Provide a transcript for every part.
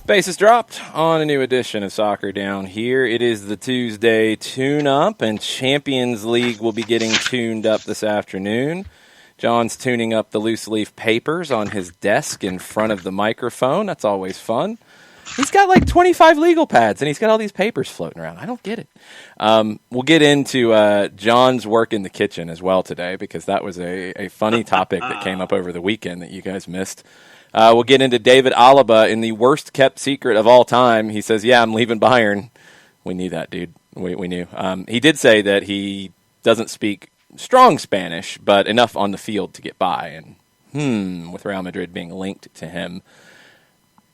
Bases dropped on a new edition of Soccer Down Here. It is the Tuesday tune-up, and Champions League will be getting tuned up this afternoon. John's tuning up the loose leaf papers on his desk in front of the microphone. That's always fun. He's got like 25 legal pads, and he's got all these papers floating around. I don't get it. We'll get into John's work in the kitchen as well today, because that was a funny topic that came up over the weekend that you guys missed. We'll get into David Alaba in the worst-kept secret of all time. He says, yeah, I'm leaving Bayern. We knew that, dude. We knew. He did say that he doesn't speak strong Spanish, but enough on the field to get by. And with Real Madrid being linked to him,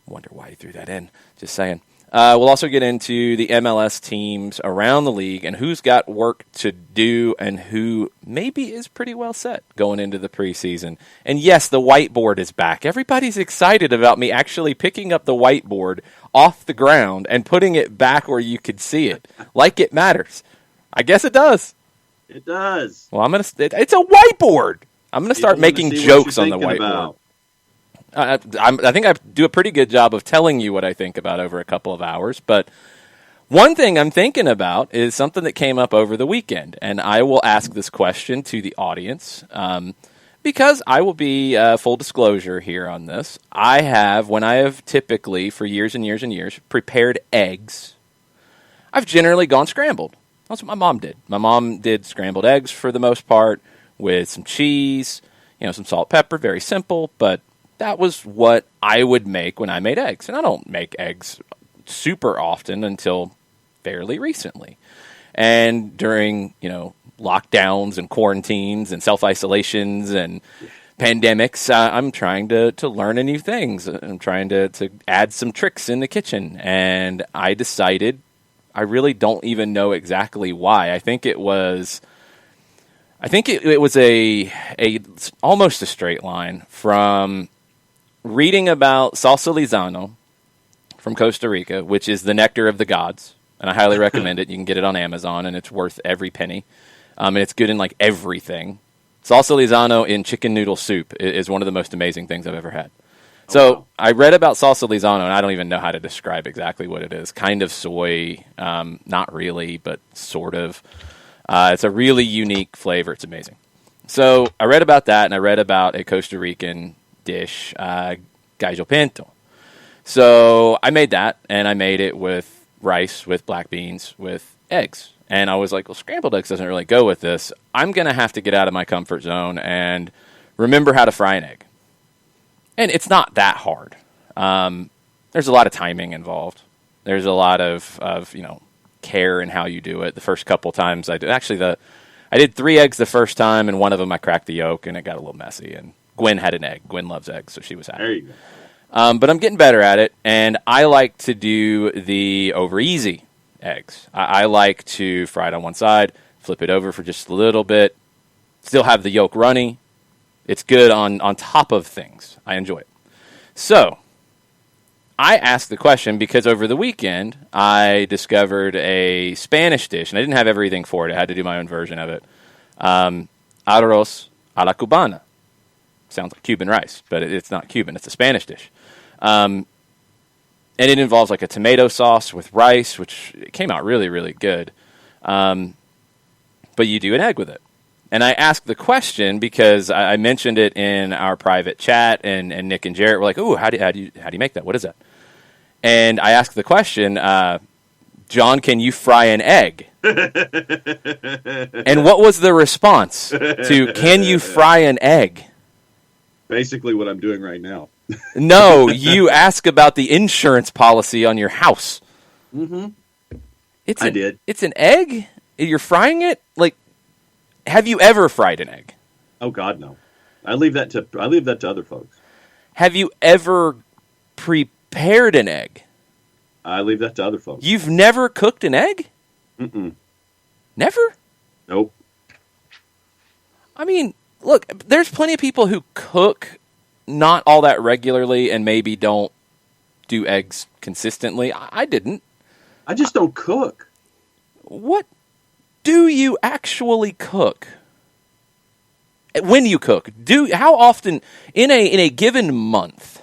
wonder why he threw that in. Just saying. We'll also get into the MLS teams around the league and who's got work to do and who maybe is pretty well set going into the preseason. And yes, the whiteboard is back. Everybody's excited about me actually picking up the whiteboard off the ground and putting it back where you could see it. Like it matters. I guess it does. It does. Well, it's a whiteboard. I'm going to start making jokes on the whiteboard. I think I do a pretty good job of telling you what I think about over a couple of hours, but one thing I'm thinking about is something that came up over the weekend, and I will ask this question to the audience because I will be full disclosure here on this. When I have typically, for years and years and years, prepared eggs, I've generally gone scrambled. That's what my mom did. My mom did scrambled eggs for the most part with some cheese, some salt, pepper, very simple, but that was what I would make when I made eggs. And I don't make eggs super often until fairly recently. And during, lockdowns and quarantines and self-isolations and pandemics, I'm trying to learn new things. I'm trying to add some tricks in the kitchen. And I decided, I really don't even know exactly why. I think it was almost a straight line from reading about salsa Lizano from Costa Rica, which is the nectar of the gods, and I highly recommend it. You can get it on Amazon, and it's worth every penny, and it's good in like everything. Salsa Lizano in chicken noodle soup is one of the most amazing things I've ever had. Wow. I read about salsa Lizano, and I don't even know how to describe exactly what it is. Kind of soy, not really, but sort of. It's a really unique flavor. It's amazing. So I read about that, and I read about a Costa Rican dish, gallo pinto. So I made that, and I made it with rice, with black beans, with eggs. And I was like, well, scrambled eggs doesn't really go with this. I'm going to have to get out of my comfort zone and remember how to fry an egg. And it's not that hard. There's a lot of timing involved. There's a lot of care in how you do it. The first couple times I did 3 eggs the first time, and one of them I cracked the yolk, and it got a little messy, and Gwen had an egg. Gwen loves eggs, so she was happy. There you go. But I'm getting better at it, and I like to do the over-easy eggs. I like to fry it on one side, flip it over for just a little bit, still have the yolk runny. It's good on top of things. I enjoy it. So I asked the question because over the weekend I discovered a Spanish dish, and I didn't have everything for it. I had to do my own version of it. Arroz a la cubana. Sounds like Cuban rice, but it's not Cuban. It's a Spanish dish. And it involves like a tomato sauce with rice, which came out really, really good. But you do an egg with it. And I asked the question because I mentioned it in our private chat, and Nick and Jarrett were like, ooh, how do you make that? What is that? And I asked the question, John, can you fry an egg? And what was the response to, can you fry an egg? Basically what I'm doing right now. No, you ask about the insurance policy on your house. Mm-hmm. I did. It's an egg? You're frying it? Like, have you ever fried an egg? Oh, God, no. I leave that to other folks. Have you ever prepared an egg? I leave that to other folks. You've never cooked an egg? Mm-mm. Never? Nope. I mean, look, there's plenty of people who cook not all that regularly and maybe don't do eggs consistently. I didn't. I just don't cook. What do you actually cook? When you cook, how often in a given month?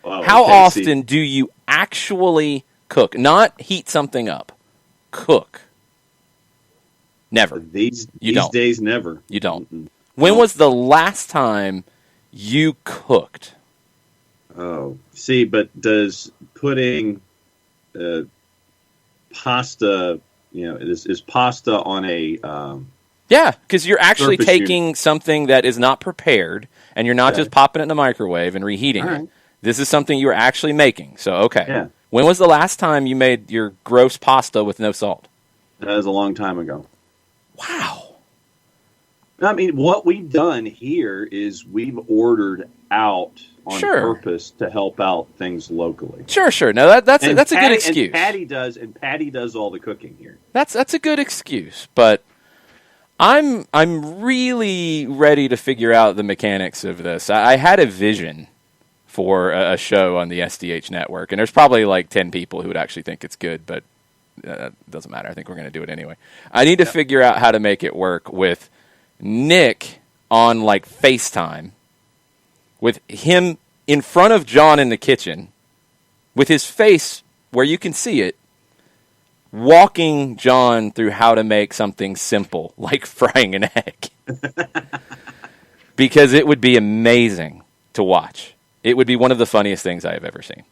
Well, how often do you actually cook, not heat something up, cook. Never. These don't. days, never. You don't. Mm-mm. When was the last time you cooked? Oh, see, but does putting pasta, is pasta on a yeah, because you're actually surface taking something that is not prepared, and you're not just popping it in the microwave and reheating it. This is something you are actually making. So, okay. Yeah. When was the last time you made your gross pasta with no salt? That was a long time ago. Wow. I mean, what we've done here is we've ordered out on purpose to help out things locally. Sure. No, that's a good excuse. And Patty does all the cooking here. That's a good excuse, but I'm really ready to figure out the mechanics of this. I had a vision for a show on the SDH network, and there's probably like 10 people who would actually think it's good, but it doesn't matter. I think we're going to do it anyway. I need to figure out how to make it work with Nick on like FaceTime, with him in front of John in the kitchen, with his face where you can see it, walking John through how to make something simple like frying an egg. Because it would be amazing to watch. It would be one of the funniest things I have ever seen.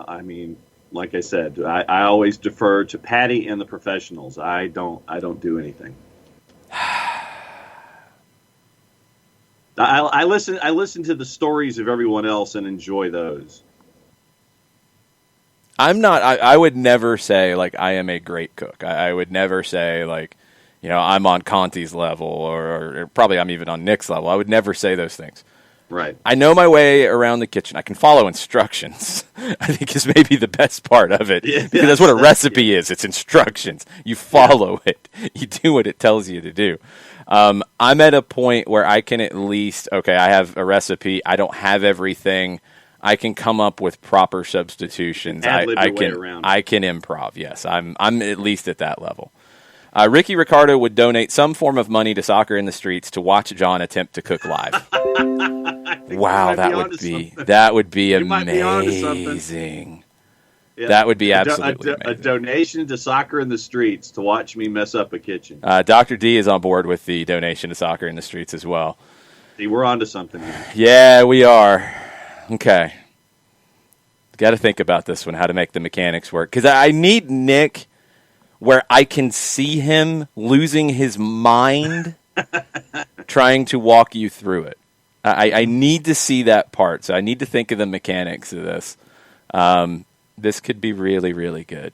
I mean, like I said, I always defer to Patty and the professionals. I don't do anything. I listen to the stories of everyone else and enjoy those. I would never say like I am a great cook. I would never say like, I'm on Conti's level or probably I'm even on Nick's level. I would never say those things. Right. I know my way around the kitchen. I can follow instructions. I think is maybe the best part of it. Because that's what a recipe is. It's instructions. You follow it. You do what it tells you to do. I'm at a point where I can at least, I have a recipe. I don't have everything. I can come up with proper substitutions. I can improv. Yes, I'm at least at that level. Ricky Ricardo would donate some form of money to Soccer in the Streets to watch John attempt to cook live. Wow, that would be amazing. Yeah. That would be absolutely amazing. A donation to Soccer in the Streets to watch me mess up a kitchen. Dr. D is on board with the donation to Soccer in the Streets as well. See, we're on to something here. Yeah, we are. Okay. Got to think about this one, how to make the mechanics work. Because I need Nick where I can see him losing his mind trying to walk you through it. I need to see that part, so I need to think of the mechanics of this. This could be really, really good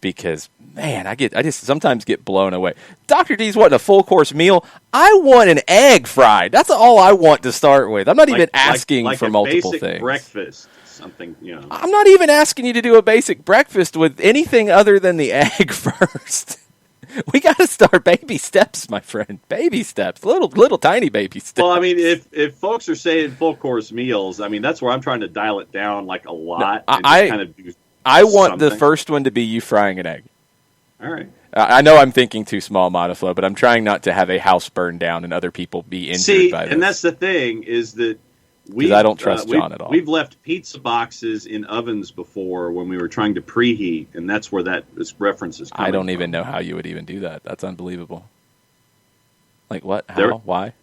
because, man, I just sometimes get blown away. Dr. D's wanting a full-course meal. I want an egg fried. That's all I want to start with. I'm not even asking for multiple things. Like a basic breakfast. Something, I'm not even asking you to do a basic breakfast with anything other than the egg first. We got to start baby steps, my friend. Baby steps, little tiny baby steps. Well, I mean, if folks are saying full course meals, I mean that's where I'm trying to dial it down like a lot. No, I want the first one to be you frying an egg. All right. I know I'm thinking too small, Monoflow, but I'm trying not to have a house burn down and other people be injured by this. And that's the thing is that. I don't trust John at all. We've left pizza boxes in ovens before when we were trying to preheat, and that's where this reference is coming I don't from. even know how you would even do that. That's unbelievable. Like what? How? Why?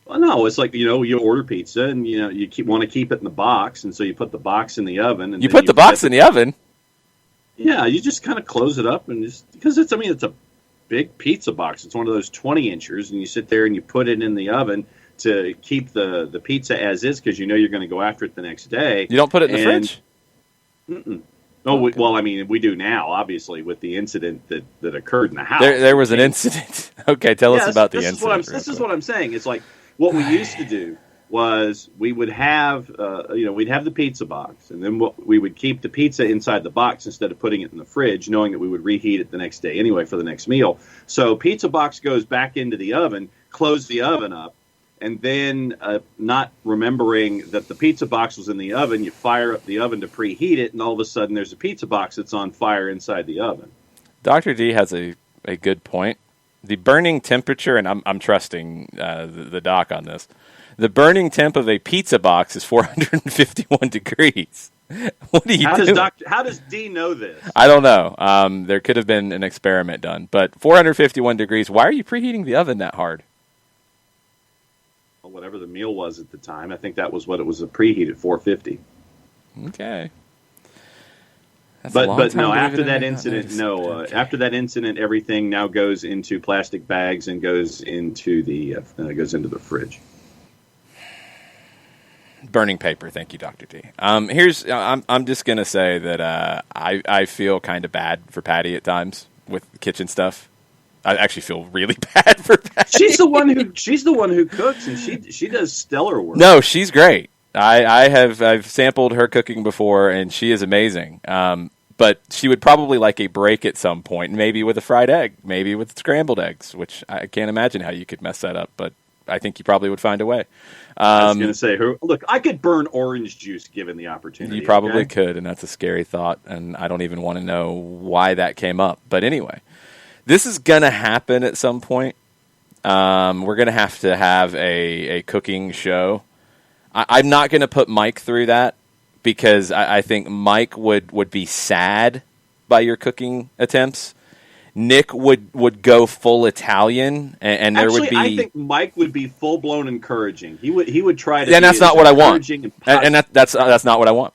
Well, no, it's like, you order pizza, and, you want to keep it in the box, and so you put the box in the oven. And you put the box in the oven? Yeah, you just kind of close it up, and because it's a big pizza box. It's one of those 20-inchers, and you sit there and you put it in the oven to keep the pizza as is because you're going to go after it the next day. You don't put it in the fridge? Mm-mm. Oh, okay. Well, I mean, we do now, obviously, with the incident that occurred in the house. There was an incident. Okay, tell us about the incident. This is what I'm saying. It's like what we used to do was we would have, we'd have the pizza box, and then we would keep the pizza inside the box instead of putting it in the fridge, knowing that we would reheat it the next day anyway for the next meal. So pizza box goes back into the oven, close the oven up, and then not remembering that the pizza box was in the oven, you fire up the oven to preheat it, and all of a sudden there's a pizza box that's on fire inside the oven. Dr. D has a good point. The burning temperature, and I'm trusting the doc on this, The burning temp of a pizza box is 451 degrees. What do you do? How does D know this? I don't know. There could have been an experiment done. But 451 degrees, why are you preheating the oven that hard? Well, whatever the meal was at the time. I think that was what it was, a preheat at 450. Okay. But no, after that incident, everything now goes into plastic bags and goes into the fridge. Burning paper, thank you, Dr. T. I'm just gonna say that I feel kind of bad for Patty at times with kitchen stuff. I actually feel really bad for Patty. She's the one who cooks, and she does stellar work. No, she's great. I've sampled her cooking before, and she is amazing. But she would probably like a break at some point, maybe with a fried egg, maybe with scrambled eggs, which I can't imagine how you could mess that up, but I think you probably would find a way. I was going to say, look, I could burn orange juice given the opportunity. You probably could, and that's a scary thought, and I don't even want to know why that came up. But anyway, this is going to happen at some point. We're going to have a cooking show. I'm not going to put Mike through that, because I think Mike would be sad by your cooking attempts. Nick would go full Italian, and there Actually, would be. I think Mike would be full blown encouraging. He would try to. And that's not what I want. And that's not what I want.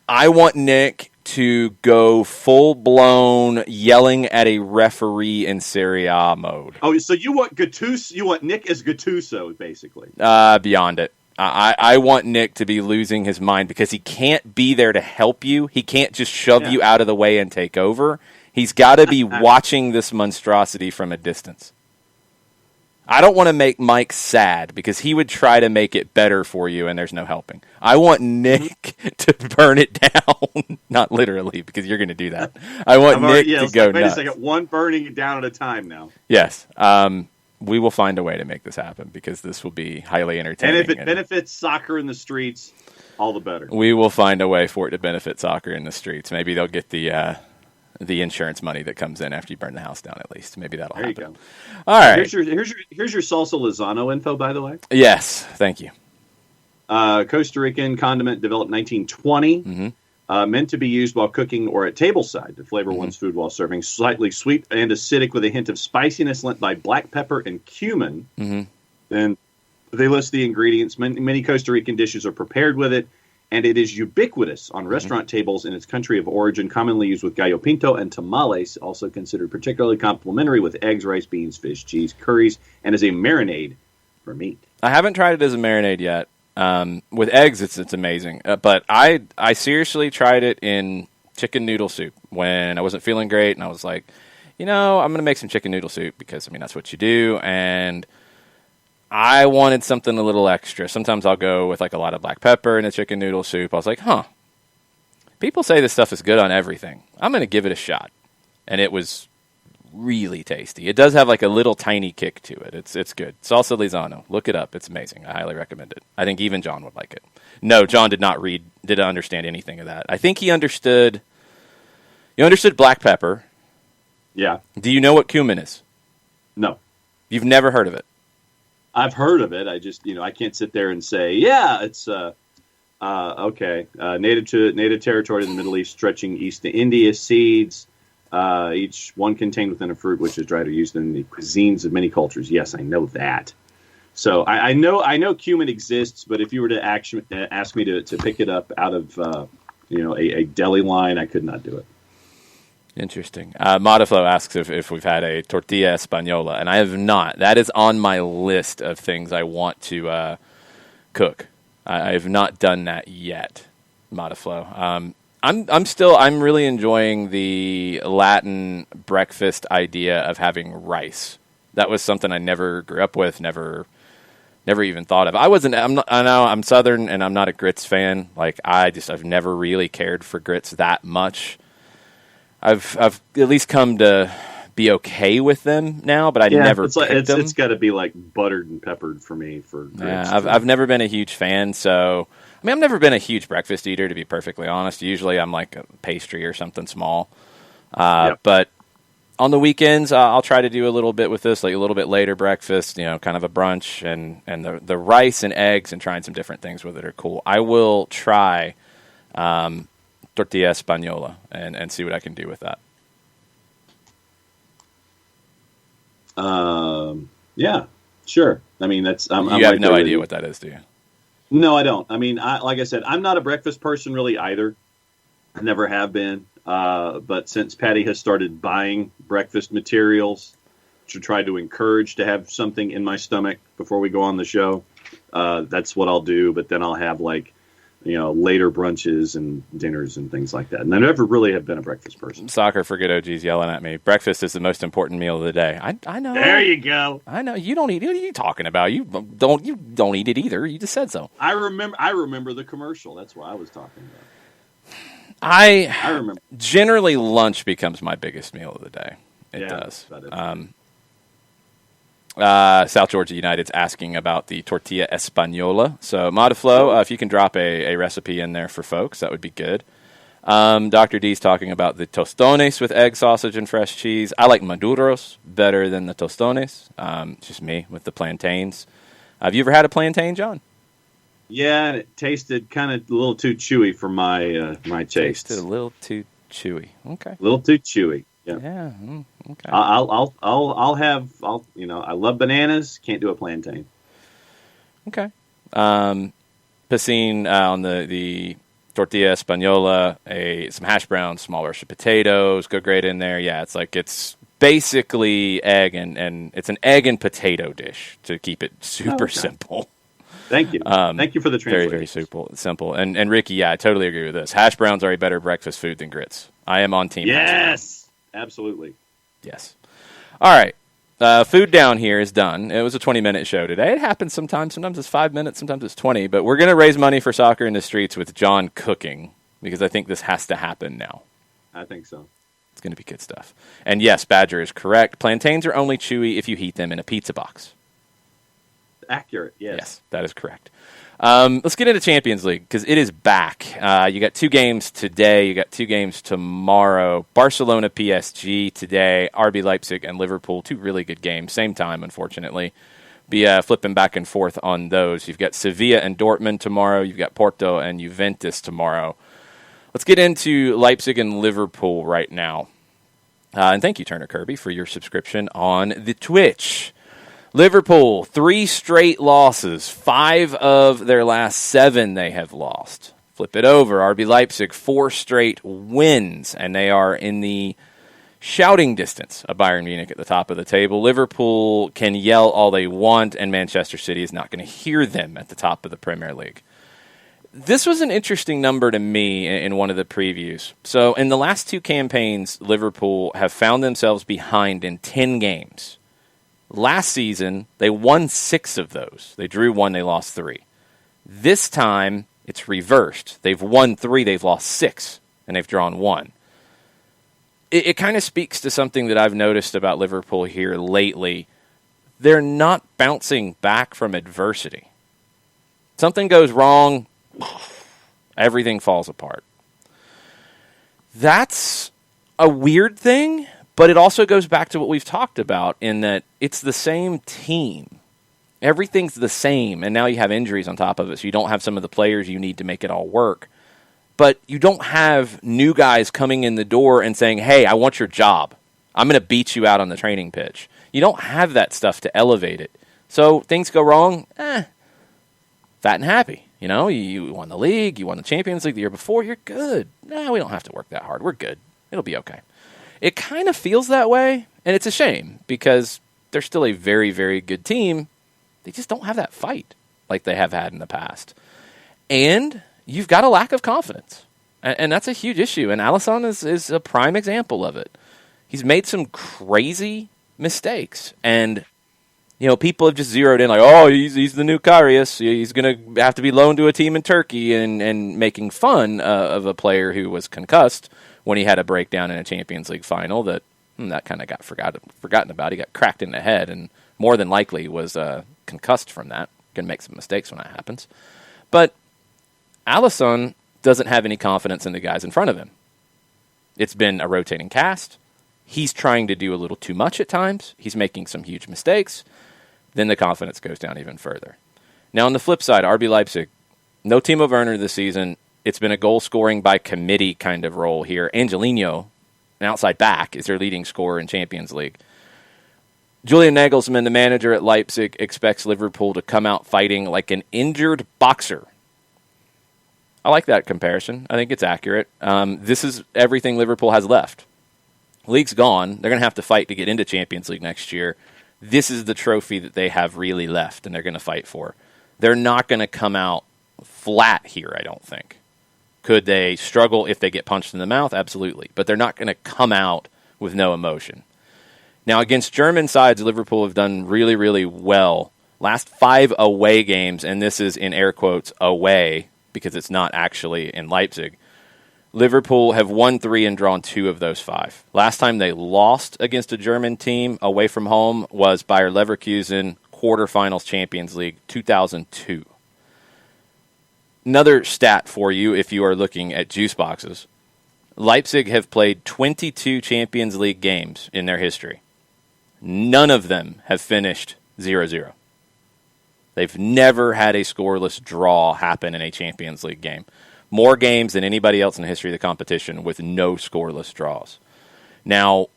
I want Nick to go full blown yelling at a referee in Serie A mode. Oh, so you want Gattuso? You want Nick as Gattuso, basically? Beyond it. I want Nick to be losing his mind, because he can't be there to help you. He can't just shove you out of the way and take over. He's got to be watching this monstrosity from a distance. I don't want to make Mike sad, because he would try to make it better for you, and there's no helping. I want Nick to burn it down. Not literally, because you're going to do that. I want Nick to go nuts. Wait a second. One burning it down at a time now. Yes. We will find a way to make this happen, because this will be highly entertaining. And if it benefits soccer in the streets, all the better. We will find a way for it to benefit soccer in the streets. Maybe they'll get the insurance money that comes in after you burn the house down, at least. Maybe that'll happen. There you go. All right. Here's your salsa Lozano info, by the way. Yes, thank you. Costa Rican condiment developed 1920. Mm-hmm. Meant to be used while cooking or at tableside to flavor one's food while serving. Slightly sweet and acidic with a hint of spiciness lent by black pepper and cumin. Mm-hmm. And they list the ingredients. Many Costa Rican dishes are prepared with it, and it is ubiquitous on restaurant tables in its country of origin, commonly used with gallo pinto and tamales, also considered particularly complementary with eggs, rice, beans, fish, cheese, curries, and as a marinade for meat. I haven't tried it as a marinade yet. With eggs, it's amazing. But I seriously tried it in chicken noodle soup when I wasn't feeling great, and I was like, I'm going to make some chicken noodle soup, because, that's what you do, and I wanted something a little extra. Sometimes I'll go with, a lot of black pepper in a chicken noodle soup. I was like, people say this stuff is good on everything. I'm going to give it a shot. And it was really tasty. It does have a little tiny kick to it. It's good. Salsa Lizano. Look it up. It's amazing. I highly recommend it. I think even John would like it. No, John didn't understand anything of that. I think he understood. You understood black pepper. Yeah. Do you know what cumin is? No. You've never heard of it? I've heard of it. I just, I can't sit there and say, yeah, it's okay. Native territory in the Middle East, stretching east to India. Seeds. Each one contained within a fruit, which is dried or used in the cuisines of many cultures. Yes, I know that. So I know cumin exists, but if you were to ask me to pick it up out of a deli line, I could not do it. Interesting. Modiflow asks if we've had a tortilla española, and I have not. That is on my list of things I want to cook. I have not done that yet. Modiflow. I'm really enjoying the Latin breakfast idea of having rice. That was something I never grew up with, never even thought of. I know I'm Southern and I'm not a grits fan. I've never really cared for grits that much. I've at least come to be okay with them now, but I never picked them. It's got to be buttered and peppered for me for grits. Yeah, I've never been a huge fan, so I've never been a huge breakfast eater, to be perfectly honest. Usually I'm a pastry or something small. But On the weekends, I'll try to do a little bit with this, like a little bit later breakfast, kind of a brunch, and the rice and eggs and trying some different things with it are cool. I will try tortilla española and see what I can do with that. Yeah, sure. I mean, that's you have no idea what that is, do you? No, I don't. I mean, like I said, I'm not a breakfast person really either. I never have been. But since Patty has started buying breakfast materials to try to encourage to have something in my stomach before we go on the show, that's what I'll do. But then I'll have later brunches and dinners and things like that. And I never really have been a breakfast person. Soccer for good OG's yelling at me. Breakfast is the most important meal of the day. I know. There you go. I know. You don't eat it. What are you talking about? You don't eat it either. You just said so. I remember the commercial. That's what I was talking about. I remember. Generally, lunch becomes my biggest meal of the day. It does. South Georgia United's asking about the tortilla española. So, Modiflow, if you can drop a recipe in there for folks, that would be good. Dr. D's talking about the tostones with egg, sausage, and fresh cheese. I like maduros better than the tostones. Just me with the plantains. Have you ever had a plantain, John? Yeah, and it tasted kind of a little too chewy for my taste. Tasted a little too chewy. Okay. A little too chewy. Yeah. Yeah. Okay. I love bananas. Can't do a plantain. Okay. Piscine on the tortilla española, some hash browns, small roasted potatoes, go great in there. Yeah, it's basically egg and it's an egg and potato dish to keep it super simple. Thank you. Thank you for the translation. Very, very simple. And Ricky, yeah, I totally agree with this. Hash browns are a better breakfast food than grits. I am on team. Yes, absolutely. Yes. All right. Food down here is done. It was a 20-minute show today. It happens sometimes. Sometimes it's 5 minutes. Sometimes it's 20. But we're going to raise money for Soccer in the Streets with John cooking because I think this has to happen now. I think so. It's going to be good stuff. And yes, Badger is correct. Plantains are only chewy if you heat them in a pizza box. Accurate, yes. Yes, that is correct. Let's get into Champions League because it is back. You got 2 games today. You got 2 games tomorrow. Barcelona, PSG today. RB Leipzig and Liverpool. 2 really good games. Same time, unfortunately. Be flipping back and forth on those. You've got Sevilla and Dortmund tomorrow. You've got Porto and Juventus tomorrow. Let's get into Leipzig and Liverpool right now. And thank you, Turner Kirby, for your subscription on the Twitch. Liverpool, 3 straight losses. 5 of their last 7 they have lost. Flip it over. RB Leipzig, 4 straight wins, and they are in the shouting distance of Bayern Munich at the top of the table. Liverpool can yell all they want, and Manchester City is not going to hear them at the top of the Premier League. This was an interesting number to me in one of the previews. So in the last 2 campaigns, Liverpool have found themselves behind in 10 games. Last season, they won 6 of those. They drew 1, they lost 3. This time, it's reversed. They've won 3, they've lost 6, and they've drawn 1. It kind of speaks to something that I've noticed about Liverpool here lately. They're not bouncing back from adversity. Something goes wrong, everything falls apart. That's a weird thing. But it also goes back to what we've talked about in that it's the same team. Everything's the same, and now you have injuries on top of it, so you don't have some of the players you need to make it all work. But you don't have new guys coming in the door and saying, hey, I want your job. I'm going to beat you out on the training pitch. You don't have that stuff to elevate it. So things go wrong, fat and happy. You won the league, you won the Champions League the year before, you're good. We don't have to work that hard. We're good. It'll be okay. It kind of feels that way, and it's a shame because they're still a very, very good team. They just don't have that fight like they have had in the past. And you've got a lack of confidence, and that's a huge issue, and Alisson is a prime example of it. He's made some crazy mistakes, and people have just zeroed in like, oh, he's the new Karius. He's going to have to be loaned to a team in Turkey and making fun of a player who was concussed when he had a breakdown in a Champions League final that kind of got forgotten about. He got cracked in the head and more than likely was concussed from that. Can make some mistakes when that happens. But Alisson doesn't have any confidence in the guys in front of him. It's been a rotating cast. he's trying to do a little too much at times. He's making some huge mistakes. Then the confidence goes down even further. Now, on the flip side, RB Leipzig, no Timo Werner this season. It's been a goal-scoring by committee kind of role here. Angelino, an outside back, is their leading scorer in Champions League. Julian Nagelsmann, the manager at Leipzig, expects Liverpool to come out fighting like an injured boxer. I like that comparison. I think it's accurate. This is everything Liverpool has left. League's gone. They're going to have to fight to get into Champions League next year. This is the trophy that they have really left and they're going to fight for. They're not going to come out flat here, I don't think. Could they struggle if they get punched in the mouth? Absolutely. But they're not going to come out with no emotion. Now, against German sides, Liverpool have done really, really well. Last 5 away games, and this is in air quotes, away, because it's not actually in Leipzig. Liverpool have won 3 and drawn 2 of those 5. Last time they lost against a German team away from home was Bayer Leverkusen, quarterfinals Champions League, 2002. Another stat for you if you are looking at juice boxes. Leipzig have played 22 Champions League games in their history. None of them have finished 0-0. They've never had a scoreless draw happen in a Champions League game. More games than anybody else in the history of the competition with no scoreless draws. Now,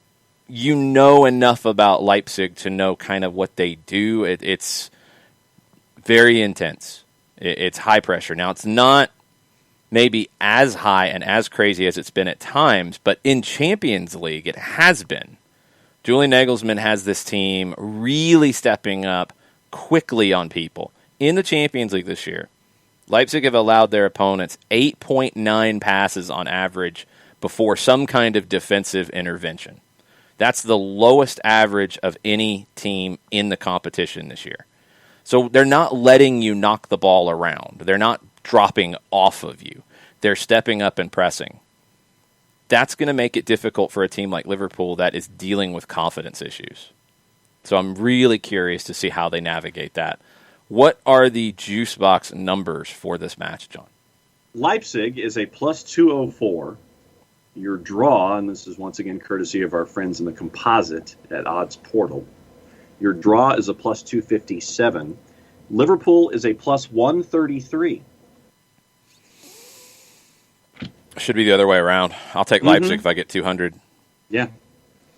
you know enough about Leipzig to know kind of what they do. It's very intense. It's high pressure. Now, it's not maybe as high and as crazy as it's been at times, but in Champions League, it has been. Julian Nagelsmann has this team really stepping up quickly on people. In the Champions League this year, Leipzig have allowed their opponents 8.9 passes on average before some kind of defensive intervention. That's the lowest average of any team in the competition this year. So they're not letting you knock the ball around. They're not dropping off of you. They're stepping up and pressing. That's going to make it difficult for a team like Liverpool that is dealing with confidence issues. So I'm really curious to see how they navigate that. What are the juice box numbers for this match, John? Leipzig is a plus 204. Your draw, and this is once again courtesy of our friends in the composite at Odds Portal, your draw is a plus 257. Liverpool is a plus 133. Should be the other way around. I'll take Leipzig if I get 200. Yeah.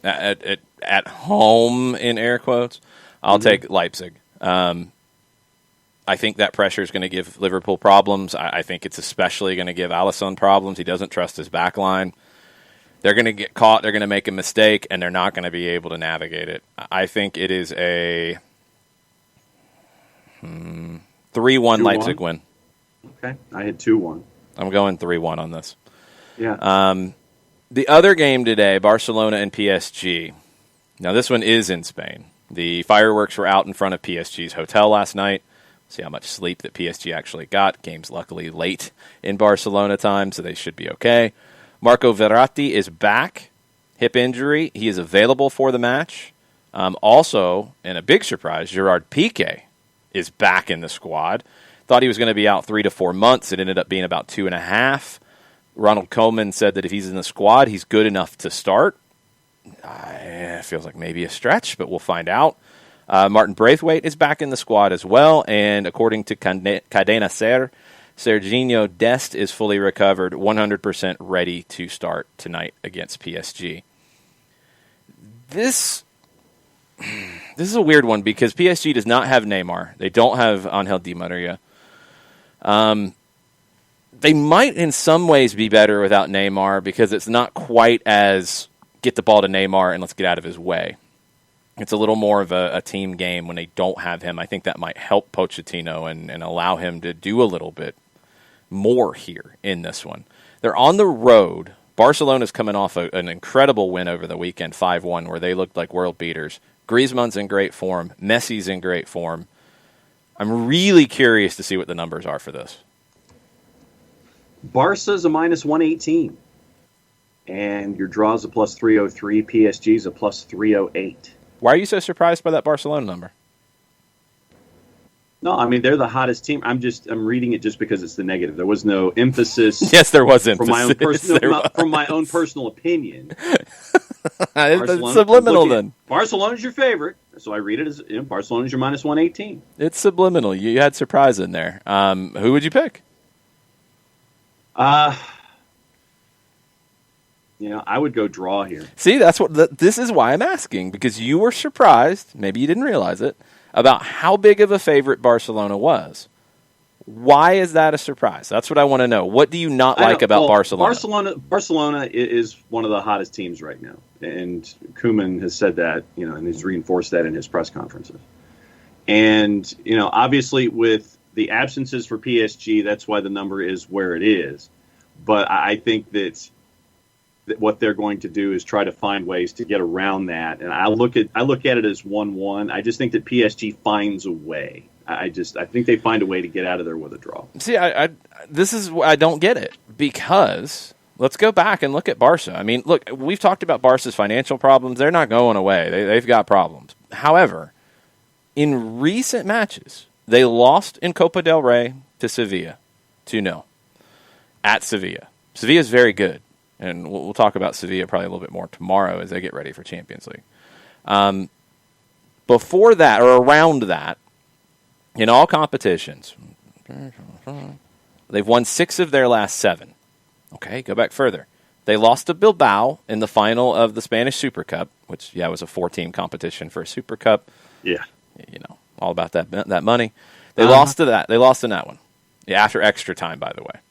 At home, in air quotes, I'll take Leipzig. I think that pressure is going to give Liverpool problems. I think it's especially going to give Alisson problems. He doesn't trust his back line. They're going to get caught. They're going to make a mistake, and they're not going to be able to navigate it. I think it is a 3-1 Leipzig win. Okay. I had 2-1. I'm going 3-1 on this. Yeah. The other game today, Barcelona and PSG. Now, this one is in Spain. The fireworks were out in front of PSG's hotel last night. See how much sleep that PSG actually got. Game's luckily late in Barcelona time, so they should be okay. Marco Verratti is back. Hip injury. He is available for the match. Also, and a big surprise, Gerard Piqué is back in the squad. Thought he was going to be out 3 to 4 months. It ended up being about 2.5. Ronald Koeman said that if he's in the squad, he's good enough to start. It feels like maybe a stretch, but we'll find out. Martin Braithwaite is back in the squad as well, and according to Cadena Ser, Serginho Dest is fully recovered, 100% ready to start tonight against PSG. This is a weird one because PSG does not have Neymar. They don't have Angel Di Maria. They might in some ways be better without Neymar because it's not quite as get the ball to Neymar and let's get out of his way. It's a little more of a team game when they don't have him. I think that might help Pochettino and allow him to do a little bit more here in this one. They're on the road. Barcelona's coming off an incredible win over the weekend, 5-1, where they looked like world beaters. Griezmann's in great form. Messi's in great form. I'm really curious to see what the numbers are for this. Barca's a minus 118. And your draw's a plus 303. PSG's a plus 308. Why are you so surprised by that Barcelona number? No, I mean, they're the hottest team. I'm reading it just because it's the negative. There was no emphasis. Yes, there was emphasis. From my own personal opinion. It's subliminal then. Barcelona's your favorite, so I read it as Barcelona's your minus 118. It's subliminal. You had surprise in there. Who would you pick? I would go draw here. See, this is why I'm asking, because you were surprised, maybe you didn't realize it, about how big of a favorite Barcelona was. Why is that a surprise? That's what I want to know. What do you not like about Barcelona? Barcelona is one of the hottest teams right now, and Koeman has said that, and he's reinforced that in his press conferences. And obviously with the absences for PSG, that's why the number is where it is. But I think that what they're going to do is try to find ways to get around that. And I look at it as 1-1. I just think that PSG finds a way. I think they find a way to get out of there with a draw. See, I don't get it, because let's go back and look at Barca. I mean, look, we've talked about Barca's financial problems. They're not going away. They've got problems. However, in recent matches, they lost in Copa del Rey to Sevilla 2-0 at Sevilla. Sevilla is very good, and we'll talk about Sevilla probably a little bit more tomorrow as they get ready for Champions League. Before that, or around that, in all competitions, they've won 6 of their last 7. Okay, go back further. They lost to Bilbao in the final of the Spanish Super Cup, which, was a 4-team competition for a Super Cup. Yeah. All about that money. They lost to that. They lost in that one. Yeah, after extra time, by the way.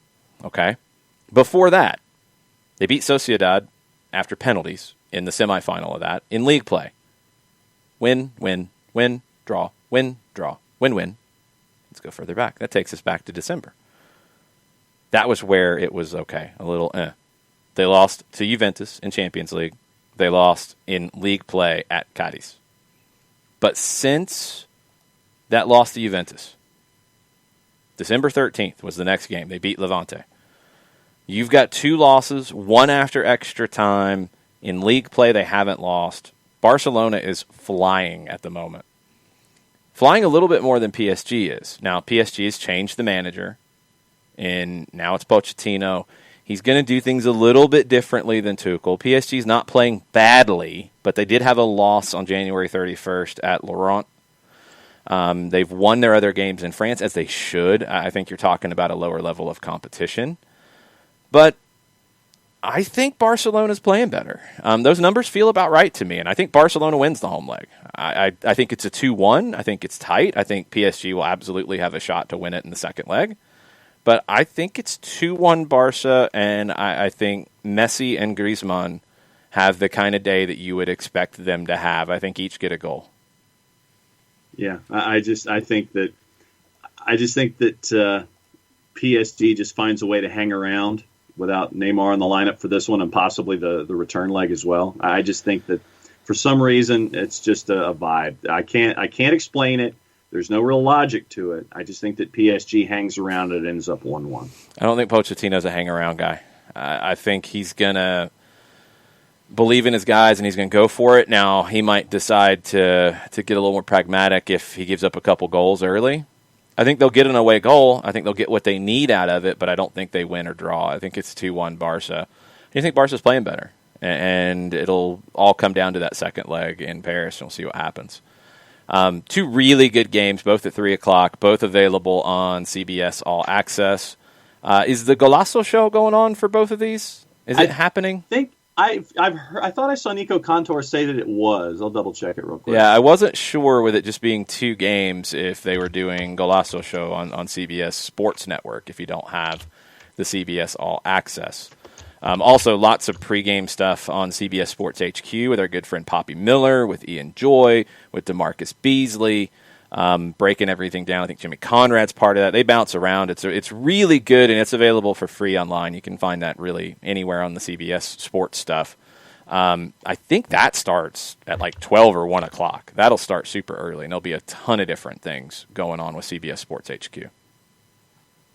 Okay. Before that, they beat Sociedad after penalties in the semifinal of that in league play. Win, win, win, draw, win, draw. Win-win. Let's go further back. That takes us back to December. That was where it was a little They lost to Juventus in Champions League. They lost in league play at Cadiz. But since that loss to Juventus, December 13th was the next game. They beat Levante. You've got 2 losses, one after extra time. In league play, they haven't lost. Barcelona is flying at the moment. Flying a little bit more than PSG is. Now, PSG has changed the manager, and now it's Pochettino. He's going to do things a little bit differently than Tuchel. PSG's not playing badly, but they did have a loss on January 31st at Laurent. They've won their other games in France, as they should. I think you're talking about a lower level of competition. But I think Barcelona's playing better. Those numbers feel about right to me, and I think Barcelona wins the home leg. I think it's a 2-1. I think it's tight. I think PSG will absolutely have a shot to win it in the second leg. But I think it's 2-1 Barca, and I think Messi and Griezmann have the kind of day that you would expect them to have. I think each get a goal. Yeah, I just think that PSG just finds a way to hang around without Neymar in the lineup for this one, and possibly the return leg as well. I just think that for some reason it's just a vibe. I can't explain it. There's no real logic to it. I just think that PSG hangs around and it ends up 1-1. I don't think Pochettino's a hang around guy. I think he's gonna believe in his guys and he's gonna go for it. Now he might decide to get a little more pragmatic if he gives up a couple goals early. I think they'll get an away goal. I think they'll get what they need out of it, but I don't think they win or draw. I think it's 2-1 Barca. I think Barca's playing better, and it'll all come down to that second leg in Paris, and we'll see what happens. 2 really good games, both at 3 o'clock, both available on CBS All Access. Is the Golazo show going on for both of these? Is it happening? I thought I saw Nico Cantor say that it was. I'll double check it real quick. Yeah, I wasn't sure with it just being 2 games if they were doing Golazo show on CBS Sports Network if you don't have the CBS All Access. Also, lots of pregame stuff on CBS Sports HQ with our good friend Poppy Miller, with Ian Joy, with DeMarcus Beasley, breaking everything down. I think Jimmy Conrad's part of that. They bounce around. It's really good, and it's available for free online. You can find that really anywhere on the CBS Sports stuff. I think that starts at like 12 or 1 o'clock. That'll start super early, and there'll be a ton of different things going on with CBS Sports HQ.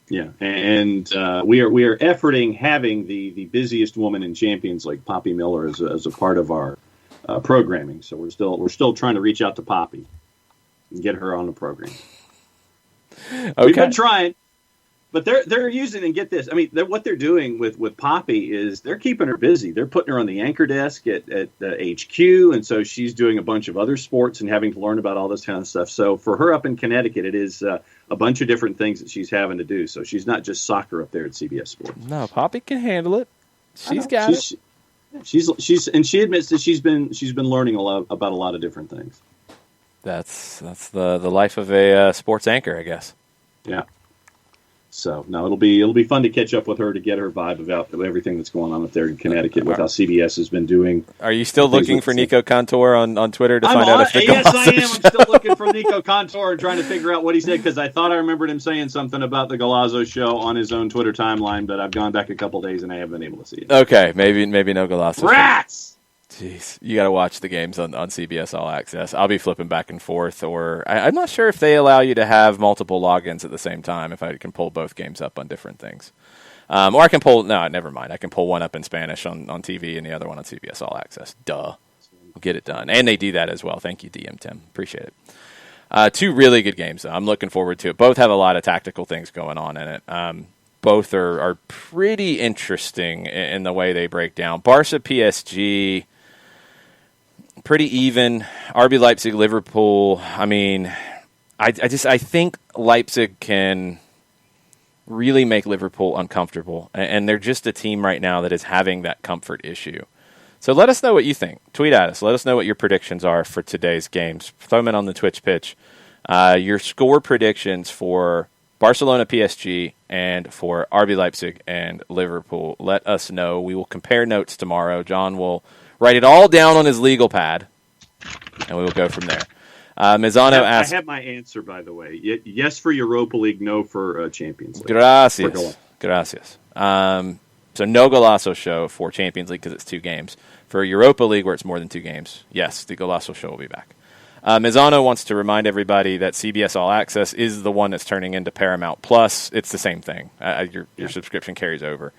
Yeah, and we are efforting having the busiest woman in Champions League, Poppy Miller, as a part of our programming. So we're still trying to reach out to Poppy and get her on the program. Okay. We've been trying, But they're using, and get this, I mean, what they're doing with Poppy is they're keeping her busy. They're putting her on the anchor desk at the HQ, and so she's doing a bunch of other sports and having to learn about all this kind of stuff. So for her up in Connecticut, it is a bunch of different things that she's having to do. So she's not just soccer up there at CBS Sports. No, Poppy can handle it. She's got it. She's and she admits that she's been learning about a lot of different things. That's the life of a sports anchor, I guess. Yeah. So no, it'll be fun to catch up with her to get her vibe about everything that's going on up there in Connecticut with how CBS has been doing. Are you still looking for Nico Contour on Twitter to find out if the Yes, I am. I'm still looking for Nico Contour and trying to figure out what he said, because I thought I remembered him saying something about the Golazo show on his own Twitter timeline, but I've gone back a couple days and I haven't been able to see it. Okay, maybe no Golazo. Rats! Jeez, you got to watch the games on CBS All Access. I'll be flipping back and forth, or I'm not sure if they allow you to have multiple logins at the same time, if I can pull both games up on different things. Or I can pull, no, never mind. I can pull one up in Spanish on TV and the other one on CBS All Access. Duh. Get it done. And they do that as well. Thank you, DM Tim. Appreciate it. Two really good games, though. I'm looking forward to it. Both have a lot of tactical things going on in it. Both are pretty interesting in the way they break down. Barca PSG, pretty even. RB Leipzig, Liverpool. I mean, I think Leipzig can really make Liverpool uncomfortable, and they're just a team right now that is having that comfort issue. So let us know what you think. Tweet at us. Let us know what your predictions are for today's games. Throw them in on the Twitch pitch. Your score predictions for Barcelona, PSG, and for RB Leipzig and Liverpool. Let us know. We will compare notes tomorrow. John will write it all down on his legal pad, and we will go from there. Mizano asks... I have my answer, by the way. Yes for Europa League, no for Champions League. Gracias. So no Golazo show for Champions League because it's 2 games. For Europa League, where it's more than 2 games, yes, the Golazo show will be back. Mizano wants to remind everybody that CBS All Access is the one that's turning into Paramount Plus. It's the same thing. Your subscription carries over.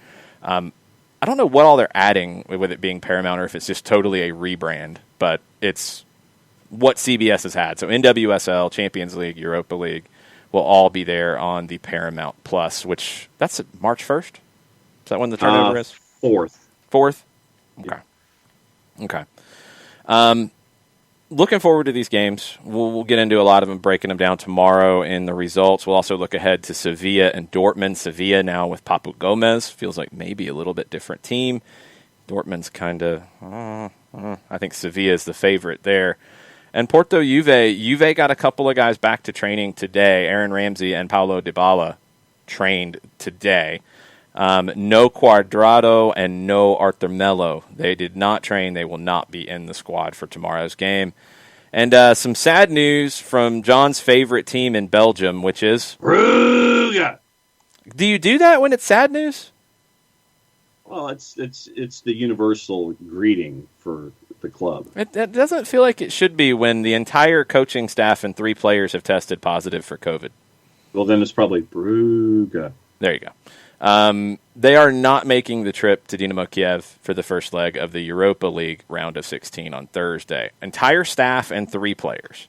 I don't know what all they're adding with it being Paramount, or if it's just totally a rebrand, but it's what CBS has had. So NWSL, Champions League, Europa League will all be there on the Paramount Plus, which that's March 1st? Is that when the turnover is? 4th. 4th? Okay. Yeah. Okay. Looking forward to these games. We'll get into a lot of them, breaking them down tomorrow in the results. We'll also look ahead to Sevilla and Dortmund. Sevilla now with Papu Gomez. Feels like maybe a little bit different team. Dortmund's kind of... I think Sevilla is the favorite there. And Porto Juve. Juve got a couple of guys back to training today. Aaron Ramsey and Paulo Dybala trained today. No Cuadrado and no Arthur Melo. They did not train. They will not be in the squad for tomorrow's game. And some sad news from John's favorite team in Belgium, which is... Brugge! Do you do that when it's sad news? Well, it's the universal greeting for the club. It doesn't feel like it should be when the entire coaching staff and 3 players have tested positive for COVID. Well, then it's probably Brugge. There you go. They are not making the trip to Dynamo Kiev for the first leg of the Europa League round of 16 on Thursday. Entire staff and 3 players.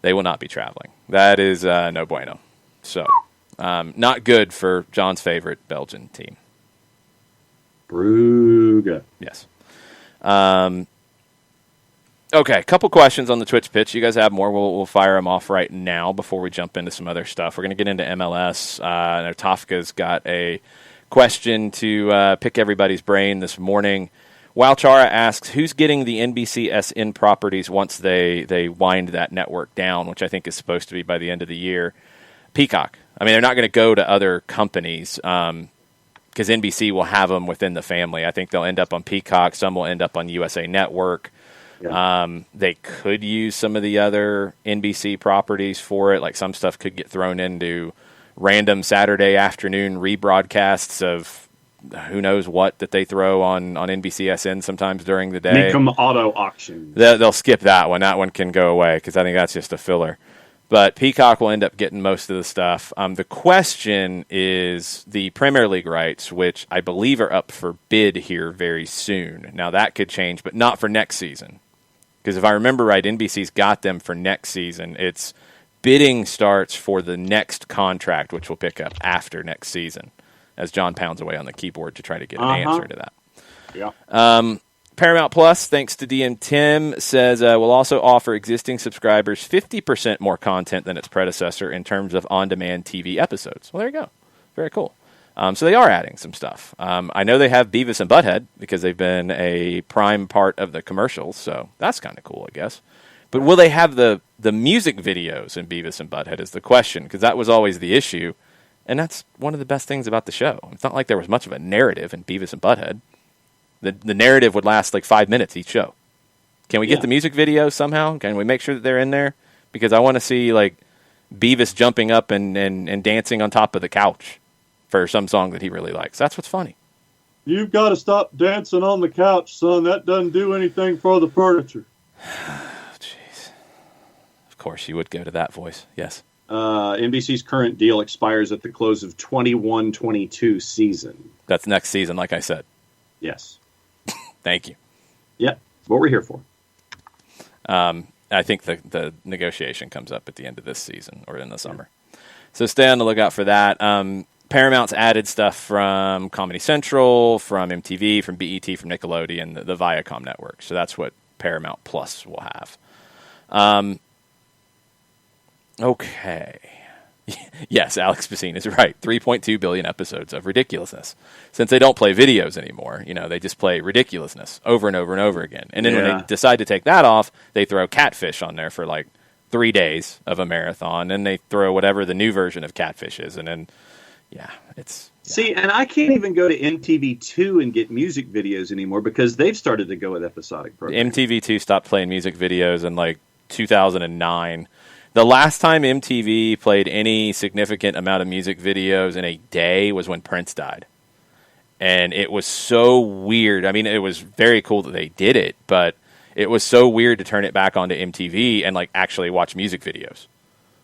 They will not be traveling. That is no bueno. So, not good for John's favorite Belgian team. Brugge. Yes. Okay, a couple questions on the Twitch pitch. You guys have more. We'll fire them off right now before we jump into some other stuff. We're going to get into MLS. I know Tafka's got a question to pick everybody's brain this morning. Walchara asks, who's getting the NBCSN properties once they wind that network down, which I think is supposed to be by the end of the year? Peacock. I mean, they're not going to go to other companies because NBC will have them within the family. I think they'll end up on Peacock. Some will end up on USA Network. Yeah. They could use some of the other NBC properties for it. Like some stuff could get thrown into random Saturday afternoon rebroadcasts of who knows what that they throw on NBCSN sometimes during the day. Make them auto auction. They'll skip that one. That one can go away because I think that's just a filler. But Peacock will end up getting most of the stuff. The question is the Premier League rights, which I believe are up for bid here very soon. Now, that could change, but not for next season. Because if I remember right, NBC's got them for next season. It's bidding starts for the next contract, which will pick up after next season, as John pounds away on the keyboard to try to get an answer to that. Yeah. Paramount Plus, thanks to DM Tim, says will also offer existing subscribers 50% more content than its predecessor in terms of on-demand TV episodes. Well, there you go. Very cool. So they are adding some stuff. I know they have Beavis and Butthead because they've been a prime part of the commercials, so that's kind of cool, I guess. But will they have the music videos in Beavis and Butthead is the question, because that was always the issue, and that's one of the best things about the show. It's not like there was much of a narrative in Beavis and Butthead. The narrative would last like 5 minutes each show. Can we get the music videos somehow? Can we make sure that they're in there? Because I want to see like Beavis jumping up and dancing on top of the couch for some song that he really likes. That's what's funny. You've got to stop dancing on the couch, son. That doesn't do anything for the furniture. Jeez. Of course, you would go to that voice. Yes. NBC's current deal expires at the close of 21-22 season. That's next season, like I said. Yes. Thank you. Yeah, what we're here for. I think the negotiation comes up at the end of this season or in the summer. So stay on the lookout for that. Paramount's added stuff from Comedy Central, from MTV, from BET, from Nickelodeon, the Viacom network. So that's what Paramount Plus will have. Okay. Yes, Alex Basine is right. 3.2 billion episodes of ridiculousness. Since they don't play videos anymore, they just play ridiculousness over and over and over again. And then when they decide to take that off, they throw Catfish on there for like 3 days of a marathon, and they throw whatever the new version of Catfish is, and then it's... Yeah. See, and I can't even go to MTV2 and get music videos anymore because they've started to go with episodic programs. MTV2 stopped playing music videos in like 2009. The last time MTV played any significant amount of music videos in a day was when Prince died. And it was so weird. I mean, it was very cool that they did it, but it was so weird to turn it back onto MTV and like actually watch music videos.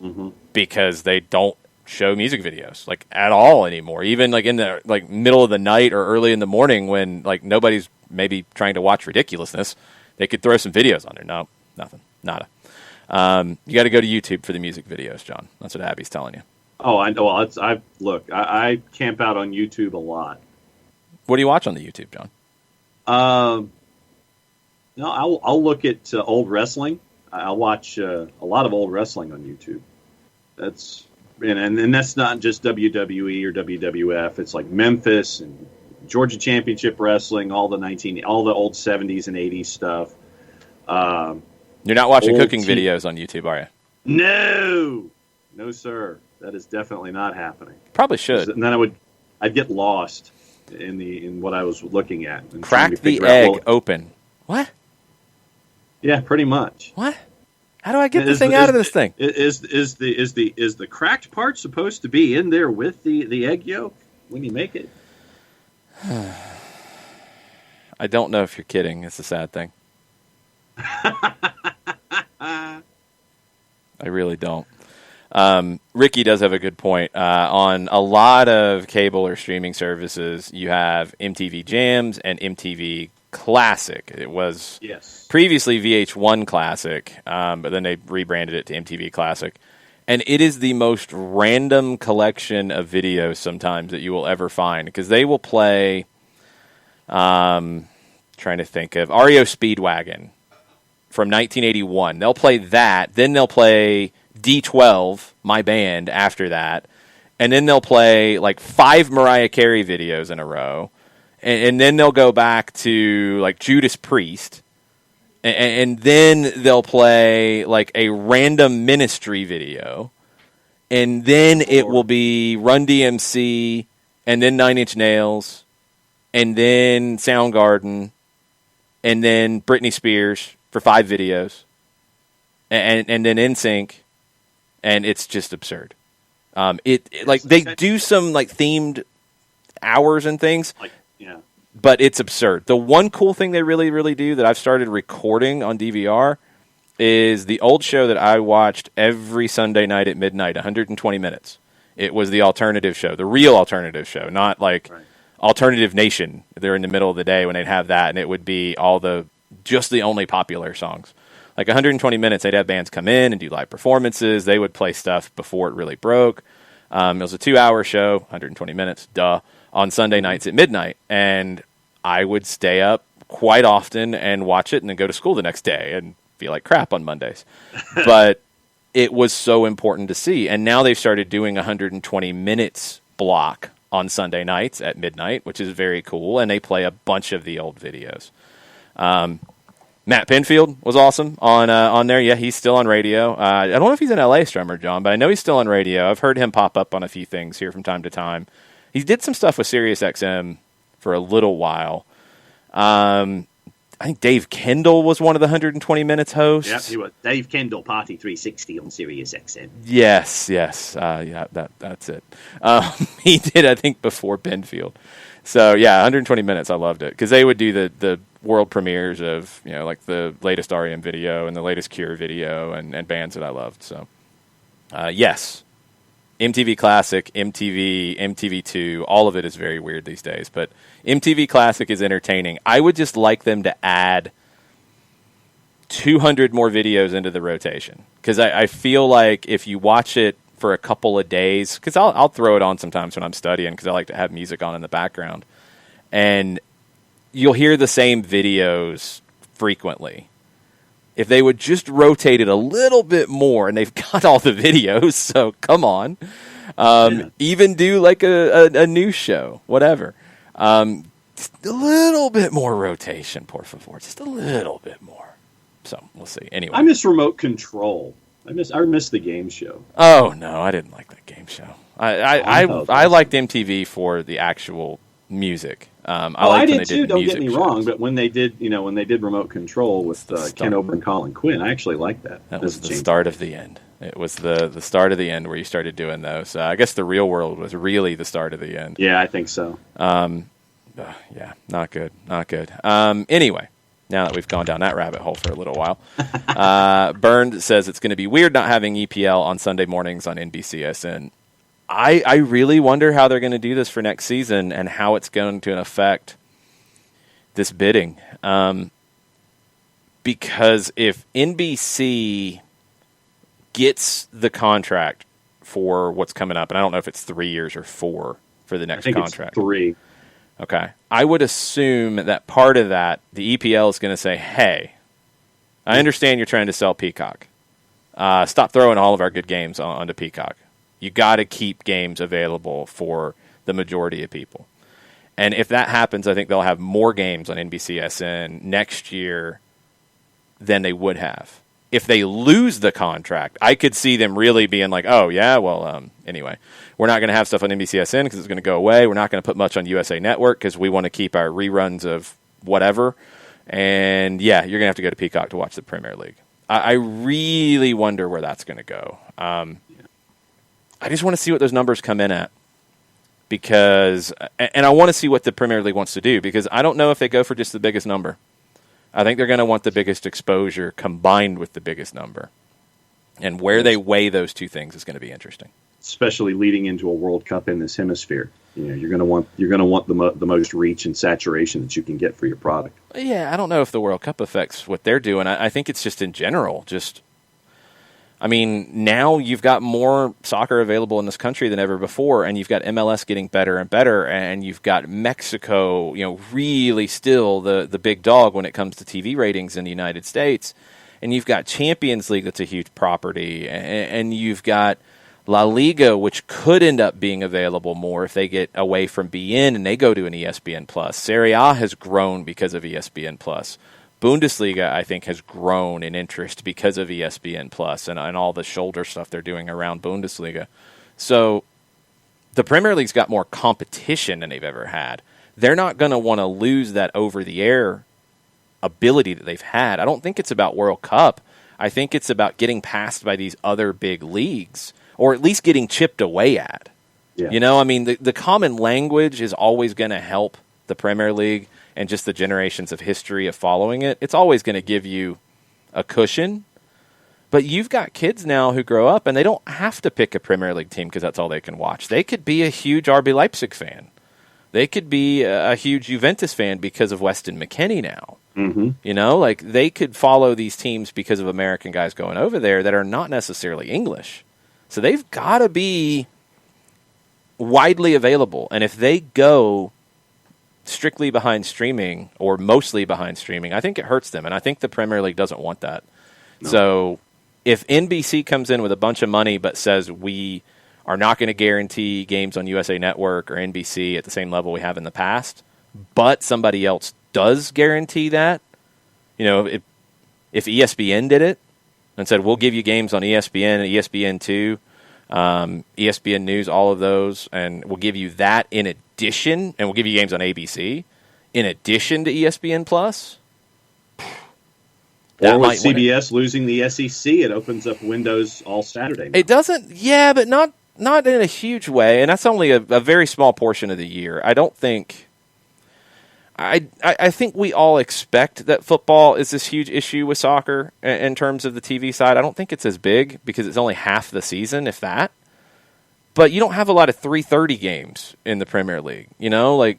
Mm-hmm. Because they don't show music videos like at all anymore. Even like in the like middle of the night or early in the morning when like nobody's maybe trying to watch ridiculousness, they could throw some videos on there. No, nothing. Nada. You got to go to YouTube for the music videos, John. That's what Abby's telling you. Oh, I know. Well, I camp out on YouTube a lot. What do you watch on the YouTube, John? No, I'll look at old wrestling. I'll watch a lot of old wrestling on YouTube. That's and that's not just WWE or WWF. It's like Memphis and Georgia Championship Wrestling, all the old 70s and 80s stuff. You're not watching cooking videos on YouTube, are you? No, sir. That is definitely not happening. Probably should. And then I'd get lost in what I was looking at. And crack the egg open. What? Yeah, pretty much. What? How do I get this thing out of this thing? Is the cracked part supposed to be in there with the egg yolk when you make it? I don't know if you're kidding. It's a sad thing. I really don't. Ricky does have a good point. On a lot of cable or streaming services, you have MTV Jams and MTV Classic. It was previously VH1 Classic, but then they rebranded it to MTV Classic. And it is the most random collection of videos sometimes that you will ever find, because they will play, trying to think of, REO Speedwagon from 1981. They'll play that, then they'll play D12, My Band, after that, and then they'll play like 5 Mariah Carey videos in a row, and then they'll go back to like Judas Priest, and then they'll play like a random Ministry video, and then it will be Run DMC, and then 9 Inch Nails, and then Soundgarden, and then Britney Spears for 5 videos, and then NSYNC, and it's just absurd. They do some like themed hours and things, but it's absurd. The one cool thing they really, really do that I've started recording on DVR is the old show that I watched every Sunday night at midnight, 120 minutes. It was the alternative show, the real alternative show, not like Alternative Nation. They're in the middle of the day when they'd have that, and it would be just the only popular songs. Like 120 minutes, they'd have bands come in and do live performances. They would play stuff before it really broke. It was a 2-hour show, 120 minutes, on Sunday nights at midnight. And I would stay up quite often and watch it and then go to school the next day and feel like crap on Mondays. But it was so important to see. And now they've started doing 120 minutes block on Sunday nights at midnight, which is very cool. And they play a bunch of the old videos. Matt Pinfield was awesome on there. Yeah, he's still on radio. I don't know if he's an LA strummer, John, but I know he's still on radio. I've heard him pop up on a few things here from time to time. He did some stuff with SiriusXM for a little while. I think Dave Kendall was one of the 120 Minutes hosts. Yeah, he was. Dave Kendall, Party 360 on SiriusXM. Yes. Yeah, that's it. He did, I think, before Pinfield. So, yeah, 120 Minutes, I loved it. Because they would do the world premieres of, like the latest REM video and the latest Cure video and bands that I loved. So, yes, MTV Classic, MTV, MTV2, all of it is very weird these days. But MTV Classic is entertaining. I would just like them to add 200 more videos into the rotation. Because I feel like if you watch it for a couple of days, because I'll throw it on sometimes when I'm studying because I like to have music on in the background. And you'll hear the same videos frequently. If they would just rotate it a little bit more, and they've got all the videos, so come on. Even do like a news show, whatever. Just a little bit more rotation, por favor. Just a little bit more. So we'll see. Anyway, I miss remote control. I miss the game show. Oh no, I didn't like that game show. I liked MTV for the actual music. I did too. Don't get me wrong, but when they did remote control with Ken Ober and Colin Quinn, I actually liked that. That was the start of the end. It was the start of the end where you started doing those. I guess the Real World was really the start of the end. Yeah, I think so. Yeah, not good. Anyway, now that we've gone down that rabbit hole for a little while, Bernd says it's going to be weird not having EPL on Sunday mornings on NBCSN. I really wonder how they're going to do this for next season and how it's going to affect this bidding. Because if NBC gets the contract for what's coming up, and I don't know if it's 3 years or 4 for the next contract. It's 3. Okay. I would assume that part of that, the EPL is going to say, hey, I understand you're trying to sell Peacock. Stop throwing all of our good games onto Peacock. You got to keep games available for the majority of people. And if that happens, I think they'll have more games on NBCSN next year than they would have. If they lose the contract, I could see them really being like, oh, yeah, well, anyway, we're not going to have stuff on NBCSN because it's going to go away. We're not going to put much on USA Network because we want to keep our reruns of whatever. And, yeah, you're going to have to go to Peacock to watch the Premier League. I really wonder where that's going to go. I just want to see what those numbers come in at. And I want to see what the Premier League wants to do because I don't know if they go for just the biggest number. I think they're going to want the biggest exposure combined with the biggest number. And where they weigh those two things is going to be interesting. Especially leading into a World Cup in this hemisphere. You're going to want the most reach and saturation that you can get for your product. Yeah, I don't know if the World Cup affects what they're doing. I think it's just in general. Now you've got more soccer available in this country than ever before, and you've got MLS getting better and better, and you've got Mexico, really still the big dog when it comes to TV ratings in the United States. And you've got Champions League that's a huge property, and you've got La Liga, which could end up being available more if they get away from BN and they go to an ESPN+. Serie A has grown because of ESPN+. Bundesliga, I think, has grown in interest because of ESPN+ and all the shoulder stuff they're doing around Bundesliga. So the Premier League's got more competition than they've ever had. They're not going to want to lose that over-the-air ability that they've had. I don't think it's about World Cup. I think it's about getting passed by these other big leagues, or at least getting chipped away at. Yeah. The common language is always going to help the Premier League and just the generations of history of following it. It's always going to give you a cushion. But you've got kids now who grow up, and they don't have to pick a Premier League team because that's all they can watch. They could be a huge RB Leipzig fan. They could be a huge Juventus fan because of Weston McKennie now. Mm-hmm. You know, like they could follow these teams because of American guys going over there that are not necessarily English. So they've got to be widely available. And if they go strictly behind streaming or mostly behind streaming, I think it hurts them. And I think the Premier League doesn't want that. No. So if NBC comes in with a bunch of money but says we are not going to guarantee games on USA Network or NBC at the same level we have in the past, but somebody else does guarantee that, you know, if ESPN did it and said we'll give you games on ESPN, ESPN2, ESPN News, all of those, and we'll give you that in addition, and we'll give you games on ABC in addition to ESPN Plus. Or with CBS losing the SEC, it opens up windows all Saturday now. It doesn't, yeah, but not in a huge way, and that's only a very small portion of the year. I don't think. I think we all expect that football is this huge issue with soccer in terms of the TV side. I don't think it's as big because it's only half the season, if that. But you don't have a lot of 3:30 games in the Premier League. You know, like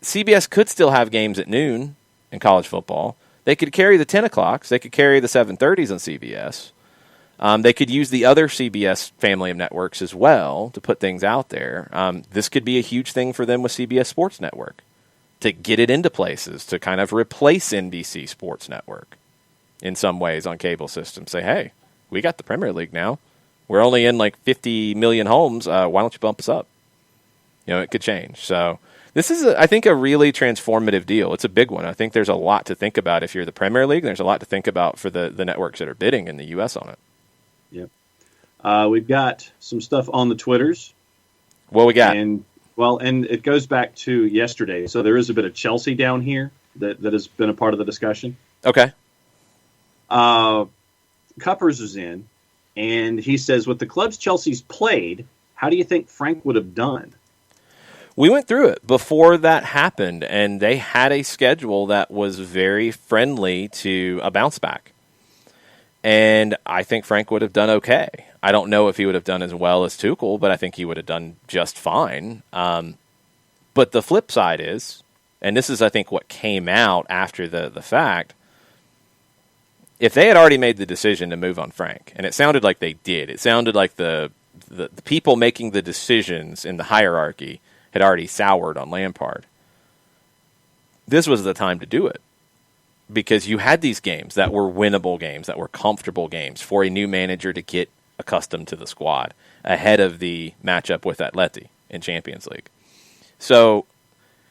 CBS could still have games at noon in college football. They could carry the 10 o'clocks. They could carry the 7:30s on CBS. They could use the other CBS family of networks as well to put things out there. This could be a huge thing for them with CBS Sports Network, to get it into places, to kind of replace NBC Sports Network in some ways on cable systems. Say, hey, we got the Premier League now. We're only in like 50 million homes. Why don't you bump us up? You know, it could change. So this is, I think, a really transformative deal. It's a big one. I think there's a lot to think about if you're the Premier League. There's a lot to think about for the networks that are bidding in the U.S. on it. Yep. We've got some stuff on the Twitters. What we got? And it goes back to yesterday. So there is a bit of Chelsea down here that has been a part of the discussion. Okay. Cuppers is in, and he says, with the clubs Chelsea's played, how do you think Frank would have done? We went through it before that happened, and they had a schedule that was very friendly to a bounce back. And I think Frank would have done okay. I don't know if he would have done as well as Tuchel, but I think he would have done just fine. But the flip side is, and this is, I think, what came out after the fact, if they had already made the decision to move on Frank, and it sounded like they did, it sounded like the people making the decisions in the hierarchy had already soured on Lampard, this was the time to do it. Because you had these games that were winnable games, that were comfortable games for a new manager to get accustomed to the squad ahead of the matchup with Atleti in Champions League. So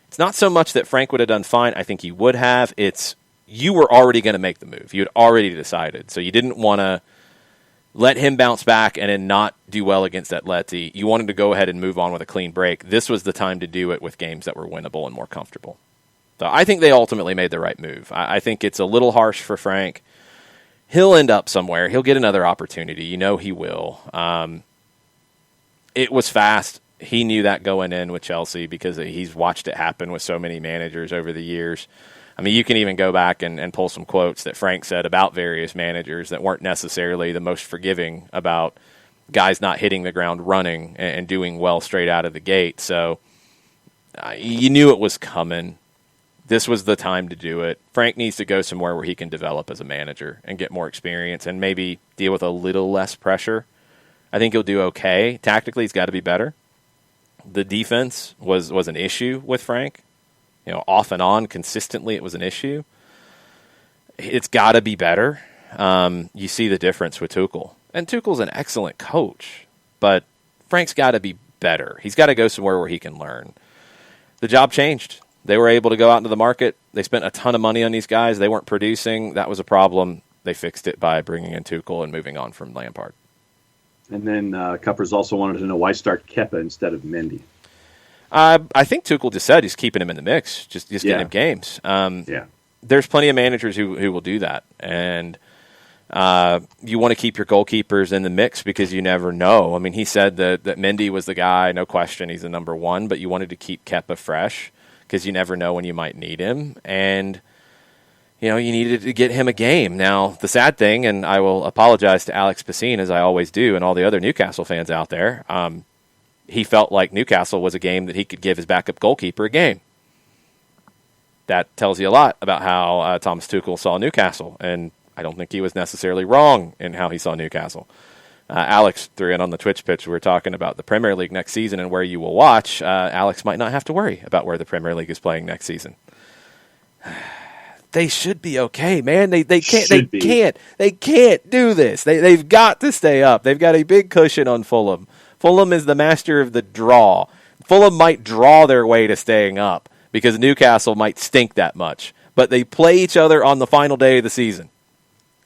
it's not so much that Frank would have done fine. I think he would have. It's you were already going to make the move. You had already decided. So you didn't want to let him bounce back and then not do well against Atleti. You wanted to go ahead and move on with a clean break. This was the time to do it with games that were winnable and more comfortable. So I think they ultimately made the right move. I think it's a little harsh for Frank. He'll end up somewhere. He'll get another opportunity. You know he will. It was fast. He knew that going in with Chelsea because he's watched it happen with so many managers over the years. I mean, you can even go back and pull some quotes that Frank said about various managers that weren't necessarily the most forgiving about guys not hitting the ground running and doing well straight out of the gate. So you knew it was coming. This was the time to do it. Frank needs to go somewhere where he can develop as a manager and get more experience and maybe deal with a little less pressure. I think he'll do okay. Tactically, he's got to be better. The defense was an issue with Frank. You know, off and on, consistently, it was an issue. It's got to be better. You see the difference with Tuchel. And Tuchel's an excellent coach, but Frank's got to be better. He's got to go somewhere where he can learn. The job changed. They were able to go out into the market. They spent a ton of money on these guys. They weren't producing. That was a problem. They fixed it by bringing in Tuchel and moving on from Lampard. And then Cuppers also wanted to know why start Kepa instead of Mendy. I think Tuchel just said he's keeping him in the mix, just getting him games. There's plenty of managers who will do that. And you want to keep your goalkeepers in the mix because you never know. I mean, he said that Mendy was the guy, no question, he's the number one, but you wanted to keep Kepa fresh because you never know when you might need him. And, you know, you needed to get him a game. Now, the sad thing, and I will apologize to Alex Pacine, as I always do, and all the other Newcastle fans out there, he felt like Newcastle was a game that he could give his backup goalkeeper a game. That tells you a lot about how Thomas Tuchel saw Newcastle, and I don't think he was necessarily wrong in how he saw Newcastle. Alex threw in on the Twitch pitch. We were talking about the Premier League next season and where you will watch. Alex might not have to worry about where the Premier League is playing next season. They should be okay, man. They can't do this. They've got to stay up. They've got a big cushion on Fulham. Fulham is the master of the draw. Fulham might draw their way to staying up because Newcastle might stink that much. But they play each other on the final day of the season.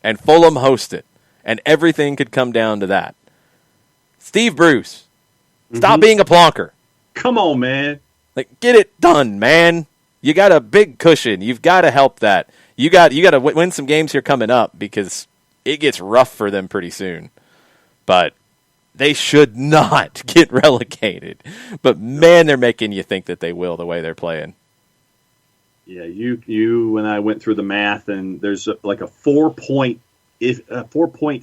And Fulham host it. And everything could come down to that. Steve Bruce, stop being a plonker. Come on, man. Like, get it done, man. You got a big cushion. You've got to help that. You got to win some games here coming up because it gets rough for them pretty soon. But they should not get relegated. But, man, they're making you think that they will the way they're playing. Yeah, you and I went through the math, and there's like a 4-point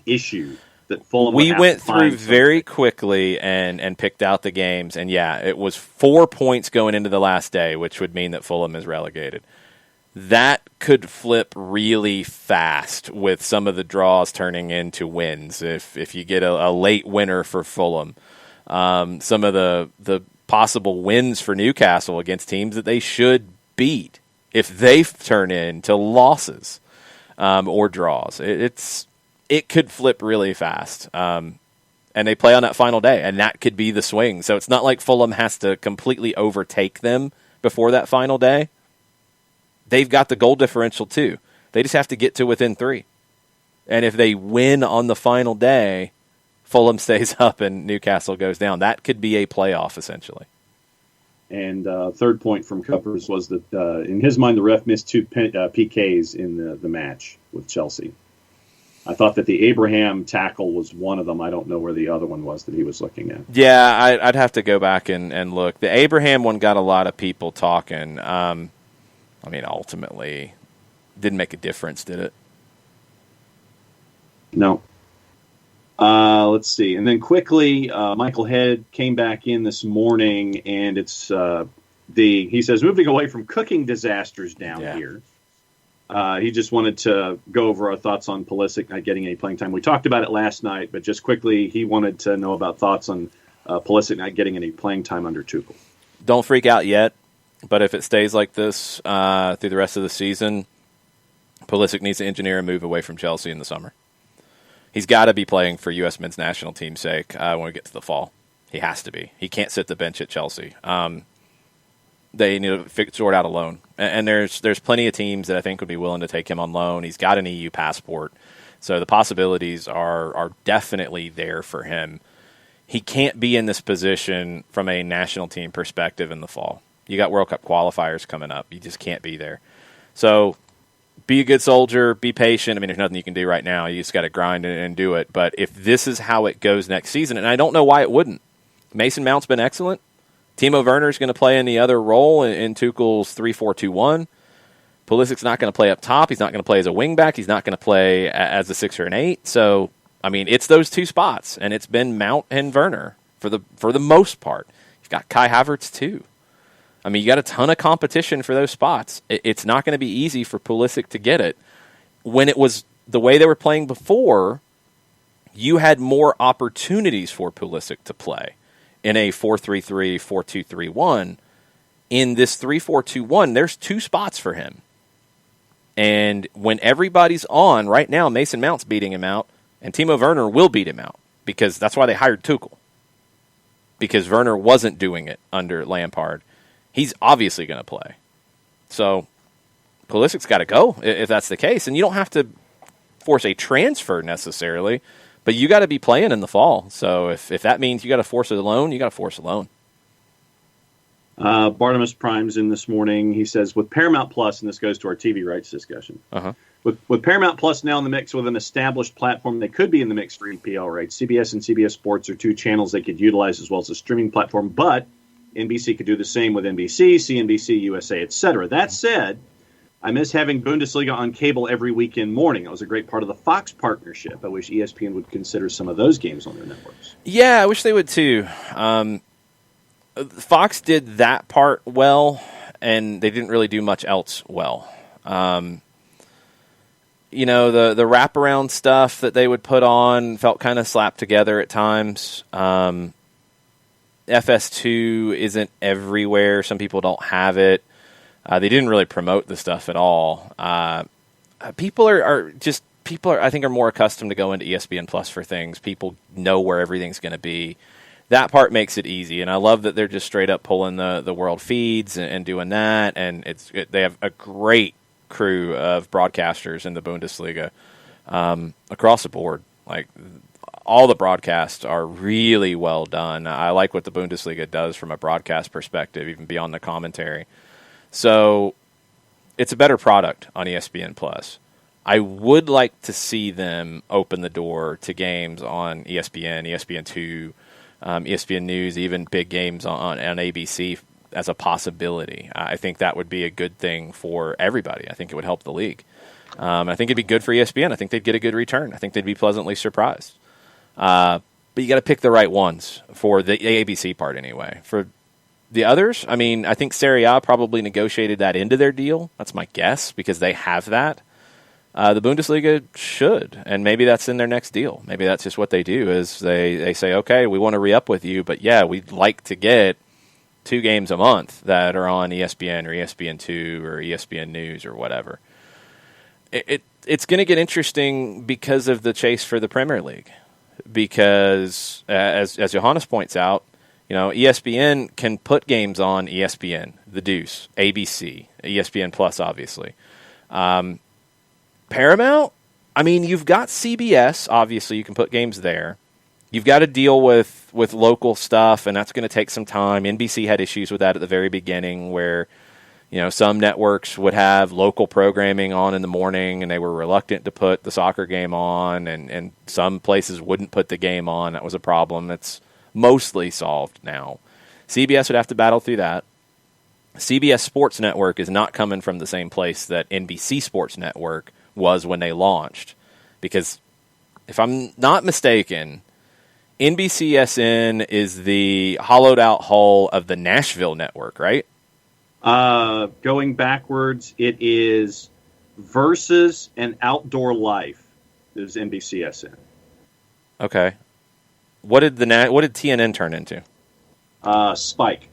issue that Fulham. We went through very quickly and picked out the games, and yeah, it was 4 points going into the last day, which would mean that Fulham is relegated. That could flip really fast with some of the draws turning into wins. If you get a late winner for Fulham, some of the possible wins for Newcastle against teams that they should beat, if they turn into losses or draws, it could flip really fast. And they play on that final day, and that could be the swing. So it's not like Fulham has to completely overtake them before that final day. They've got the goal differential too. They just have to get to within 3. And if they win on the final day, Fulham stays up and Newcastle goes down. That could be a playoff, essentially. And third point from Cuppers was that, in his mind, the ref missed 2 PKs in the match with Chelsea. I thought that the Abraham tackle was one of them. I don't know where the other one was that he was looking at. Yeah, I'd have to go back and look. The Abraham one got a lot of people talking. I mean, ultimately, didn't make a difference, did it? No. Let's see. And then quickly, Michael Head came back in this morning, and it's he says, moving away from cooking disasters down here. He just wanted to go over our thoughts on Pulisic not getting any playing time. We talked about it last night, but just quickly, he wanted to know about thoughts on Pulisic not getting any playing time under Tuchel. Don't freak out yet, but if it stays like this through the rest of the season, Pulisic needs to engineer a move away from Chelsea in the summer. He's got to be playing for U.S. men's national team's sake when we get to the fall. He has to be. He can't sit the bench at Chelsea. They need to sort out a loan. And there's plenty of teams that I think would be willing to take him on loan. He's got an EU passport. So the possibilities are definitely there for him. He can't be in this position from a national team perspective in the fall. You got World Cup qualifiers coming up. You just can't be there. So be a good soldier. Be patient. I mean, there's nothing you can do right now. You just got to grind and do it. But if this is how it goes next season, and I don't know why it wouldn't. Mason Mount's been excellent. Timo Werner's going to play in the other role in Tuchel's 3-4-2-1. Pulisic's not going to play up top. He's not going to play as a wingback. He's not going to play as a 6 or an 8. So, I mean, it's those 2 spots, and it's been Mount and Werner for the most part. You've got Kai Havertz too. I mean, you got a ton of competition for those spots. It's not going to be easy for Pulisic to get it. When it was the way they were playing before, you had more opportunities for Pulisic to play in a 4-3-3, 4-2-3-1. In this 3-4-2-1, there's 2 spots for him. And when everybody's on, right now, Mason Mount's beating him out, and Timo Werner will beat him out, because that's why they hired Tuchel. Because Werner wasn't doing it under Lampard. He's obviously going to play. So Pulisic's got to go if that's the case. And you don't have to force a transfer necessarily, but you got to be playing in the fall. So if that means you got to force a loan, you got to force a loan. Barnabas Prime's in this morning. He says, with Paramount Plus, and this goes to our TV rights discussion, with Paramount Plus now in the mix with an established platform, they could be in the mix for EPL rights. CBS and CBS Sports are 2 channels they could utilize as well as a streaming platform, but NBC could do the same with NBC, CNBC, USA, etc. That said, I miss having Bundesliga on cable every weekend morning. It was a great part of the Fox partnership. I wish ESPN would consider some of those games on their networks. Yeah, I wish they would too. Fox did that part well, and they didn't really do much else well. You know, the wraparound stuff that they would put on felt kind of slapped together at times. FS2 isn't everywhere. Some people don't have it. They didn't really promote the stuff at all. People are I think, are more accustomed to going to ESPN Plus for things. People know where everything's going to be. That part makes it easy, and I love that they're just straight up pulling the world feeds and doing that. And they have a great crew of broadcasters in the Bundesliga across the board. Like, all the broadcasts are really well done. I like what the Bundesliga does from a broadcast perspective, even beyond the commentary. So it's a better product on ESPN Plus. I would like to see them open the door to games on ESPN, ESPN2, ESPN News, even big games on ABC as a possibility. I think that would be a good thing for everybody. I think it would help the league. I think it'd be good for ESPN. I think they'd get a good return. I think they'd be pleasantly surprised. But you got to pick the right ones for the ABC part anyway. For the others, I mean, I think Serie A probably negotiated that into their deal. That's my guess, because they have that. The Bundesliga should, and maybe that's in their next deal. Maybe that's just what they do, is they say, okay, we want to re-up with you, but yeah, we'd like to get 2 games a month that are on ESPN or ESPN2 or ESPN News or whatever. It's going to get interesting because of the chase for the Premier League. Because, as Johannes points out, you know, ESPN can put games on ESPN, The Deuce, ABC, ESPN Plus, obviously. Paramount, I mean, you've got CBS, obviously, you can put games there. You've got to deal with local stuff, and that's going to take some time. NBC had issues with that at the very beginning, where, you know, some networks would have local programming on in the morning, and they were reluctant to put the soccer game on, and some places wouldn't put the game on. That was a problem. It's mostly solved now. CBS would have to battle through that. CBS Sports Network is not coming from the same place that NBC Sports Network was when they launched. Because if I'm not mistaken, NBCSN is the hollowed out hull of the Nashville network, right? Going backwards, it is Versus and Outdoor Life is NBCSN. Okay. What did TNN turn into? Spike.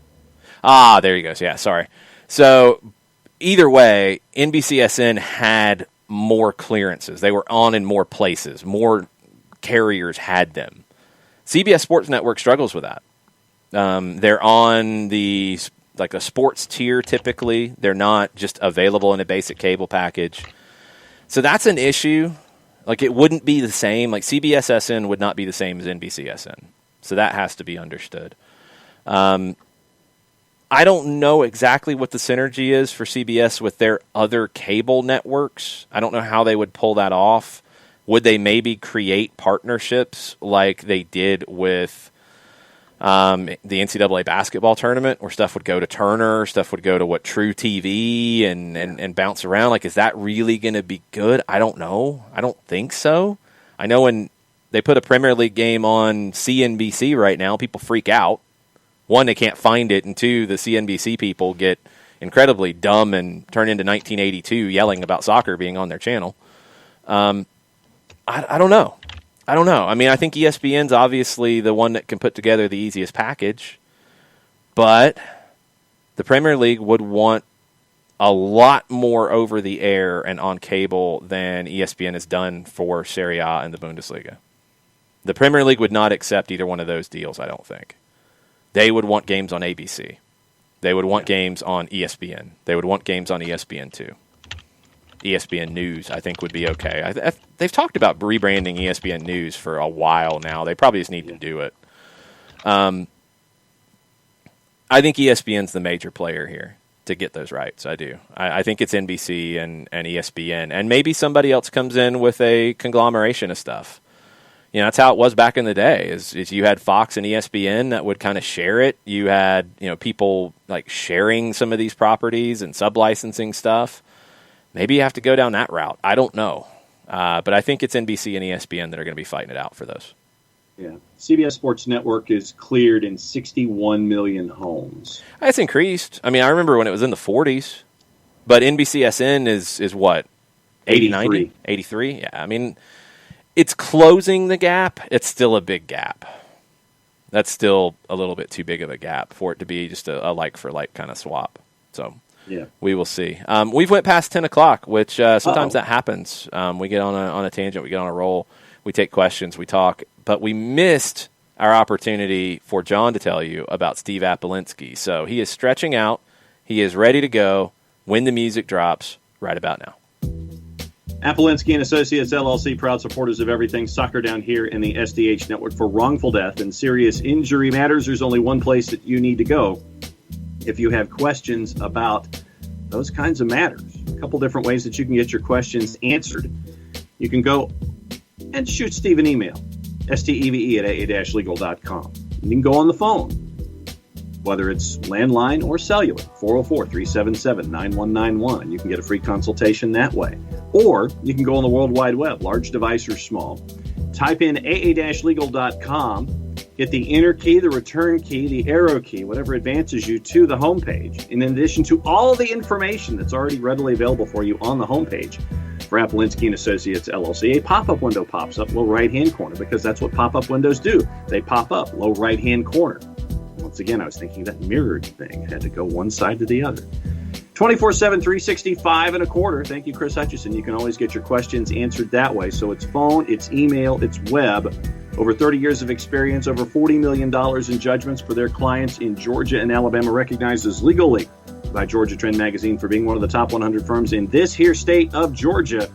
Ah, there you go. Yeah, sorry. So either way, NBCSN had more clearances. They were on in more places. More carriers had them. CBS Sports Network struggles with that. They're on the a sports tier typically. They're not just available in a basic cable package. So that's an issue. Like, it wouldn't be the same. Like, CBSSN would not be the same as NBCSN. So that has to be understood. I don't know exactly what the synergy is for CBS with their other cable networks. I don't know how they would pull that off. Would they maybe create partnerships like they did with the NCAA basketball tournament, where stuff would go to Turner, stuff would go to True TV and bounce around? Like, is that really going to be good? I don't know. I don't think so. I know when they put a Premier League game on CNBC right now, people freak out. One, they can't find it, and two, the CNBC people get incredibly dumb and turn into 1982 yelling about soccer being on their channel. I don't know. I mean, I think ESPN's obviously the one that can put together the easiest package, but the Premier League would want a lot more over the air and on cable than ESPN has done for Serie A and the Bundesliga. The Premier League would not accept either one of those deals, I don't think. They would want games on ABC. They would want games on ESPN. They would want games on ESPN2. ESPN News, I think, would be okay. They've talked about rebranding ESPN News for a while now. They probably just need to do it. I think ESPN's the major player here to get those rights. I do. I think it's NBC and ESPN. And maybe somebody else comes in with a conglomeration of stuff. You know, that's how it was back in the day, is you had Fox and ESPN that would kind of share it. You had, you know, people like sharing some of these properties and sub-licensing stuff. Maybe you have to go down that route. I don't know. But I think it's NBC and ESPN that are going to be fighting it out for those. Yeah. CBS Sports Network is cleared in 61 million homes. It's increased. I mean, I remember when it was in the 40s, but NBCSN is what? 83. 83? Yeah, I mean, it's closing the gap. It's still a big gap. That's still a little bit too big of a gap for it to be just a like-for-like kind of swap. So yeah, we will see. We've went past 10 o'clock, which sometimes that happens. We get on a tangent. We get on a roll. We take questions. We talk. But we missed our opportunity for John to tell you about Steve Apolinsky. So he is stretching out. He is ready to go when the music drops right about now. Apolinsky and Associates, LLC, proud supporters of everything soccer down here in the SDH network. For wrongful death and serious injury matters, there's only one place that you need to go if you have questions about those kinds of matters. A couple different ways that you can get your questions answered. You can go and shoot Steve an email, steve@aa-legal.com. You can go on the phone, whether it's landline or cellular, 404-377-9191. You can get a free consultation that way. Or you can go on the World Wide Web, large device or small. Type in aa-legal.com, get the enter key, the return key, the arrow key, whatever advances you to the homepage. In addition to all the information that's already readily available for you on the homepage, for Apolinsky and Associates, LLC, a pop-up window pops up low right-hand corner, because that's what pop-up windows do. They pop up low right-hand corner. Once again, I was thinking that mirrored thing had to go one side to the other. 24/7, 365 and a quarter. Thank you, Chris Hutchison. You can always get your questions answered that way. So it's phone, it's email, it's web. Over 30 years of experience, over $40 million in judgments for their clients in Georgia and Alabama, recognized as legally by Georgia Trend Magazine for being one of the top 100 firms in this here state of Georgia.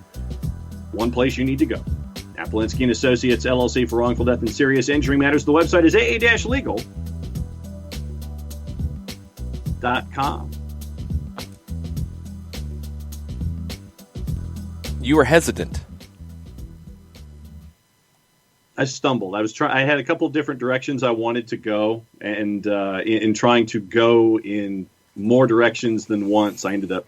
One place you need to go. Apolinsky and Associates, LLC, for wrongful death and serious injury matters. The website is aa-legal.com. You were hesitant. I stumbled. I had a couple different directions I wanted to go, and in trying to go in more directions than once, I ended up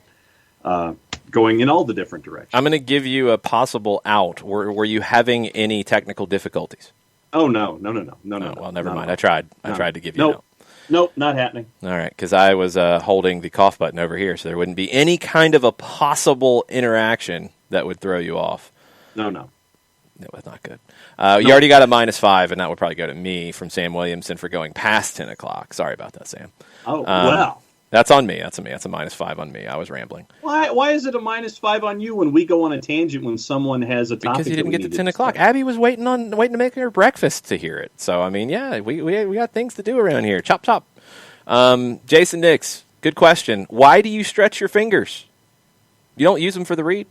going in all the different directions. I'm going to give you a possible out. Were you having any technical difficulties? Oh, no. Well, never mind. I tried to give you an out. Nope, not happening. All right, because I was holding the cough button over here, so there wouldn't be any kind of a possible interaction that would throw you off. No. That was not good. You already got a -5, and that would probably go to me from Sam Williamson for going past 10 o'clock. Sorry about that, Sam. Oh, wow. That's on me. That's a -5 on me. I was rambling. Why is it a -5 on you when we go on a tangent when someone has a topic? Because you didn't get to 10 o'clock. Abby was waiting to make her breakfast to hear it. So, I mean, yeah, we got things to do around here. Chop, chop. Jason Nix, good question. Why do you stretch your fingers? You don't use them for the read?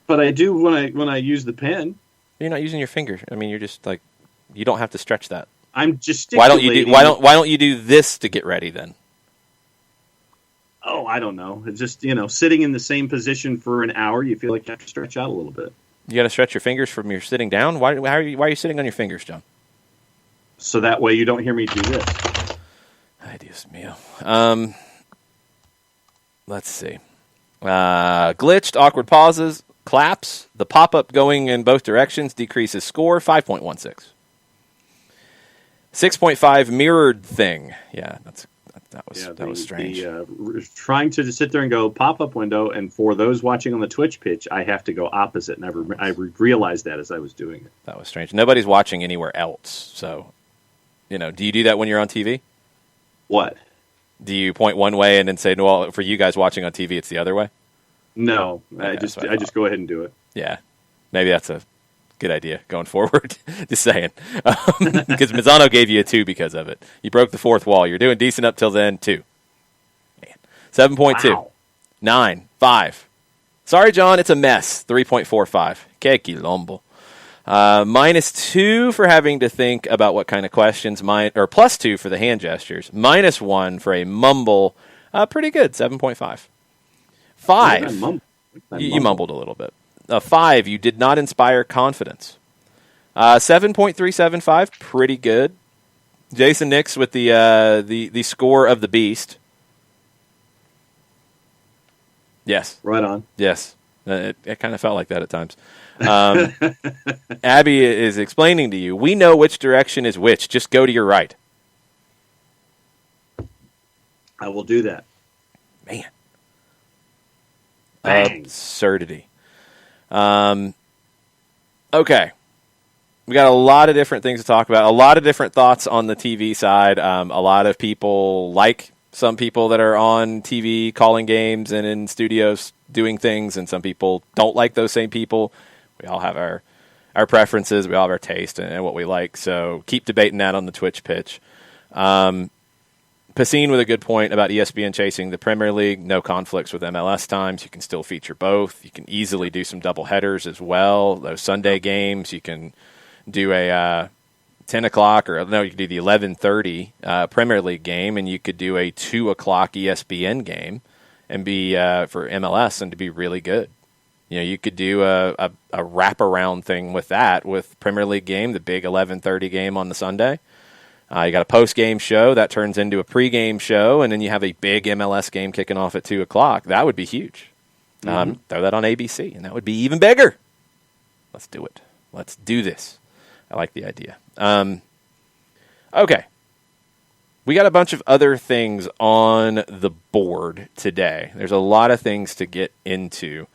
But I do when I use the pen. You're not using your fingers. I mean, you're just like, you don't have to stretch that. I'm gesticulating. Why don't you do this to get ready then? Oh, I don't know. It's just, sitting in the same position for an hour, you feel like you have to stretch out a little bit. You got to stretch your fingers from your sitting down? Why are you sitting on your fingers, John? So that way you don't hear me do this. Ay, Dios mío. Let's see. Glitched, awkward pauses, claps. The pop-up going in both directions decreases score, 5.16. 6.5 mirrored thing. Yeah, that was strange. Trying to sit there and go pop-up window, and for those watching on the Twitch pitch, I have to go opposite, and I realized that as I was doing it. That was strange. Nobody's watching anywhere else, so, do you do that when you're on TV? What? Do you point one way and then say, well, for you guys watching on TV, it's the other way? No, I just go ahead and do it. Yeah, maybe that's a good idea going forward. Just saying. Because Mazzano gave you a 2 because of it. You broke the fourth wall. You're doing decent up till then, 2. Man. 7.2. Wow. 9. 5. Sorry, John, it's a mess. 3.45. Que quilombo. -2 for having to think about what kind of questions or +2 for the hand gestures. -1 for a mumble. Pretty good. 7.5. 5. You mumbled a little bit. 5. You did not inspire confidence. 7.375. Pretty good. Jason Nix with the score of the beast. Yes. Right on. Yes. It kind of felt like that at times. Abby is explaining to you, we know which direction is which. Just go to your right. I will do that. Man. Bang. Absurdity. Okay. We got a lot of different things to talk about. A lot of different thoughts on the TV side. A lot of people like some people that are on TV calling games and in studios doing things, and some people don't like those same people. We all have our preferences. We all have our taste and what we like. So keep debating that on the Twitch pitch. Pacine with a good point about ESPN chasing the Premier League. No conflicts with MLS times. You can still feature both. You can easily do some double headers as well. Those Sunday games, you can do a 10 o'clock, or no, you could do the 11:30 Premier League game, and you could do a 2 o'clock ESPN game and be for MLS and to be really good. You know, you could do a wraparound thing with that, with Premier League game, the big 11:30 game on the Sunday. You got a post-game show that turns into a pre-game show, and then you have a big MLS game kicking off at 2 o'clock. That would be huge. Throw that on ABC, and that would be even bigger. Let's do it. Let's do this. I like the idea. Okay. We got a bunch of other things on the board today. There's a lot of things to get into.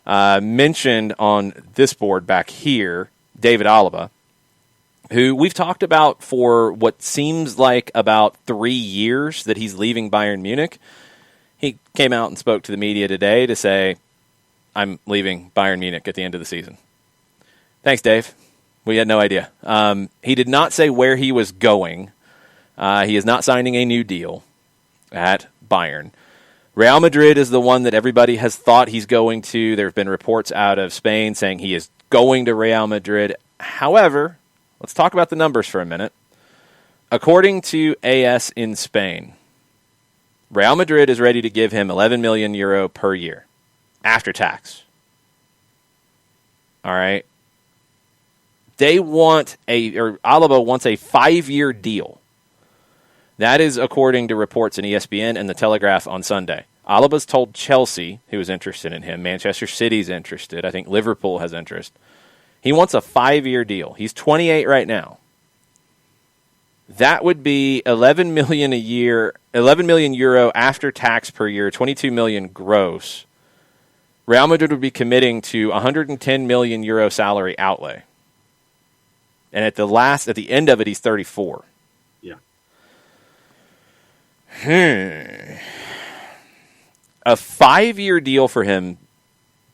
Mentioned on this board back here, David Alaba, who we've talked about for what seems like about 3 years that he's leaving Bayern Munich. He came out and spoke to the media today to say, I'm leaving Bayern Munich at the end of the season. Thanks, Dave. We had no idea. He did not say where he was going. He is not signing a new deal at Bayern. Real Madrid is the one that everybody has thought he's going to. There have been reports out of Spain saying he is going to Real Madrid. However, let's talk about the numbers for a minute. According to AS in Spain, Real Madrid is ready to give him 11 million euro per year after tax. All right. Alaba wants a 5-year deal. That is according to reports in ESPN and The Telegraph on Sunday. Alaba's told Chelsea, who is interested in him. Manchester City's interested. I think Liverpool has interest. He wants a 5-year deal. He's 28 right now. That would be 11 million a year, 11 million euro after tax per year, 22 million gross. Real Madrid would be committing to 110 million euro salary outlay. And at the end of it, he's 34. Yeah. A 5-year deal for him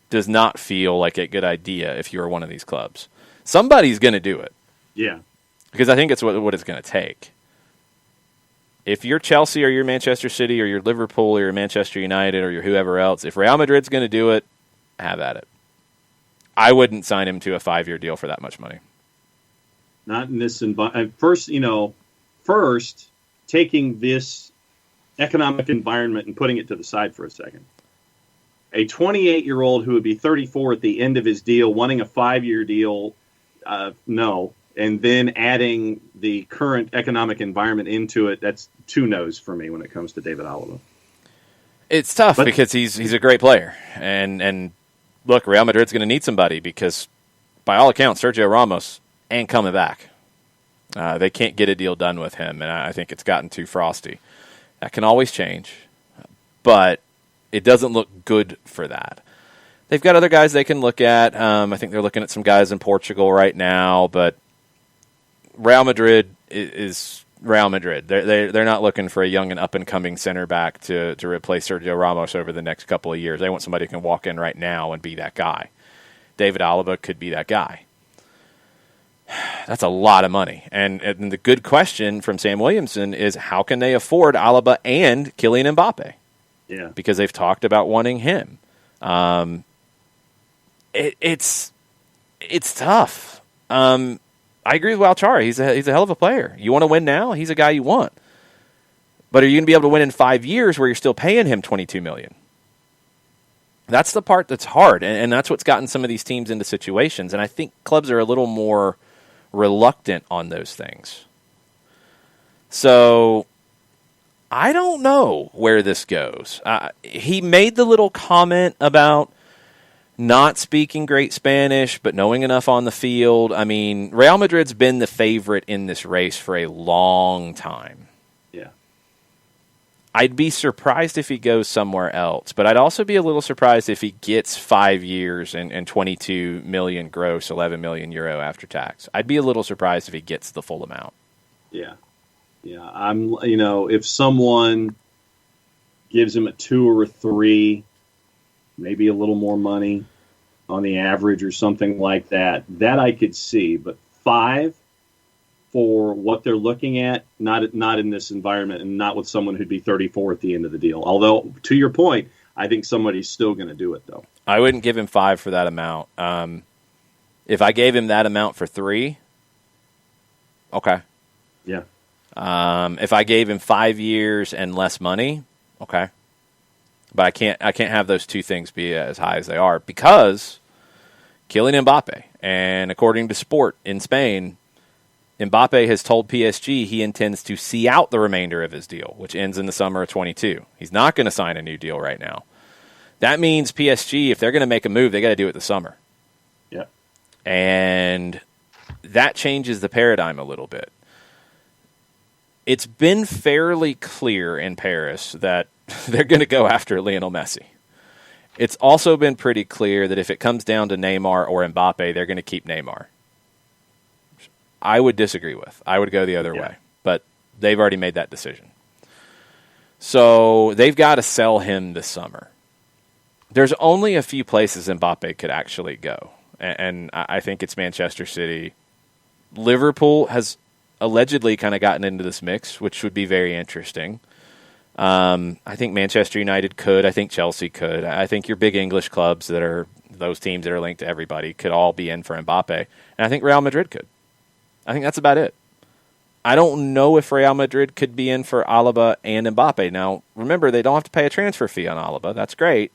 does not feel like a good idea if you're one of these clubs. Somebody's going to do it. Yeah. Because I think it's what it's going to take. If you're Chelsea or you're Manchester City or you're Liverpool or you're Manchester United or you're whoever else, if Real Madrid's going to do it, have at it. I wouldn't sign him to a 5-year deal for that much money. Not in this environment. First, taking this economic environment and putting it to the side for a second. A 28-year-old who would be 34 at the end of his deal, wanting a 5-year deal, no. And then adding the current economic environment into it, that's 2 no's for me when it comes to David Alaba. It's tough because he's a great player. And look, Real Madrid's going to need somebody because, by all accounts, Sergio Ramos ain't coming back. They can't get a deal done with him, and I think it's gotten too frosty. That can always change, but it doesn't look good for that. They've got other guys they can look at. I think they're looking at some guys in Portugal right now, but Real Madrid is Real Madrid. They're not looking for a young and up-and-coming center back to replace Sergio Ramos over the next couple of years. They want somebody who can walk in right now and be that guy. David Alaba could be that guy. That's a lot of money. And the good question from Sam Williamson is, how can they afford Alaba and Kylian Mbappe? Yeah. Because they've talked about wanting him. It's tough. I agree with Walchara. He's a hell of a player. You want to win now? He's a guy you want. But are you going to be able to win in 5 years where you're still paying him $22 million? That's the part that's hard, and that's what's gotten some of these teams into situations. And I think clubs are a little more reluctant on those things. So I don't know where this goes. He made the little comment about not speaking great Spanish, but knowing enough on the field. I mean, Real Madrid's been the favorite in this race for a long time. Yeah. I'd be surprised if he goes somewhere else, but I'd also be a little surprised if he gets 5 years and 22 million gross, 11 million euro after tax. I'd be a little surprised if he gets the full amount. Yeah. Yeah. If someone gives him a 2 or a 3, maybe a little more money on the average or something like that, that I could see. But 5 for what they're looking at, not in this environment, and not with someone who'd be 34 at the end of the deal. Although, to your point, I think somebody's still going to do it, though. I wouldn't give him 5 for that amount. If I gave him that amount for 3, okay. Yeah. If I gave him 5 years and less money, okay. But I can't have those two things be as high as they are because Kylian Mbappe, and according to Sport in Spain, Mbappe has told PSG he intends to see out the remainder of his deal, which ends in the summer of 22. He's not going to sign a new deal right now. That means PSG, if they're going to make a move, they got to do it this summer. Yeah. And that changes the paradigm a little bit. It's been fairly clear in Paris that they're going to go after Lionel Messi. It's also been pretty clear that if it comes down to Neymar or Mbappe, they're going to keep Neymar. I would disagree with. I would go the other way. But they've already made that decision. So they've got to sell him this summer. There's only a few places Mbappe could actually go. And I think it's Manchester City. Liverpool has allegedly kind of gotten into this mix, which would be very interesting. I think Manchester United could. I think Chelsea could. I think your big English clubs that are those teams that are linked to everybody could all be in for Mbappe. And I think Real Madrid could. I think that's about it. I don't know if Real Madrid could be in for Alaba and Mbappe. Now, remember, they don't have to pay a transfer fee on Alaba. That's great.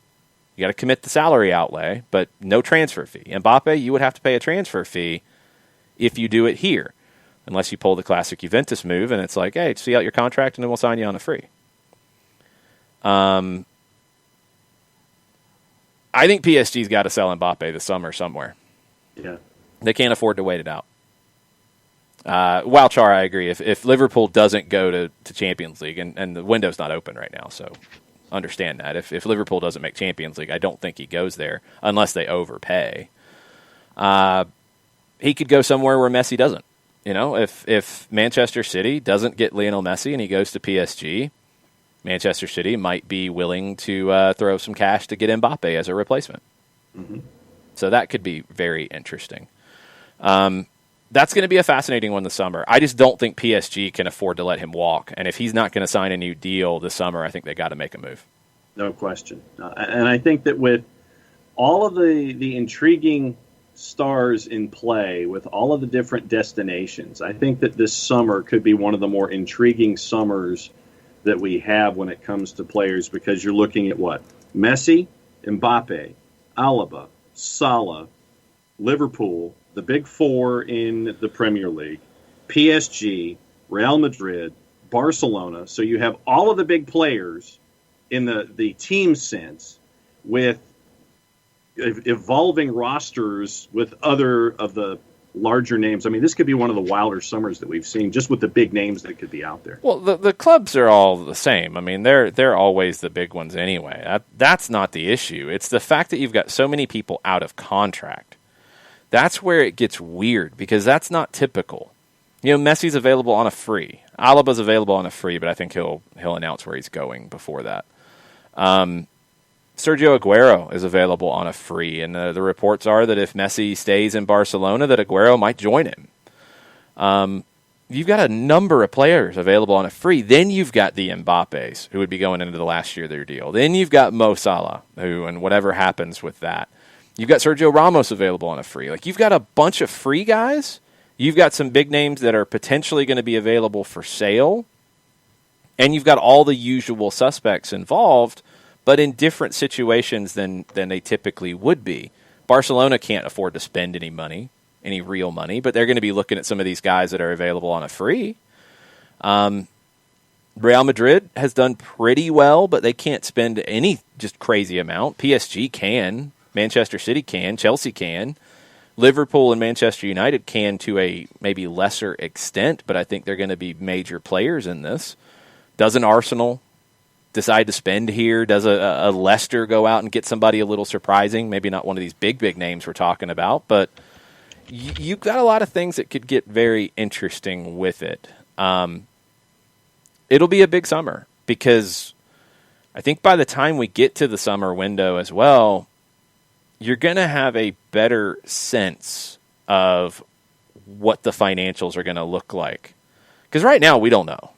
You got to commit the salary outlay, but no transfer fee. Mbappe, you would have to pay a transfer fee if you do it here, unless you pull the classic Juventus move, and it's like, hey, see out your contract, and then we'll sign you on a free. I think PSG's got to sell Mbappe this summer somewhere. Yeah. They can't afford to wait it out. Wildchar, I agree. If Liverpool doesn't go to Champions League, and the window's not open right now, so understand that. If Liverpool doesn't make Champions League, I don't think he goes there unless they overpay. He could go somewhere where Messi doesn't. You know, if Manchester City doesn't get Lionel Messi and he goes to PSG, Manchester City might be willing to throw some cash to get Mbappe as a replacement. Mm-hmm. So that could be very interesting. That's going to be a fascinating one this summer. I just don't think PSG can afford to let him walk. And if he's not going to sign a new deal this summer, I think they got to make a move. No question. And I think that with all of the intriguing stars in play, with all of the different destinations, I think that this summer could be one of the more intriguing summers that we have when it comes to players, because you're looking at what? Messi, Mbappe, Alaba, Salah, Liverpool, the big four in the Premier League, PSG, Real Madrid, Barcelona. So you have all of the big players in the team sense, with evolving rosters with other of the larger names. I mean, this could be one of the wilder summers that we've seen, just with the big names that could be out there. Well, the clubs are all the same. I mean, they're always the big ones anyway. That's not the issue. It's the fact that you've got so many people out of contract. That's where it gets weird, because that's not typical. You know, Messi's available on a free. Alaba's available on a free, but I think he'll announce where he's going before that. Sergio Aguero is available on a free, and the reports are that if Messi stays in Barcelona, that Aguero might join him. You've got a number of players available on a free. Then you've got the Mbappes, who would be going into the last year of their deal. Then you've got Mo Salah, who, and whatever happens with that. You've got Sergio Ramos available on a free. Like, you've got a bunch of free guys. You've got some big names that are potentially going to be available for sale. And you've got all the usual suspects involved, but in different situations than they typically would be. Barcelona can't afford to spend any money, any real money, but they're going to be looking at some of these guys that are available on a free. Real Madrid has done pretty well, but they can't spend any just crazy amount. PSG can. Manchester City can. Chelsea can. Liverpool and Manchester United can to a maybe lesser extent, but I think they're going to be major players in this. Doesn't Arsenal decide to spend here? Does a Leicester go out and get somebody a little surprising? Maybe not one of these big names we're talking about, but you've got a lot of things that could get very interesting with it. It'll be a big summer because I think by the time we get to the summer window as well, you're going to have a better sense of what the financials are going to look like. Because right now we don't know.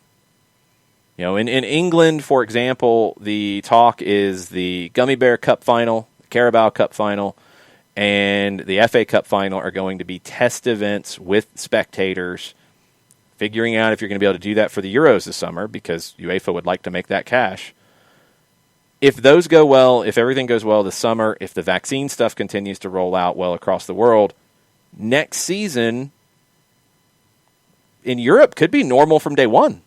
You know, in England, for example, the talk is the Gummy Bear Cup final, the Carabao Cup final, and the FA Cup final are going to be test events with spectators, figuring out if you're going to be able to do that for the Euros this summer because UEFA would like to make that cash. If those go well, if everything goes well this summer, if the vaccine stuff continues to roll out well across the world, next season in Europe could be normal from day one.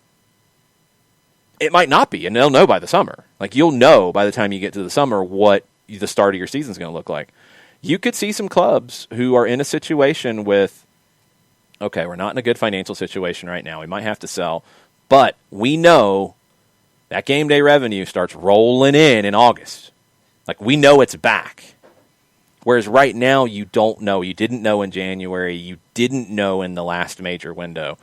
It might not be, and they'll know by the summer. Like, you'll know by the time you get to the summer what the start of your season is going to look like. You could see some clubs who are in a situation with, okay, we're not in a good financial situation right now. We might have to sell, but we know that game day revenue starts rolling in August. Like, we know it's back. Whereas right now, you don't know. You didn't know in January. You didn't know in the last major window.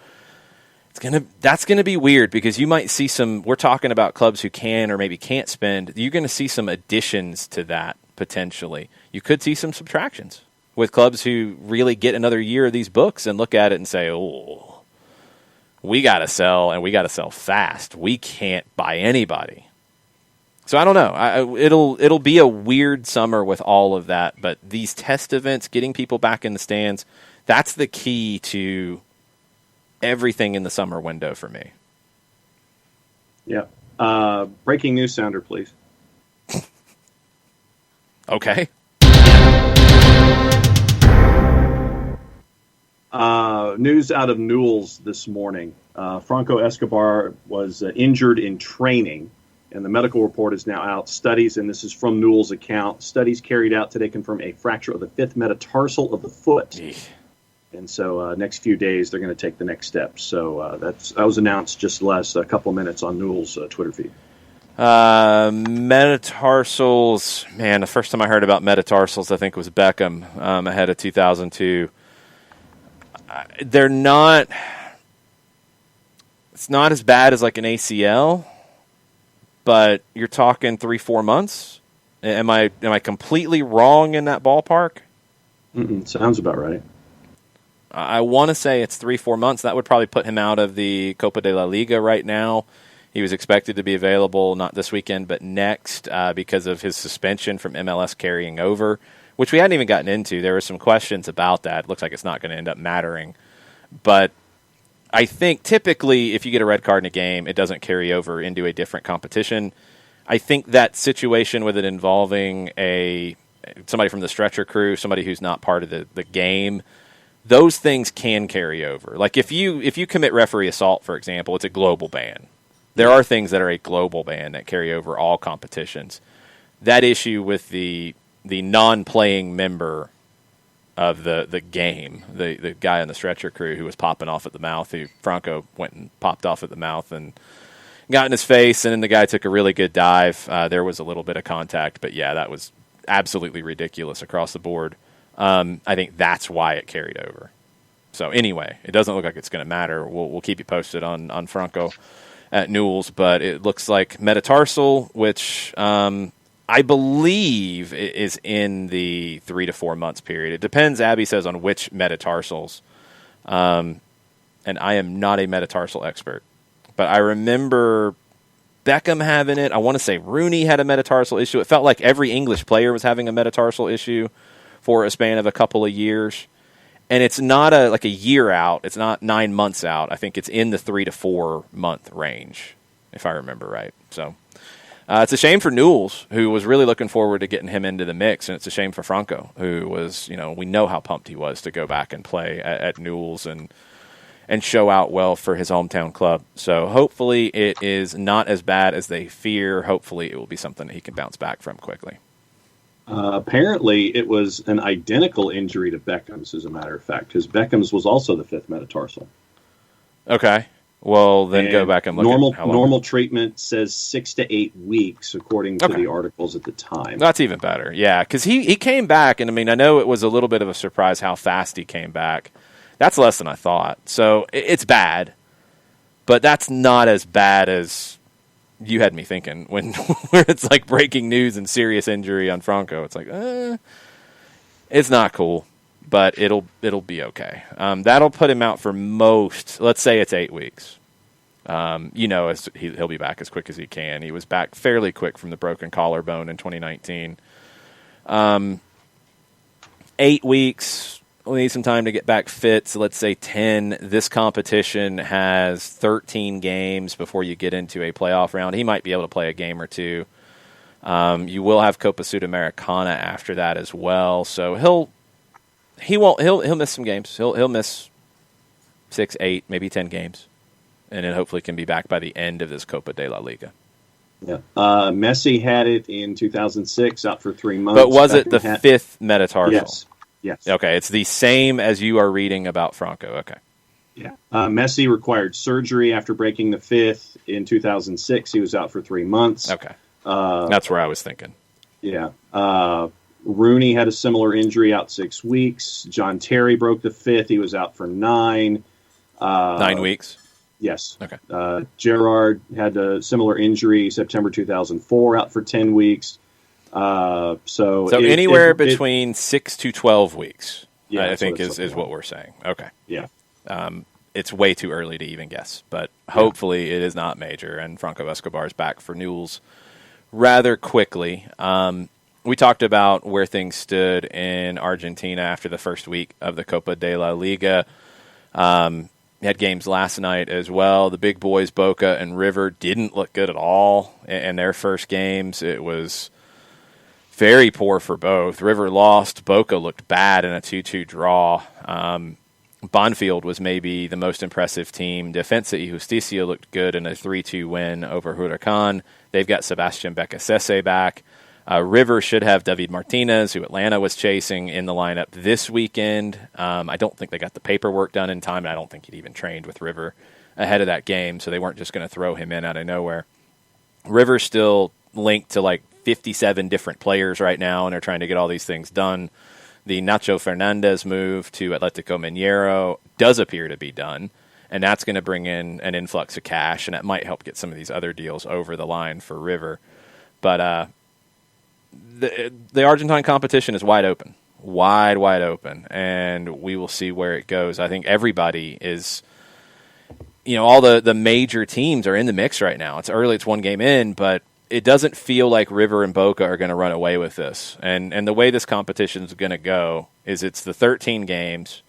That's gonna be weird because you might see some. We're talking about clubs who can or maybe can't spend. You're going to see some additions to that potentially. You could see some subtractions with clubs who really get another year of these books and look at it and say, "Oh, we got to sell, and we got to sell fast. We can't buy anybody." So I don't know. It'll be a weird summer with all of that. But these test events, getting people back in the stands, that's the key to everything in the summer window for me. Yeah. Breaking news sounder, please. Okay. News out of Newell's this morning. Franco Escobar was injured in training, and the medical report is now out. Studies, and this is from Newell's account, studies carried out today confirm a fracture of the fifth metatarsal of the foot. Eesh. And so next few days, they're going to take the next steps. So that was announced just last couple of minutes on Newell's Twitter feed. Metatarsals, man, the first time I heard about metatarsals, I think was Beckham ahead of 2002. They're not, it's not as bad as like an ACL, but you're talking 3-4 months. Am I completely wrong in that ballpark? Sounds about right. I want to say it's 3-4 months. That would probably put him out of the Copa de la Liga right now. He was expected to be available not this weekend, but next because of his suspension from MLS carrying over, which we hadn't even gotten into. There were some questions about that. It looks like it's not going to end up mattering. But I think typically if you get a red card in a game, it doesn't carry over into a different competition. I think that situation with it involving somebody from the stretcher crew, somebody who's not part of the game, those things can carry over. Like if you commit referee assault, for example, it's a global ban. There are things that are a global ban that carry over all competitions. That issue with the non-playing member of the game, the guy on the stretcher crew who was popping off at the mouth, who Franco went and popped off at the mouth and got in his face, and then the guy took a really good dive. There was a little bit of contact, but yeah, that was absolutely ridiculous across the board. I think that's why it carried over. So anyway, it doesn't look like it's going to matter. We'll keep you posted on Franco at Newell's, but it looks like metatarsal, which I believe is in the 3 to 4 months period. It depends, Abby says, on which metatarsals. And I am not a metatarsal expert, but I remember Beckham having it. I want to say Rooney had a metatarsal issue. It felt like every English player was having a metatarsal issue for a span of a couple of years. And it's not like a year out. It's not 9 months out. I think it's in the 3 to 4 month range, if I remember right. So it's a shame for Newell's, who was really looking forward to getting him into the mix. And it's a shame for Franco, who was, we know how pumped he was to go back and play at Newell's and show out well for his hometown club. So hopefully it is not as bad as they fear. Hopefully it will be something that he can bounce back from quickly. Apparently, it was an identical injury to Beckham's, as a matter of fact, because Beckham's was also the fifth metatarsal. Okay. Well, then go back and look normal, at how long. Normal treatment says 6 to 8 weeks, according to the articles at the time. That's even better, yeah, because he came back, and I mean, I know it was a little bit of a surprise how fast he came back. That's less than I thought. So it's bad, but that's not as bad as you had me thinking when where it's like breaking news and serious injury on Franco. It's like, it's not cool, but it'll be okay. That'll put him out for most. Let's say it's 8 weeks. He'll be back as quick as he can. He was back fairly quick from the broken collarbone in 2019. 8 weeks. We'll need some time to get back fit, so let's say 10. This competition has 13 games before you get into a playoff round. He might be able to play a game or two. You will have Copa Sudamericana after that as well, so he'll miss some games. He'll miss 6, 8, maybe 10 games, and then hopefully can be back by the end of this Copa de la Liga. Yeah, Messi had it in 2006, out for 3 months. But was it the fifth metatarsal? Yes. Okay, it's the same as you are reading about Franco. Okay. Yeah. Messi required surgery after breaking the fifth in 2006. He was out for 3 months. Okay. That's where I was thinking. Yeah. Rooney had a similar injury, out 6 weeks. John Terry broke the fifth. He was out for 9. 9 weeks? Yes. Okay. Gerrard had a similar injury, September 2004, out for 10 weeks. So anywhere between 6 to 12 weeks, yeah, I think is what we're saying. Okay. Yeah. It's way too early to even guess, but hopefully it is not major, and Franco Escobar is back for Newell's rather quickly. We talked about where things stood in Argentina after the first week of the Copa de la Liga. Had games last night as well. The big boys, Boca and River, didn't look good at all in their first games. It was very poor for both. River lost. Boca looked bad in a 2-2 draw. Bonfield was maybe the most impressive team. Defensa y Justicia looked good in a 3-2 win over Huracan. They've got Sebastian Becasese back. River should have David Martinez, who Atlanta was chasing, in the lineup this weekend. I don't think they got the paperwork done in time, and I don't think he'd even trained with River ahead of that game, so they weren't just going to throw him in out of nowhere. River's still linked to like 57 different players right now, and they're trying to get all these things done. The Nacho Fernandez move to Atletico Mineiro does appear to be done, and that's going to bring in an influx of cash, and that might help get some of these other deals over the line for River. But the Argentine competition is wide open, and we will see where it goes. I think everybody is, all the major teams are in the mix right now. It's early, it's one game in, but it doesn't feel like River and Boca are going to run away with this. And the way this competition is going to go is it's the 13 games,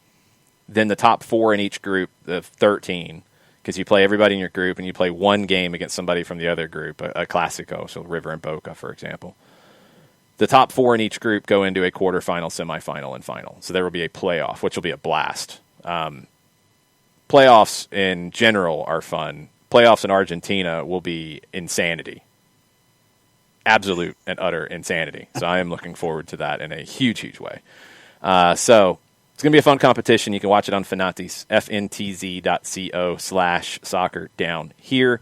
then the top 4 in each group, the 13, because you play everybody in your group and you play one game against somebody from the other group, a Clásico, so River and Boca, for example. The top 4 in each group go into a quarterfinal, semifinal, and final. So there will be a playoff, which will be a blast. Playoffs in general are fun. Playoffs in Argentina will be insanity. Absolute and utter insanity. So I am looking forward to that in a huge, huge way. So it's going to be a fun competition. You can watch it on Fnatis, fntz.co/soccer down here.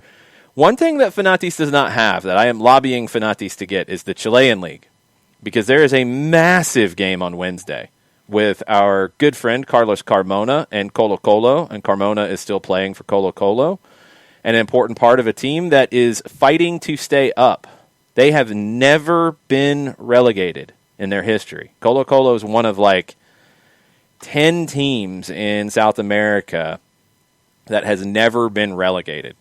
One thing that Fnatis does not have that I am lobbying Fnatis to get is the Chilean League, because there is a massive game on Wednesday with our good friend Carlos Carmona and Colo-Colo, and Carmona is still playing for Colo-Colo, an important part of a team that is fighting to stay up. They have never been relegated in their history. Colo-Colo is one of like 10 teams in South America that has never been relegated.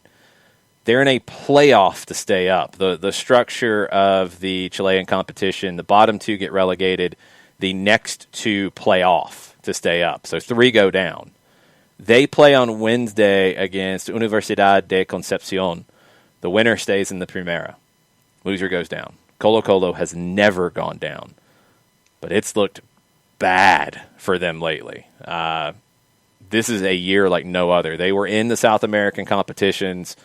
They're in a playoff to stay up. The structure of the Chilean competition, the bottom 2 get relegated, the next 2 play off to stay up. So 3 go down. They play on Wednesday against Universidad de Concepción. The winner stays in the Primera. Loser goes down. Colo-Colo has never gone down, but it's looked bad for them lately. This is a year like no other. They were in the South American competitions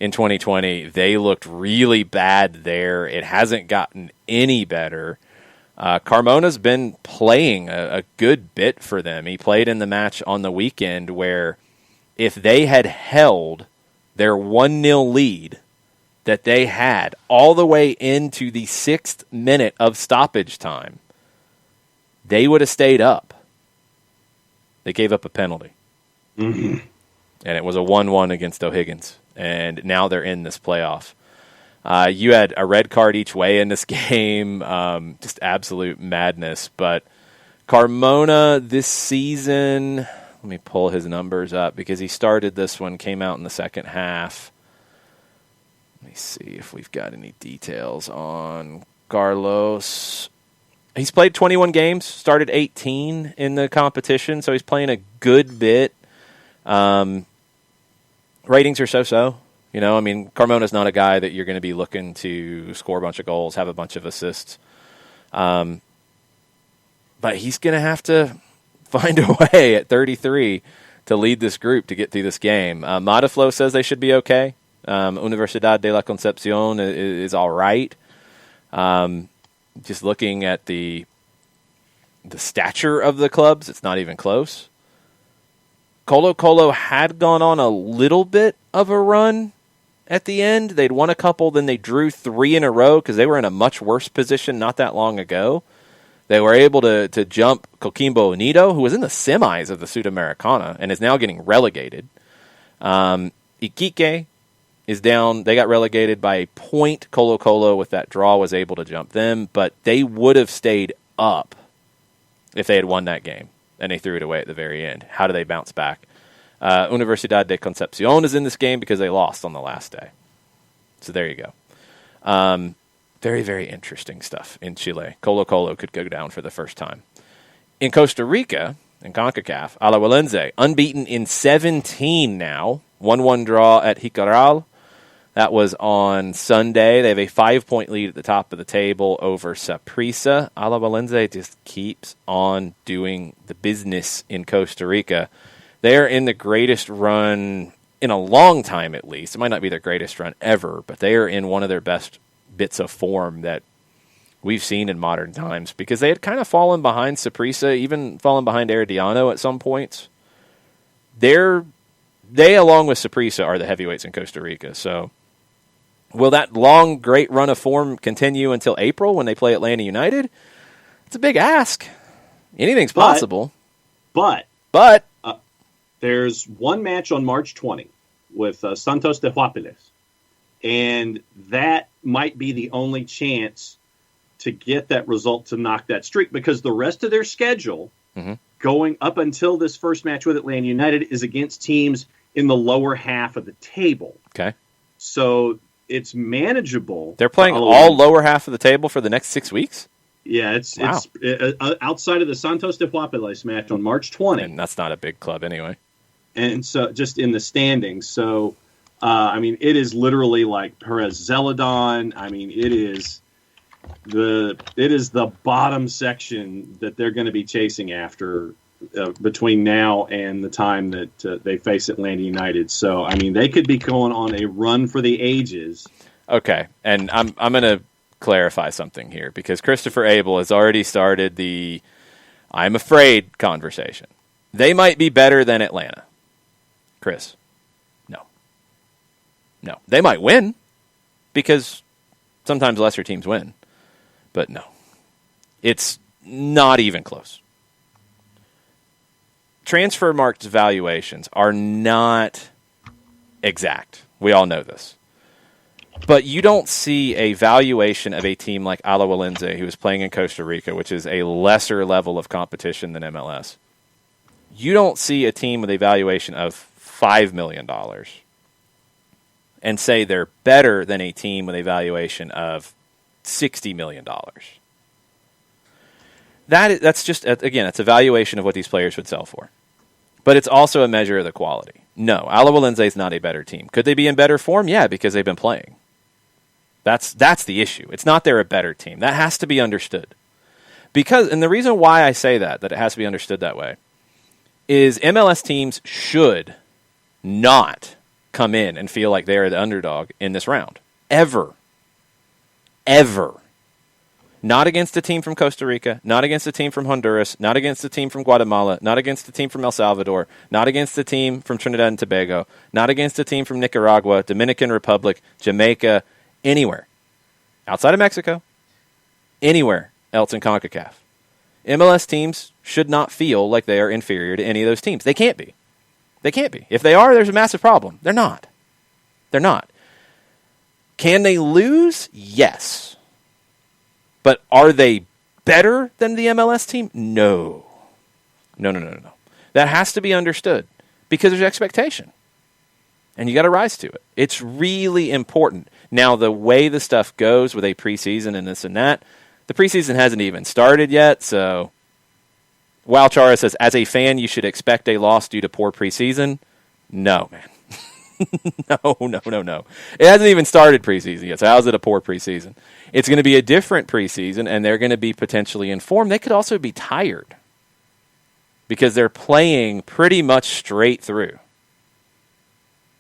in 2020. They looked really bad there. It hasn't gotten any better. Carmona's been playing a good bit for them. He played in the match on the weekend where if they had held their 1-0 lead that they had all the way into the 6th minute of stoppage time, they would have stayed up. They gave up a penalty. Mm-hmm. And it was a 1-1 against O'Higgins. And now they're in this playoff. You had a red card each way in this game. Just absolute madness. But Carmona this season, let me pull his numbers up because he started this one, came out in the second half. Let me see if we've got any details on Carlos. He's played 21 games, started 18 in the competition, so he's playing a good bit. Ratings are so-so. You know, I mean, Carmona's not a guy that you're going to be looking to score a bunch of goals, have a bunch of assists. But he's going to have to find a way at 33 to lead this group to get through this game. Mataflo says they should be okay. Universidad de la Concepcion is all right. Just looking at the stature of the clubs, it's not even close. Colo-Colo had gone on a little bit of a run at the end. They'd won a couple, then they drew 3 in a row because they were in a much worse position not that long ago. They were able to jump Coquimbo Unido, who was in the semis of the Sudamericana and is now getting relegated. Iquique is down. They got relegated by a point. Colo-Colo, with that draw, was able to jump them, but they would have stayed up if they had won that game, and they threw it away at the very end. How do they bounce back? Universidad de Concepcion is in this game because they lost on the last day. So there you go. Very, very interesting stuff in Chile. Colo-Colo could go down for the first time. In Costa Rica, in CONCACAF, Alajuelense, unbeaten in 17 now. 1-1 draw at Jicaral. That was on Sunday. They have a 5-point lead at the top of the table over Saprissa. Alajuelense just keeps on doing the business in Costa Rica. They're in the greatest run in a long time, at least. It might not be their greatest run ever, but they are in one of their best bits of form that we've seen in modern times because they had kind of fallen behind Saprissa, even fallen behind Herediano at some points. They, along with Saprissa, are the heavyweights in Costa Rica. So will that long, great run of form continue until April when they play Atlanta United? It's a big ask. Anything's possible. But there's one match on March 20 with Santos de Huapiles, and that might be the only chance to get that result to knock that streak because the rest of their schedule going up until this first match with Atlanta United is against teams in the lower half of the table. Okay. So it's manageable. They're playing all lower half of the table for the next 6 weeks? Yeah, it's outside of the Santos de Huapiles match on March 20. And that's not a big club anyway. And so just in the standings. So, it is literally like Perez Zeledon. It is the bottom section that they're going to be chasing after between now and the time that they face Atlanta United. So, they could be going on a run for the ages. Okay, and I'm going to clarify something here because Christopher Abel has already started the I'm afraid conversation. They might be better than Atlanta. Chris, no. They might win because sometimes lesser teams win, but no. It's not even close. Transfermarkt's valuations are not exact. We all know this. But you don't see a valuation of a team like Alajuelense, who is playing in Costa Rica, which is a lesser level of competition than MLS. You don't see a team with a valuation of $5 million and say they're better than a team with a valuation of $60 million. That's just, again, it's a valuation of what these players would sell for. But it's also a measure of the quality. No, Alajuelense is not a better team. Could they be in better form? Yeah, because they've been playing. That's the issue. It's not they're a better team. That has to be understood. And the reason why I say that it has to be understood that way, is MLS teams should not come in and feel like they are the underdog in this round. Ever. Not against a team from Costa Rica, not against a team from Honduras, not against a team from Guatemala, not against a team from El Salvador, not against a team from Trinidad and Tobago, not against a team from Nicaragua, Dominican Republic, Jamaica, anywhere. Outside of Mexico, anywhere else in CONCACAF. MLS teams should not feel like they are inferior to any of those teams. They can't be. They can't be. If they are, there's a massive problem. They're not. They're not. Can they lose? Yes. But are they better than the MLS team? No. No. That has to be understood because there's expectation. And you got to rise to it. It's really important. Now, the way the stuff goes with a preseason and this and that, the preseason hasn't even started yet, so Walchara says, as a fan, you should expect a loss due to poor preseason. No, man. No. It hasn't even started preseason yet, so how is it a poor preseason? It's going to be a different preseason, and they're going to be potentially informed. They could also be tired because they're playing pretty much straight through.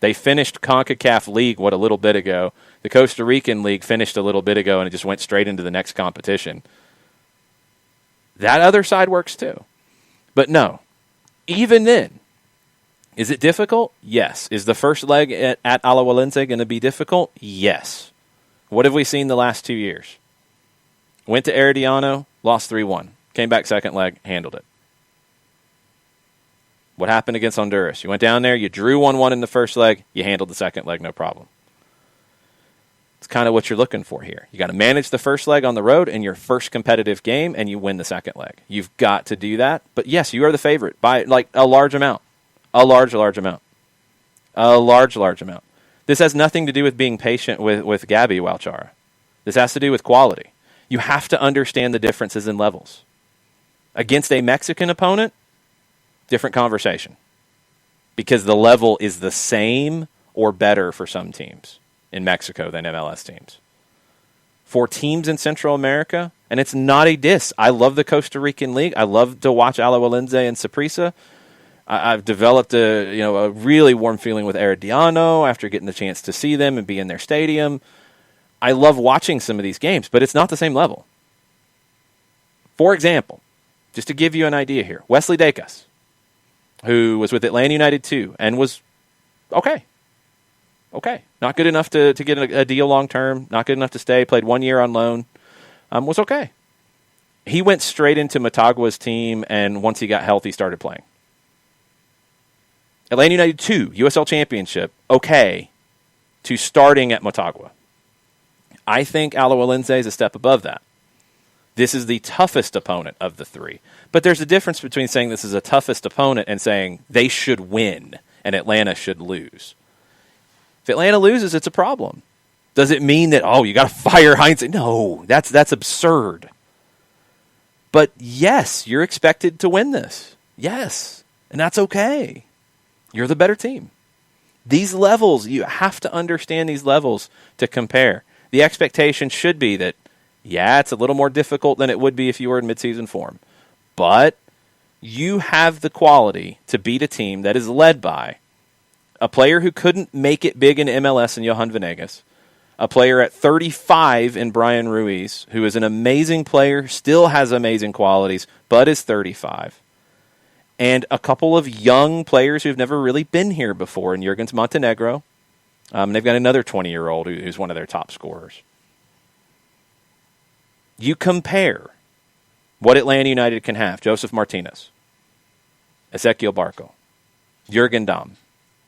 They finished CONCACAF League, a little bit ago. The Costa Rican League finished a little bit ago, and it just went straight into the next competition. That other side works too. But no, even then, is it difficult? Yes. Is the first leg at Alajuelense going to be difficult? Yes. What have we seen the last 2 years? Went to Herediano, lost 3-1. Came back second leg, handled it. What happened against Honduras? You went down there, you drew 1-1 in the first leg, you handled the second leg, no problem. It's kind of what you're looking for here. You got to manage the first leg on the road in your first competitive game, and you win the second leg. You've got to do that. But yes, you are the favorite by like a large amount. A large amount. A large amount. This has nothing to do with being patient with Gabby Walchara. This has to do with quality. You have to understand the differences in levels. Against a Mexican opponent, different conversation. Because the level is the same or better for some teams in Mexico than MLS teams. For teams in Central America, and it's not a diss. I love the Costa Rican League. I love to watch Alajuelense and Saprissa. I've developed a really warm feeling with Herediano after getting the chance to see them and be in their stadium. I love watching some of these games, but it's not the same level. For example, just to give you an idea here, Wesley Dacus, who was with Atlanta United too, and was okay. Not good enough to get a deal long term, not good enough to stay, played 1 year on loan, was okay. He went straight into Motagua's team, and once he got healthy, started playing. Atlanta United 2, USL Championship, okay, to starting at Motagua. I think Alajuelense is a step above that. This is the toughest opponent of the three. But there's a difference between saying this is a toughest opponent and saying they should win and Atlanta should lose. If Atlanta loses, it's a problem. Does it mean that, you got to fire Heinz? No, that's absurd. But yes, you're expected to win this. Yes, and that's okay. You're the better team. These levels, you have to understand these levels to compare. The expectation should be that, it's a little more difficult than it would be if you were in midseason form. But you have the quality to beat a team that is led by a player who couldn't make it big in MLS in Johan Venegas, a player at 35 in Brian Ruiz, who is an amazing player, still has amazing qualities, but is 35. And a couple of young players who've never really been here before in Jurgens Montenegro. They've got another 20-year-old who's one of their top scorers. You compare what Atlanta United can have. Joseph Martinez, Ezequiel Barco, Jurgen Damm.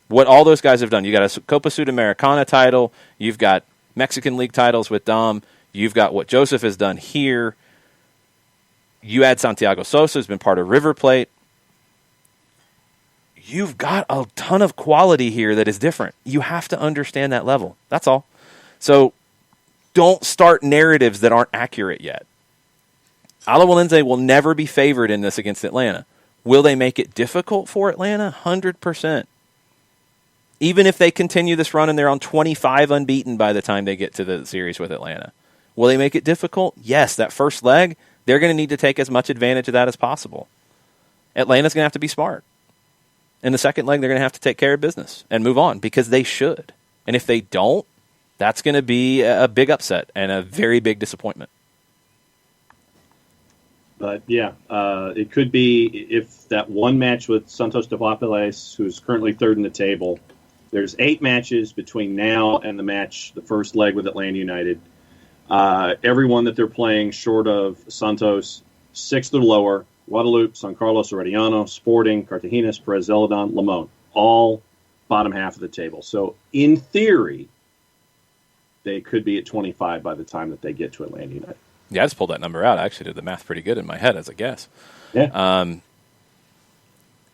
What all those guys have done. You got a Copa Sudamericana title. You've got Mexican League titles with Damm. You've got what Joseph has done here. You add Santiago Sosa, who's been part of River Plate. You've got a ton of quality here that is different. You have to understand that level. That's all. So don't start narratives that aren't accurate yet. Alajuelense will never be favored in this against Atlanta. Will they make it difficult for Atlanta? 100%. Even if they continue this run and they're on 25 unbeaten by the time they get to the series with Atlanta. Will they make it difficult? Yes, that first leg, they're going to need to take as much advantage of that as possible. Atlanta's going to have to be smart. In the second leg, they're going to have to take care of business and move on because they should. And if they don't, that's going to be a big upset and a very big disappointment. But yeah, it could be if that one match with Santos de Papeles, who's currently third in the table. There's 8 matches between now and the first leg with Atlanta United. Everyone that they're playing short of Santos, 6th or lower, Guadalupe, San Carlos, Herediano, Sporting, Cartagenas, Perez Zeledon, Limon, all bottom half of the table. So in theory, they could be at 25 by the time that they get to Atlanta United. Yeah, I just pulled that number out. I actually did the math pretty good in my head as a guess. Yeah.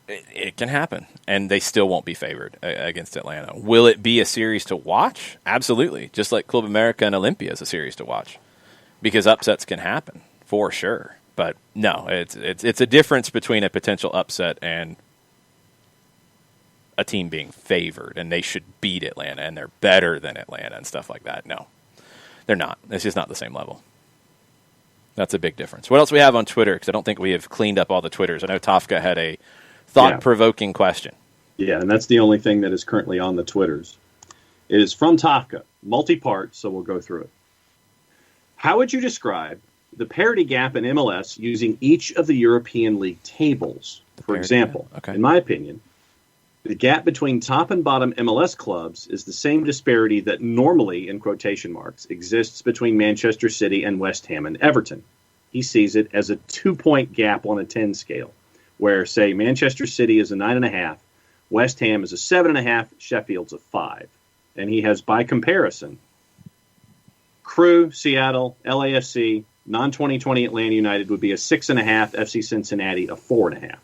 It can happen, and they still won't be favored against Atlanta. Will it be a series to watch? Absolutely. Just like Club America and Olympia is a series to watch, because upsets can happen for sure. But no, it's a difference between a potential upset and a team being favored, and they should beat Atlanta, and they're better than Atlanta and stuff like that. No, they're not. It's just not the same level. That's a big difference. What else we have on Twitter? Because I don't think we have cleaned up all the Twitters. I know Tafka had a thought-provoking question. Yeah, and that's the only thing that is currently on the Twitters. It is from Tafka, multi-part, so we'll go through it. How would you describe the parity gap in MLS using each of the European League tables? For example, in my opinion, the gap between top and bottom MLS clubs is the same disparity that normally, in quotation marks, exists between Manchester City and West Ham and Everton. He sees it as a 2-point gap on a 10 scale, where, say, Manchester City is a 9.5, West Ham is a 7.5, Sheffield's a 5. And he has, by comparison, Crew, Seattle, LAFC, non-2020 Atlanta United would be a 6.5, FC Cincinnati a 4.5.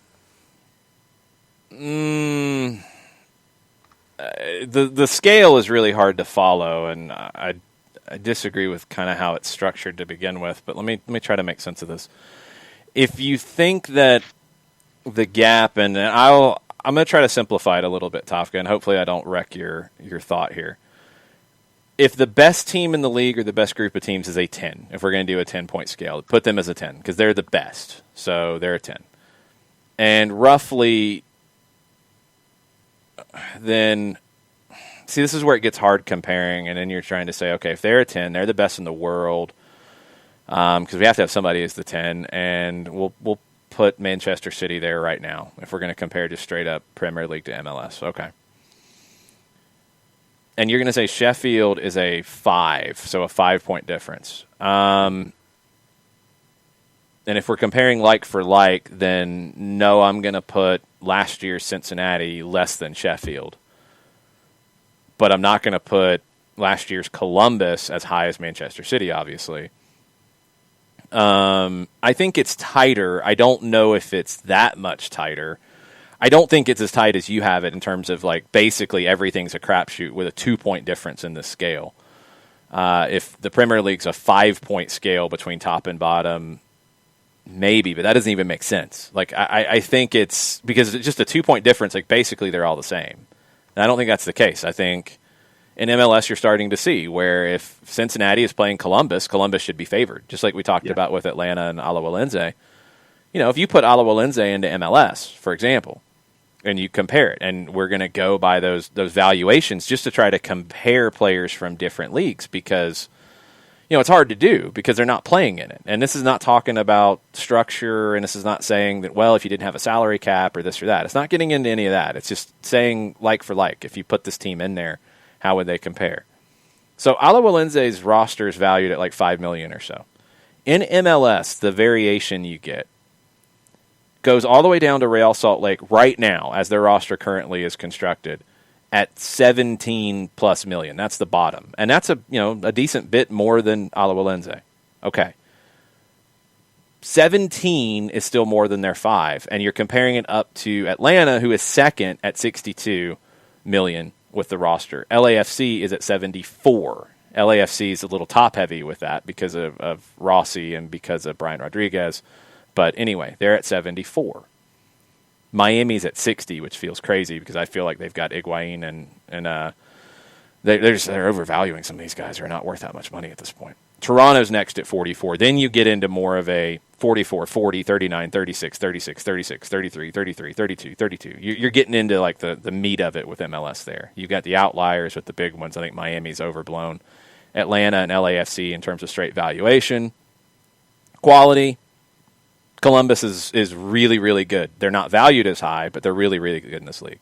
The scale is really hard to follow, and I disagree with kind of how it's structured to begin with. But let me try to make sense of this. If you think that the gap, and I'm going to try to simplify it a little bit, Tafka, and hopefully I don't wreck your thought here. If the best team in the league or the best group of teams is a 10, if we're going to do a 10-point scale, put them as a 10 because they're the best, so they're a 10. And roughly, then, see, this is where it gets hard comparing, and then you're trying to say, okay, if they're a 10, they're the best in the world, because we have to have somebody as the 10, and we'll put Manchester City there right now if we're going to compare just straight up Premier League to MLS. Okay. And you're going to say Sheffield is a 5, so a 5-point difference. And if we're comparing like for like, then no, I'm going to put last year's Cincinnati less than Sheffield. But I'm not going to put last year's Columbus as high as Manchester City, obviously. I think it's tighter. I don't know if it's that much tighter. I don't think it's as tight as you have it in terms of, like, basically everything's a crapshoot with a 2-point difference in this scale. If the Premier League's a 5-point scale between top and bottom, maybe, but that doesn't even make sense. Like, I think it's because it's just a 2-point difference. Like, basically they're all the same. And I don't think that's the case. I think in MLS you're starting to see where if Cincinnati is playing Columbus, Columbus should be favored, just like we talked about with Atlanta and Alajuelense. You know, if you put Alajuelense into MLS, for example, and you compare it, and we're going to go by those valuations just to try to compare players from different leagues because, you know, it's hard to do because they're not playing in it. And this is not talking about structure, and this is not saying that, well, if you didn't have a salary cap or this or that. It's not getting into any of that. It's just saying like for like, if you put this team in there, how would they compare? So Alajuelense's roster is valued at like $5 million or so. In MLS, the variation you get goes all the way down to Real Salt Lake right now, as their roster currently is constructed, at 17 plus million. That's the bottom. And that's a decent bit more than Alajuelense. Okay. 17 is still more than their 5, and you're comparing it up to Atlanta, who is second at 62 million with the roster. LAFC is at 74. LAFC is a little top-heavy with that because of Rossi and because of Brian Rodriguez. But anyway, they're at 74. Miami's at 60, which feels crazy because I feel like they've got Higuain and they're overvaluing some of these guys who are not worth that much money at this point. Toronto's next at 44. Then you get into more of a 44, 40, 39, 36, 36, 36, 33, 33, 32, 32. You're getting into like the meat of it with MLS there. You've got the outliers with the big ones. I think Miami's overblown. Atlanta and LAFC in terms of straight valuation. Quality, Columbus is really, really good. They're not valued as high, but they're really, really good in this league.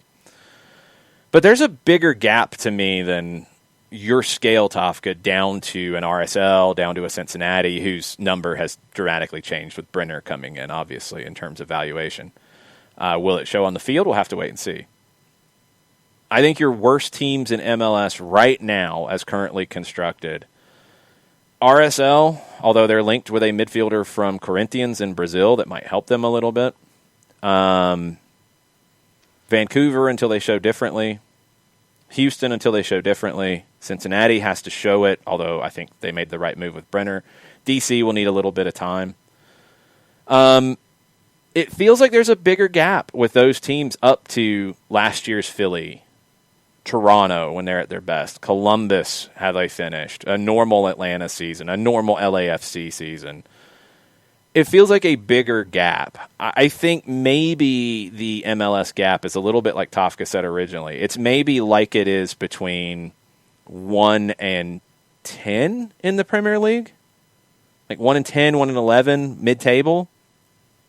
But there's a bigger gap to me than your scale, Tofka, down to an RSL, down to a Cincinnati, whose number has dramatically changed with Brenner coming in, obviously, in terms of valuation. Will it show on the field? We'll have to wait and see. I think your worst teams in MLS right now, as currently constructed, RSL, although they're linked with a midfielder from Corinthians in Brazil that might help them a little bit. Vancouver until they show differently. Houston until they show differently. Cincinnati has to show it, although I think they made the right move with Brenner. DC will need a little bit of time. It feels like there's a bigger gap with those teams up to last year's Philly, Toronto when they're at their best, Columbus, how they finished, a normal Atlanta season, a normal LAFC season. It feels like a bigger gap. I think maybe the MLS gap is a little bit like Tofka said originally. It's maybe like it is between 1 and 10 in the Premier League. Like 1 and 10, 1 and 11, mid-table,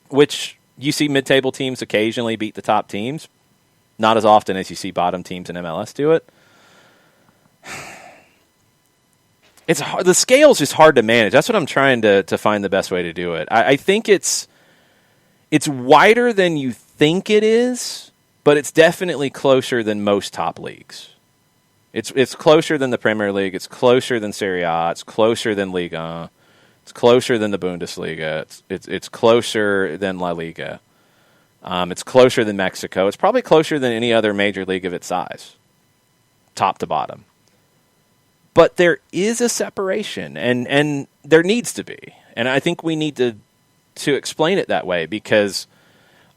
which you see mid-table teams occasionally beat the top teams. Not as often as you see bottom teams in MLS do it. It's hard. The scale's just hard to manage. That's what I'm trying to find the best way to do it. I think it's wider than you think it is, but it's definitely closer than most top leagues. It's closer than the Premier League. It's closer than Serie A. It's closer than Liga. It's closer than the Bundesliga. It's closer than La Liga. It's closer than Mexico. It's probably closer than any other major league of its size, top to bottom. But there is a separation, and there needs to be. And I think we need to explain it that way, because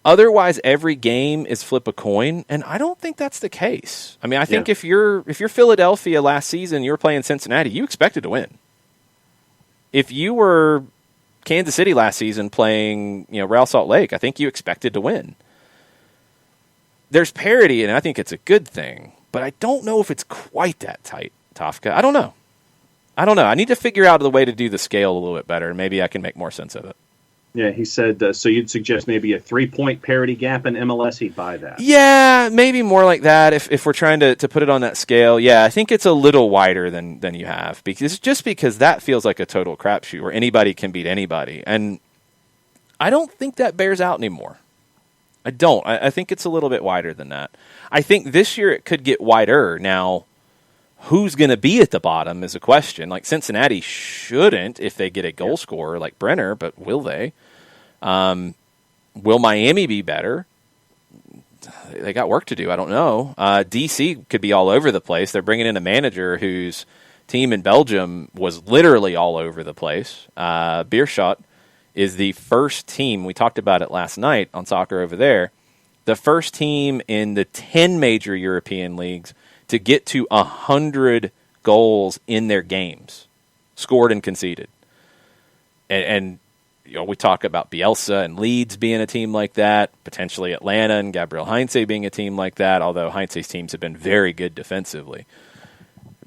otherwise every game is flip a coin, and I don't think that's the case. I mean, I think if you're Philadelphia last season, you were playing Cincinnati, you expected to win. If you were Kansas City last season playing, Real Salt Lake, I think you expected to win. There's parity, and I think it's a good thing, but I don't know if it's quite that tight, Tofka. I don't know. I need to figure out the way to do the scale a little bit better, and maybe I can make more sense of it. Yeah, he said, so you'd suggest maybe a 3-point parity gap in MLS, he'd buy that. Yeah, maybe more like that if we're trying to put it on that scale. Yeah, I think it's a little wider than you have, because that feels like a total crapshoot where anybody can beat anybody. And I don't think that bears out anymore. I don't. I think it's a little bit wider than that. I think this year it could get wider. Now, who's going to be at the bottom is a question. Like Cincinnati shouldn't if they get a goal scorer like Brenner, but will they? Will Miami be better? They got work to do. I don't know. DC could be all over the place. They're bringing in a manager whose team in Belgium was literally all over the place. Beerschot is the first team, we talked about it last night on Soccer Over There, the first team in the 10 major European leagues to get to 100 goals in their games, scored and conceded. And we talk about Bielsa and Leeds being a team like that, potentially Atlanta and Gabriel Heinze being a team like that, although Heinze's teams have been very good defensively.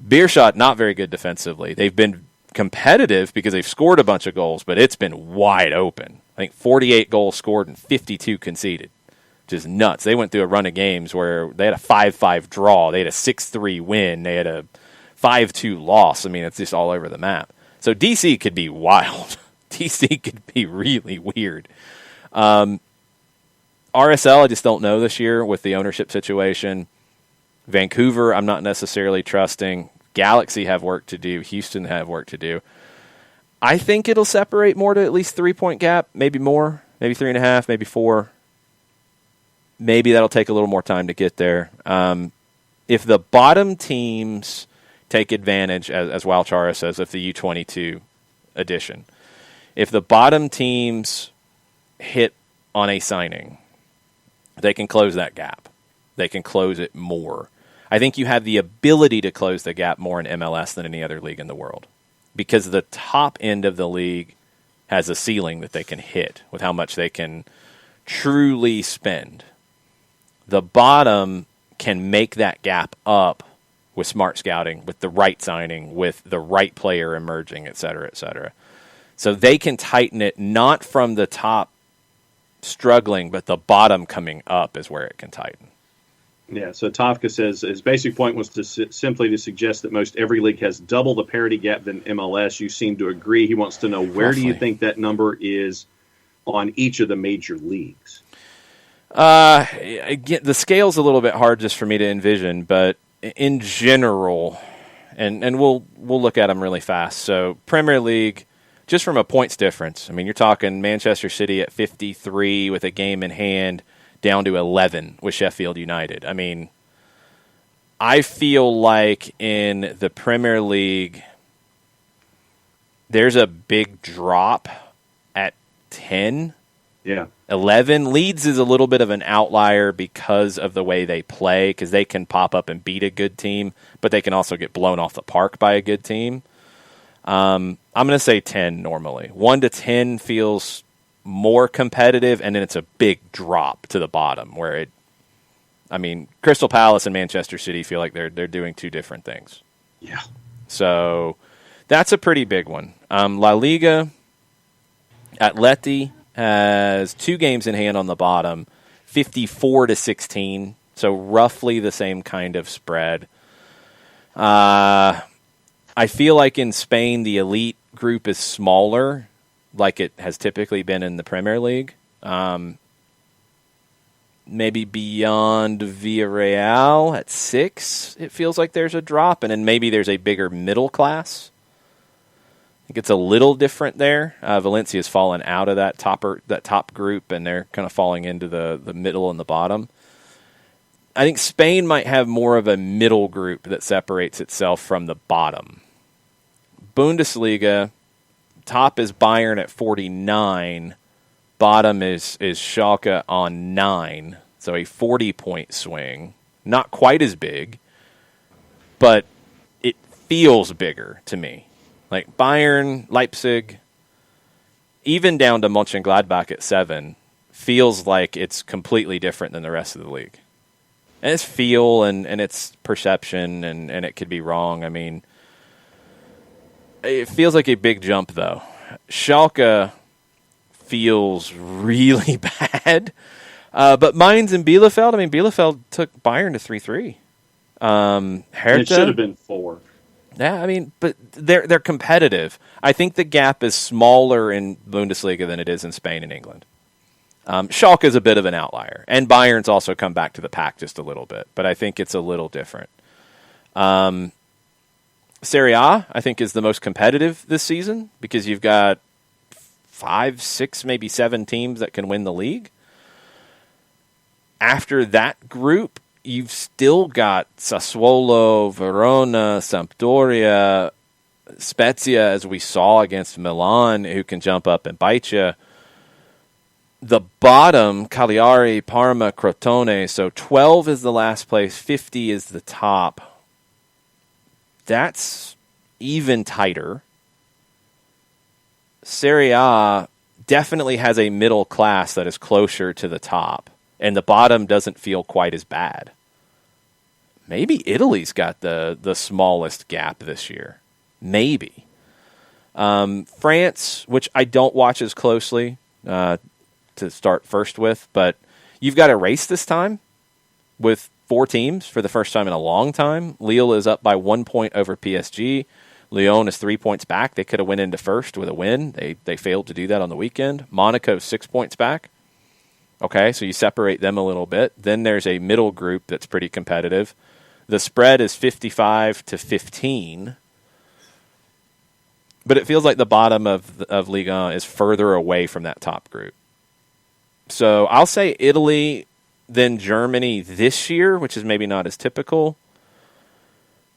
Beerschot, not very good defensively. They've been competitive because they've scored a bunch of goals, but it's been wide open. I think 48 goals scored and 52 conceded. Just nuts. They went through a run of games where they had a 5-5 draw, they had a 6-3 win, they had a 5-2 loss. I mean, it's just all over the map. So DC could be wild. DC could be really weird. RSL, I just don't know this year with the ownership situation. Vancouver, I'm not necessarily trusting. Galaxy have work to do. Houston have work to do. I think it'll separate more to at least 3-point gap, maybe more, maybe 3.5, maybe 4. Maybe that'll take a little more time to get there. If the bottom teams take advantage, as Walchara says, of the U22 edition, if the bottom teams hit on a signing, they can close that gap. They can close it more. I think you have the ability to close the gap more in MLS than any other league in the world, because the top end of the league has a ceiling that they can hit with how much they can truly spend. The bottom can make that gap up with smart scouting, with the right signing, with the right player emerging, et cetera, et cetera. So they can tighten it not from the top struggling, but the bottom coming up is where it can tighten. Yeah, so Tafka says his basic point was simply to suggest that most every league has double the parity gap than MLS. You seem to agree. He wants to know, where do you think that number is on each of the major leagues? Again, the scale's a little bit hard just for me to envision, but in general, and we'll look at them really fast. So Premier League, just from a points difference, I mean, you're talking Manchester City at 53 with a game in hand, down to 11 with Sheffield United. I mean, I feel like in the Premier League, there's a big drop at 10. Yeah. 11. Leeds is a little bit of an outlier because of the way they play, because they can pop up and beat a good team, but they can also get blown off the park by a good team. I'm going to say 10 normally. 1 to 10 feels more competitive, and then it's a big drop to the bottom where Crystal Palace and Manchester City feel like they're doing two different things. Yeah. So that's a pretty big one. La Liga, Atleti has 2 games in hand on the bottom, 54 to 16, so roughly the same kind of spread. I feel like in Spain the elite group is smaller, like it has typically been in the Premier League. Maybe beyond Villarreal at 6, it feels like there's a drop, and then maybe there's a bigger middle class. I think it's a little different there. Valencia's fallen out of that top group, and they're kind of falling into the middle and the bottom. I think Spain might have more of a middle group that separates itself from the bottom. Bundesliga, top is Bayern at 49. Bottom is Schalke on 9. So a 40-point swing. Not quite as big, but it feels bigger to me. Like Bayern, Leipzig, even down to Mönchengladbach at 7, feels like it's completely different than the rest of the league. And it's feel and it's perception, and it could be wrong. I mean, it feels like a big jump, though. Schalke feels really bad. But Mainz and Bielefeld, Bielefeld took Bayern to 3-3. Hertha, it should have been 4. Yeah, but they're competitive. I think the gap is smaller in Bundesliga than it is in Spain and England. Schalke is a bit of an outlier, and Bayern's also come back to the pack just a little bit, but I think it's a little different. Serie A, I think, is the most competitive this season because you've got 5, 6, maybe 7 teams that can win the league. After that group, you've still got Sassuolo, Verona, Sampdoria, Spezia, as we saw against Milan, who can jump up and bite you. The bottom, Cagliari, Parma, Crotone, so 12 is the last place, 50 is the top. That's even tighter. Serie A definitely has a middle class that is closer to the top, and the bottom doesn't feel quite as bad. Maybe Italy's got the smallest gap this year. Maybe. France, which I don't watch as closely to start first with, but you've got a race this time with 4 teams for the first time in a long time. Lille is up by 1 point over PSG. Lyon is 3 points back. They could have went into first with a win. They failed to do that on the weekend. Monaco 6 points back. Okay, so you separate them a little bit. Then there's a middle group that's pretty competitive. The spread is 55 to 15. But it feels like the bottom of Ligue 1 is further away from that top group. So I'll say Italy, then Germany this year, which is maybe not as typical.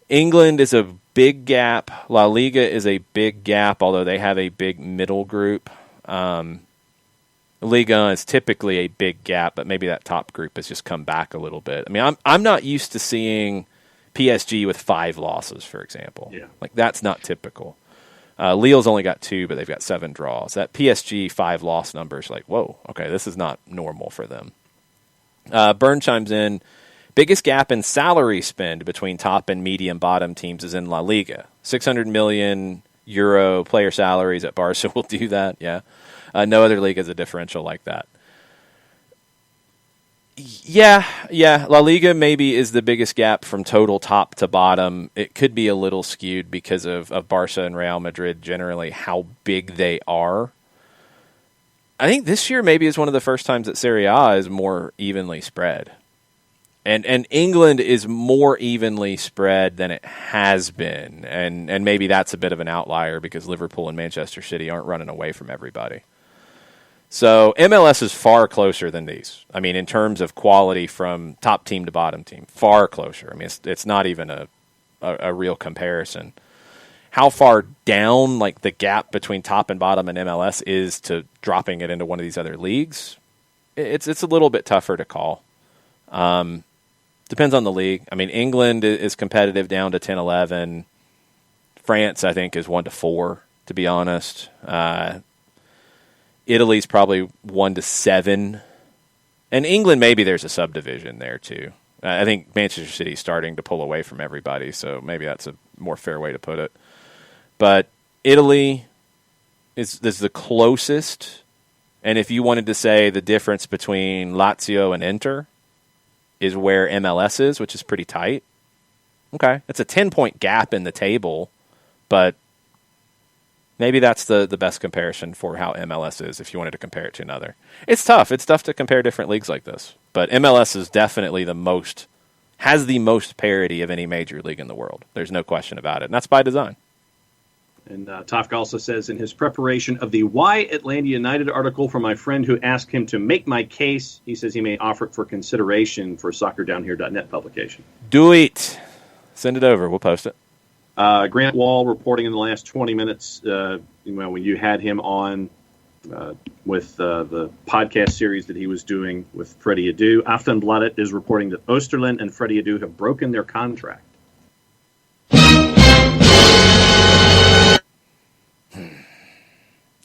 England is a big gap. La Liga is a big gap, although they have a big middle group. Ligue 1 is typically a big gap, but maybe that top group has just come back a little bit. I'm not used to seeing PSG with 5 losses, for example. Yeah. Like, that's not typical. Lille's only got 2, but they've got 7 draws. That PSG 5-loss number is like, whoa, okay, this is not normal for them. Byrne chimes in, biggest gap in salary spend between top and medium bottom teams is in La Liga. 600 million euro player salaries at Barca will do that, yeah. No other league has a differential like that. Yeah. La Liga maybe is the biggest gap from total top to bottom. It could be a little skewed because of Barca and Real Madrid generally, how big they are. I think this year maybe is one of the first times that Serie A is more evenly spread. And England is more evenly spread than it has been. And maybe that's a bit of an outlier because Liverpool and Manchester City aren't running away from everybody. So MLS is far closer than these. I mean, in terms of quality from top team to bottom team, far closer. I mean, it's not even a real comparison. How far down, like the gap between top and bottom in MLS is to dropping it into one of these other leagues, it's a little bit tougher to call. Depends on the league. I mean, England is competitive down to 10-11. France, I think, is 1-4, to be honest. Italy's probably 1-7. And England, maybe there's a subdivision there, too. I think Manchester City's starting to pull away from everybody, so maybe that's a more fair way to put it. But Italy is the closest. And if you wanted to say the difference between Lazio and Inter is where MLS is, which is pretty tight. Okay, it's a 10-point gap in the table, but maybe that's the best comparison for how MLS is if you wanted to compare it to another. It's tough. It's tough to compare different leagues like this. But MLS is definitely has the most parity of any major league in the world. There's no question about it. And that's by design. And Tofka also says in his preparation of the Why Atlanta United article from my friend who asked him to make my case, he says he may offer it for consideration for soccerdownhere.net publication. Do it. Send it over. We'll post it. Grant Wall reporting in the last 20 minutes, when you had him on with the podcast series that he was doing with Freddie Adu. Aftonbladet is reporting that Osterland and Freddie Adu have broken their contract.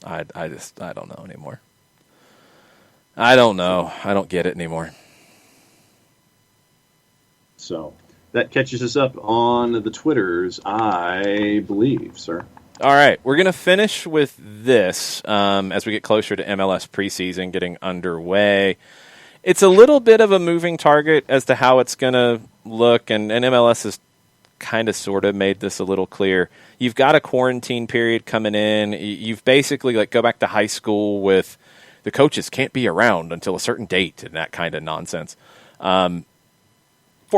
I don't know anymore. I don't know. I don't get it anymore. So that catches us up on the Twitters, I believe, sir. All right. We're going to finish with this as we get closer to MLS preseason getting underway. It's a little bit of a moving target as to how it's going to look, and MLS has kind of sort of made this a little clear. You've got a quarantine period coming in. You've basically go back to high school with the coaches can't be around until a certain date and that kind of nonsense. For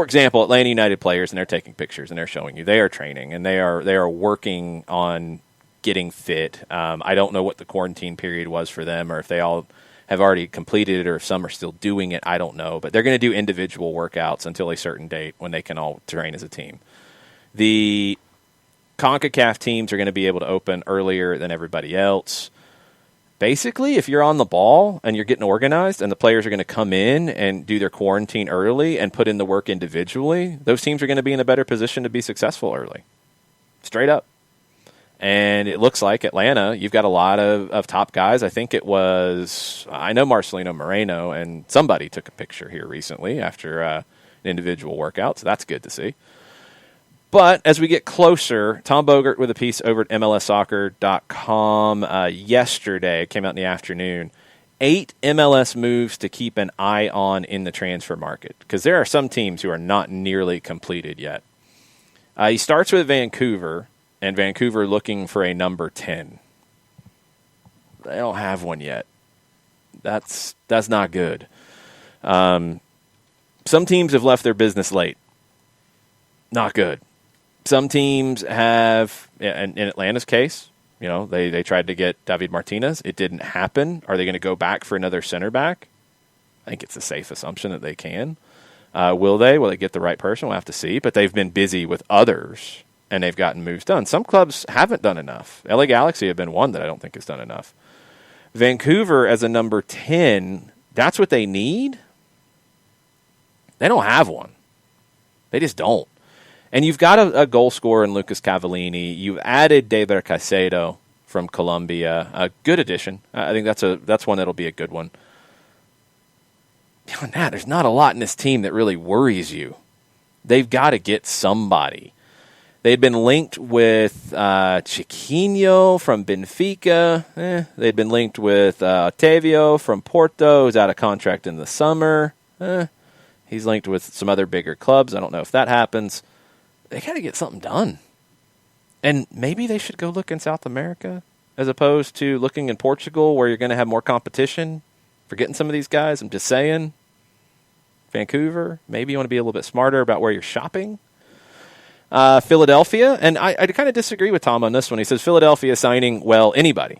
example, Atlanta United players, and they're taking pictures and they're showing you they are training and they are working on getting fit. I don't know what the quarantine period was for them or if they all have already completed it or if some are still doing it. I don't know, but they're going to do individual workouts until a certain date when they can all train as a team. The CONCACAF teams are going to be able to open earlier than everybody else. Basically, if you're on the ball and you're getting organized and the players are going to come in and do their quarantine early and put in the work individually, those teams are going to be in a better position to be successful early. Straight up. And it looks like Atlanta, you've got a lot of top guys. I think it was, I know Marcelino Moreno, and somebody took a picture here recently after an individual workout, so that's good to see. But as we get closer, Tom Bogert with a piece over at MLSsoccer.com yesterday, came out in the afternoon, 8 MLS moves to keep an eye on in the transfer market, because there are some teams who are not nearly completed yet. He starts with Vancouver, and Vancouver looking for a number 10. They don't have one yet. That's not good. Some teams have left their business late. Not good. Some teams have, in Atlanta's case, they tried to get David Martinez. It didn't happen. Are they going to go back for another center back? I think it's a safe assumption that they can. Will they? Will they get the right person? We'll have to see. But they've been busy with others, and they've gotten moves done. Some clubs haven't done enough. LA Galaxy have been one that I don't think has done enough. Vancouver as a number 10, that's what they need? They don't have one. They just don't. And you've got a goal scorer in Lucas Cavallini. You've added David Caicedo from Colombia. A good addition. I think that's one that'll be a good one. Beyond that, there's not a lot in this team that really worries you. They've got to get somebody. They'd been linked with Chiquinho from Benfica. They'd been linked with Otavio from Porto, who's out of contract in the summer. He's linked with some other bigger clubs. I don't know if that happens. They got to get something done. And maybe they should go look in South America as opposed to looking in Portugal where you're going to have more competition for getting some of these guys. I'm just saying. Vancouver, maybe you want to be a little bit smarter about where you're shopping. Philadelphia, and I kind of disagree with Tom on this one. He says Philadelphia signing, well, anybody.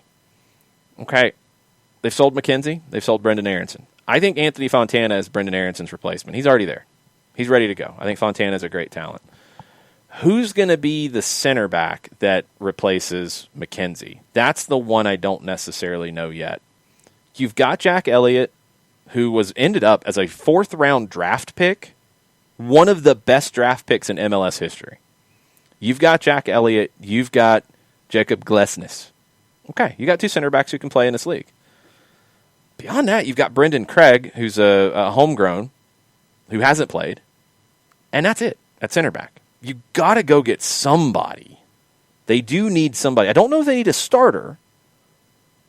Okay, they've sold McKenzie. They've sold Brendan Aronson. I think Anthony Fontana is Brendan Aronson's replacement. He's already there. He's ready to go. I think Fontana is a great talent. Who's going to be the center back that replaces McKenzie? That's the one I don't necessarily know yet. You've got Jack Elliott, who ended up as a 4th-round draft pick, one of the best draft picks in MLS history. You've got Jack Elliott. You've got Jacob Glesnes. Okay, you got 2 center backs who can play in this league. Beyond that, you've got Brendan Craig, who's a homegrown, who hasn't played. And that's it, at center back. You got to go get somebody. They do need somebody. I don't know if they need a starter.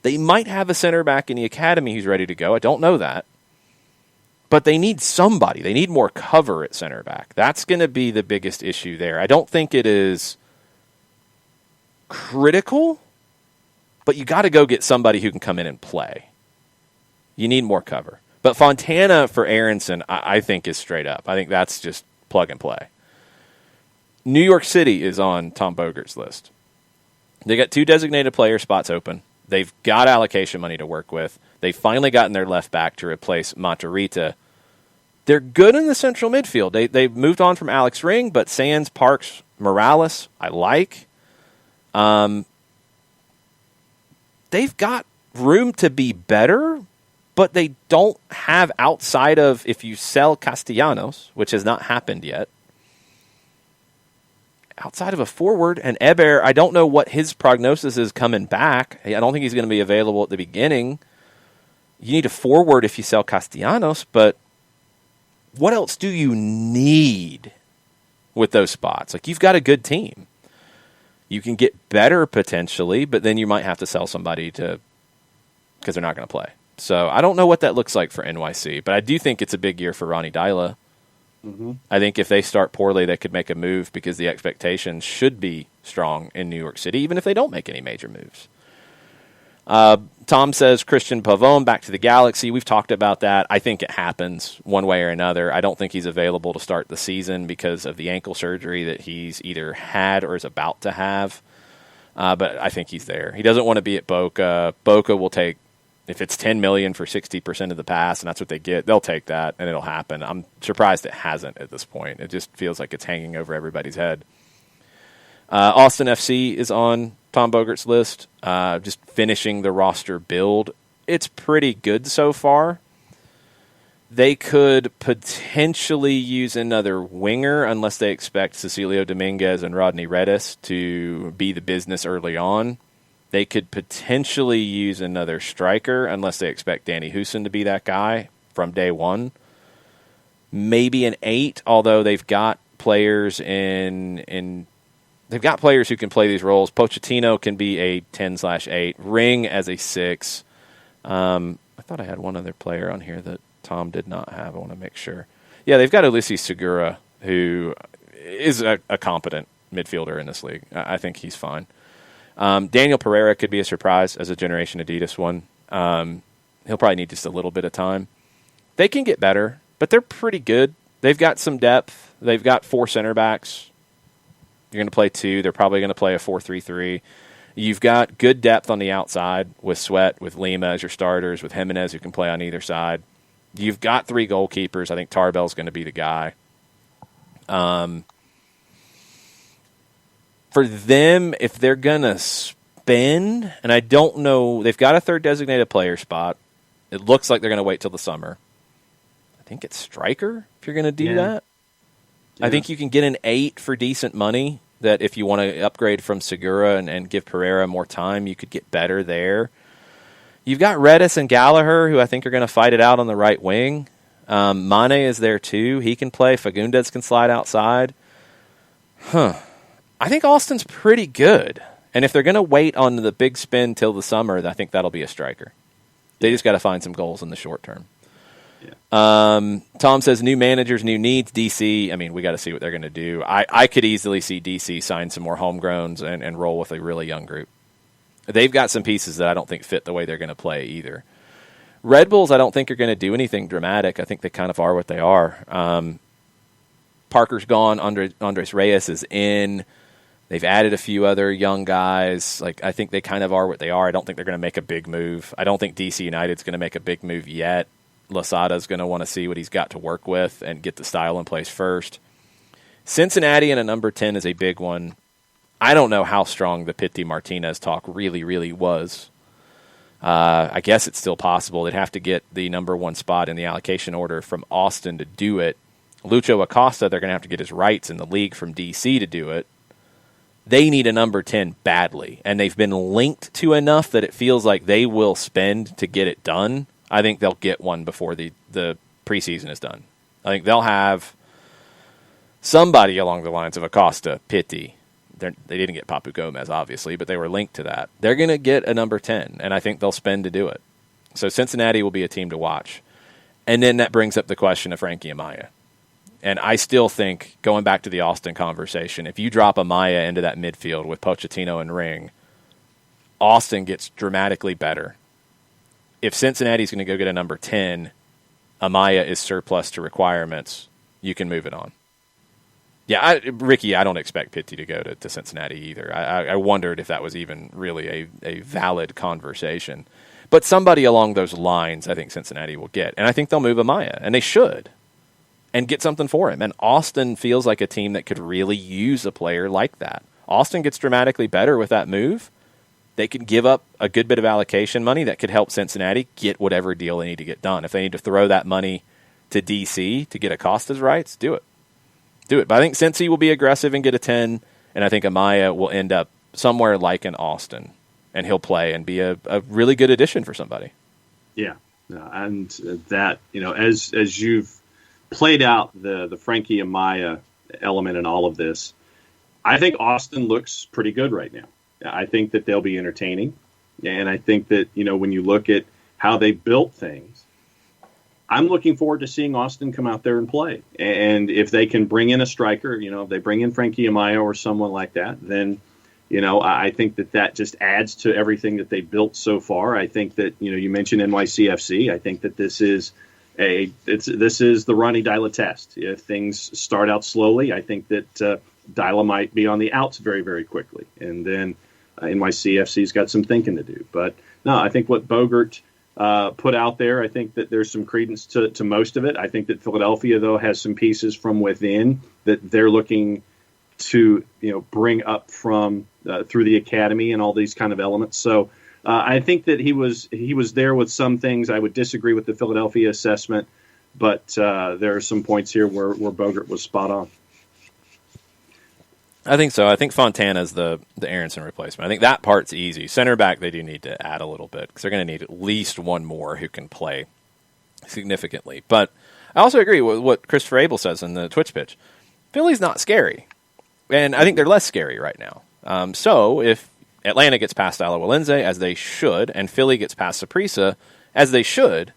They might have a center back in the academy who's ready to go. I don't know that. But they need somebody. They need more cover at center back. That's going to be the biggest issue there. I don't think it is critical, but you got to go get somebody who can come in and play. You need more cover. But Fontana for Aronson, I think, is straight up. I think that's just plug and play. New York City is on Tom Bogert's list. They got 2 designated player spots open. They've got allocation money to work with. They've finally gotten their left back to replace Matarrita. They're good in the central midfield. They've moved on from Alex Ring, but Sands, Parks, Morales, I like. They've got room to be better, but they don't have, outside of if you sell Castellanos, which has not happened yet, outside of a forward, and Eber, I don't know what his prognosis is coming back. I don't think he's going to be available at the beginning. You need a forward if you sell Castellanos, but what else do you need with those spots? Like, you've got a good team. You can get better potentially, but then you might have to sell somebody because they're not going to play. So I don't know what that looks like for NYC, but I do think it's a big year for Ronnie Dyla. Mm-hmm. I think if they start poorly, they could make a move because the expectations should be strong in New York City, even if they don't make any major moves. Tom says Christian Pavone back to the Galaxy. We've talked about that. I think it happens one way or another. I don't think he's available to start the season because of the ankle surgery that he's either had or is about to have. But I think he's there. He doesn't want to be at Boca. Boca will take, if it's $10 million for 60% of the pass, and that's what they get, they'll take that, and it'll happen. I'm surprised it hasn't at this point. It just feels like it's hanging over everybody's head. Austin FC is on Tom Bogert's list. Just finishing the roster build. It's pretty good so far. They could potentially use another winger unless they expect Cecilio Dominguez and Rodney Redis to be the business early on. They could potentially use another striker unless they expect Danny Houston to be that guy from day one. Maybe an 8, although they've got players they've got players who can play these roles. Pochettino can be a 10/8. Ring as a 6. I thought I had one other player on here that Tom did not have. I want to make sure. Yeah, they've got Ulises Segura, who is a competent midfielder in this league. I think he's fine. Daniel Pereira could be a surprise as a Generation Adidas one. He'll probably need just a little bit of time. They can get better, but they're pretty good. They've got some depth. They've got 4 center backs. You're going to play 2. They're probably going to play a 4-3-3. You've got good depth on the outside with Sweat, with Lima as your starters, with Jimenez who can play on either side. You've got 3 goalkeepers. I think Tarbell's going to be the guy. For them, if they're going to spend, and I don't know, they've got a 3rd designated player spot. It looks like they're going to wait till the summer. I think it's striker if you're going to do that. Yeah. I think you can get an 8 for decent money, that if you want to upgrade from Segura and give Pereira more time, you could get better there. You've got Redis and Gallagher, who I think are going to fight it out on the right wing. Mane is there too. He can play. Fagundes can slide outside. I think Austin's pretty good. And if they're going to wait on the big spin till the summer, I think that'll be a striker. They just got to find some goals in the short term. Tom says, new managers, new needs. DC, I mean, we got to see what they're going to do. I could easily see DC sign some more homegrowns and roll with a really young group. They've got some pieces that I don't think fit the way they're going to play either. Red Bulls, I don't think are going to do anything dramatic. I think they kind of are what they are. Parker's gone. Andres Reyes is in. They've added a few other young guys. Like, I think they kind of are what they are. I don't think they're going to make a big move. I don't think DC United's going to make a big move yet. Losada's going to want to see what he's got to work with and get the style in place first. Cincinnati and a number 10 is a big one. I don't know how strong the Pitti Martinez talk really, really was. I guess it's still possible. They'd have to get the number 1 spot in the allocation order from Austin to do it. Lucho Acosta, they're going to have to get his rights in the league from DC to do it. They need a number 10 badly, and they've been linked to enough that it feels like they will spend to get it done. I think they'll get one before the preseason is done. I think they'll have somebody along the lines of Acosta, Pitti. They didn't get Papu Gomez, obviously, but they were linked to that. They're going to get a number 10, and I think they'll spend to do it. So Cincinnati will be a team to watch. And then that brings up the question of Frankie Amaya. And I still think, going back to the Austin conversation, if you drop Amaya into that midfield with Pochettino and Ring, Austin gets dramatically better. If Cincinnati's going to go get a number 10, Amaya is surplus to requirements, you can move it on. Yeah, Ricky, I don't expect Pitti to go to Cincinnati either. I wondered if that was even really a valid conversation. But somebody along those lines I think Cincinnati will get. And I think they'll move Amaya, and they should, and get something for him. And Austin feels like a team that could really use a player like that. Austin gets dramatically better with that move. They could give up a good bit of allocation money that could help Cincinnati get whatever deal they need to get done. If they need to throw that money to DC to get Acosta's rights, do it. Do it. But I think Cincy will be aggressive and get a 10, and I think Amaya will end up somewhere like in Austin, and he'll play and be a really good addition for somebody. Yeah, and that, as you've played out the Frankie Amaya element in all of this, I think Austin looks pretty good right now. I think that they'll be entertaining, and I think that, when you look at how they built things, I'm looking forward to seeing Austin come out there and play. And if they can bring in a striker, if they bring in Frankie Amaya or someone like that, then, I think that just adds to everything that they built so far. I think that, you mentioned NYCFC. I think that this is the Ronnie Dyla test. If things start out slowly, I think that Dyla might be on the outs very, very quickly. And then NYCFC's got some thinking to do. But no, I think what Bogert put out there, I think that there's some credence to most of it. I think that Philadelphia, though, has some pieces from within that they're looking to bring up from through the academy and all these kind of elements. So I think that he was there with some things. I would disagree with the Philadelphia assessment, but there are some points here where Bogert was spot on. I think so. I think Fontana's the Aronson replacement. I think that part's easy. Center back, they do need to add a little bit because they're going to need at least one more who can play significantly. But I also agree with what Christopher Abel says in the Twitch pitch. Philly's not scary, and I think they're less scary right now. So if Atlanta gets past Alajuelense, as they should, and Philly gets past Saprissa, as they should,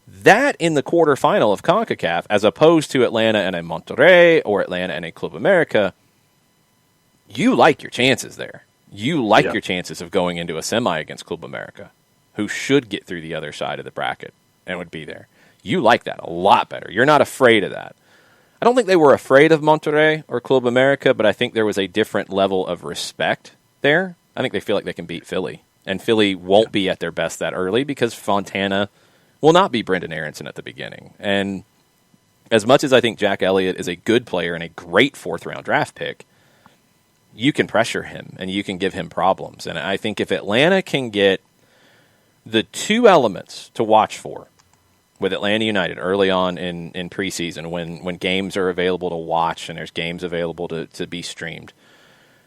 that in the quarterfinal of CONCACAF, as opposed to Atlanta and a Monterrey or Atlanta and a Club America, you like your chances there. You like your chances of going into a semi against Club America, who should get through the other side of the bracket and would be there. You like that a lot better. You're not afraid of that. I don't think they were afraid of Monterrey or Club America, but I think there was a different level of respect there. I think they feel like they can beat Philly, and Philly won't be at their best that early because Fontana will not be Brendan Aronson at the beginning. And as much as I think Jack Elliott is a good player and a great fourth-round draft pick, you can pressure him and you can give him problems. And I think if Atlanta can get the two elements to watch for with Atlanta United early on in preseason, when games are available to watch and there's games available to be streamed,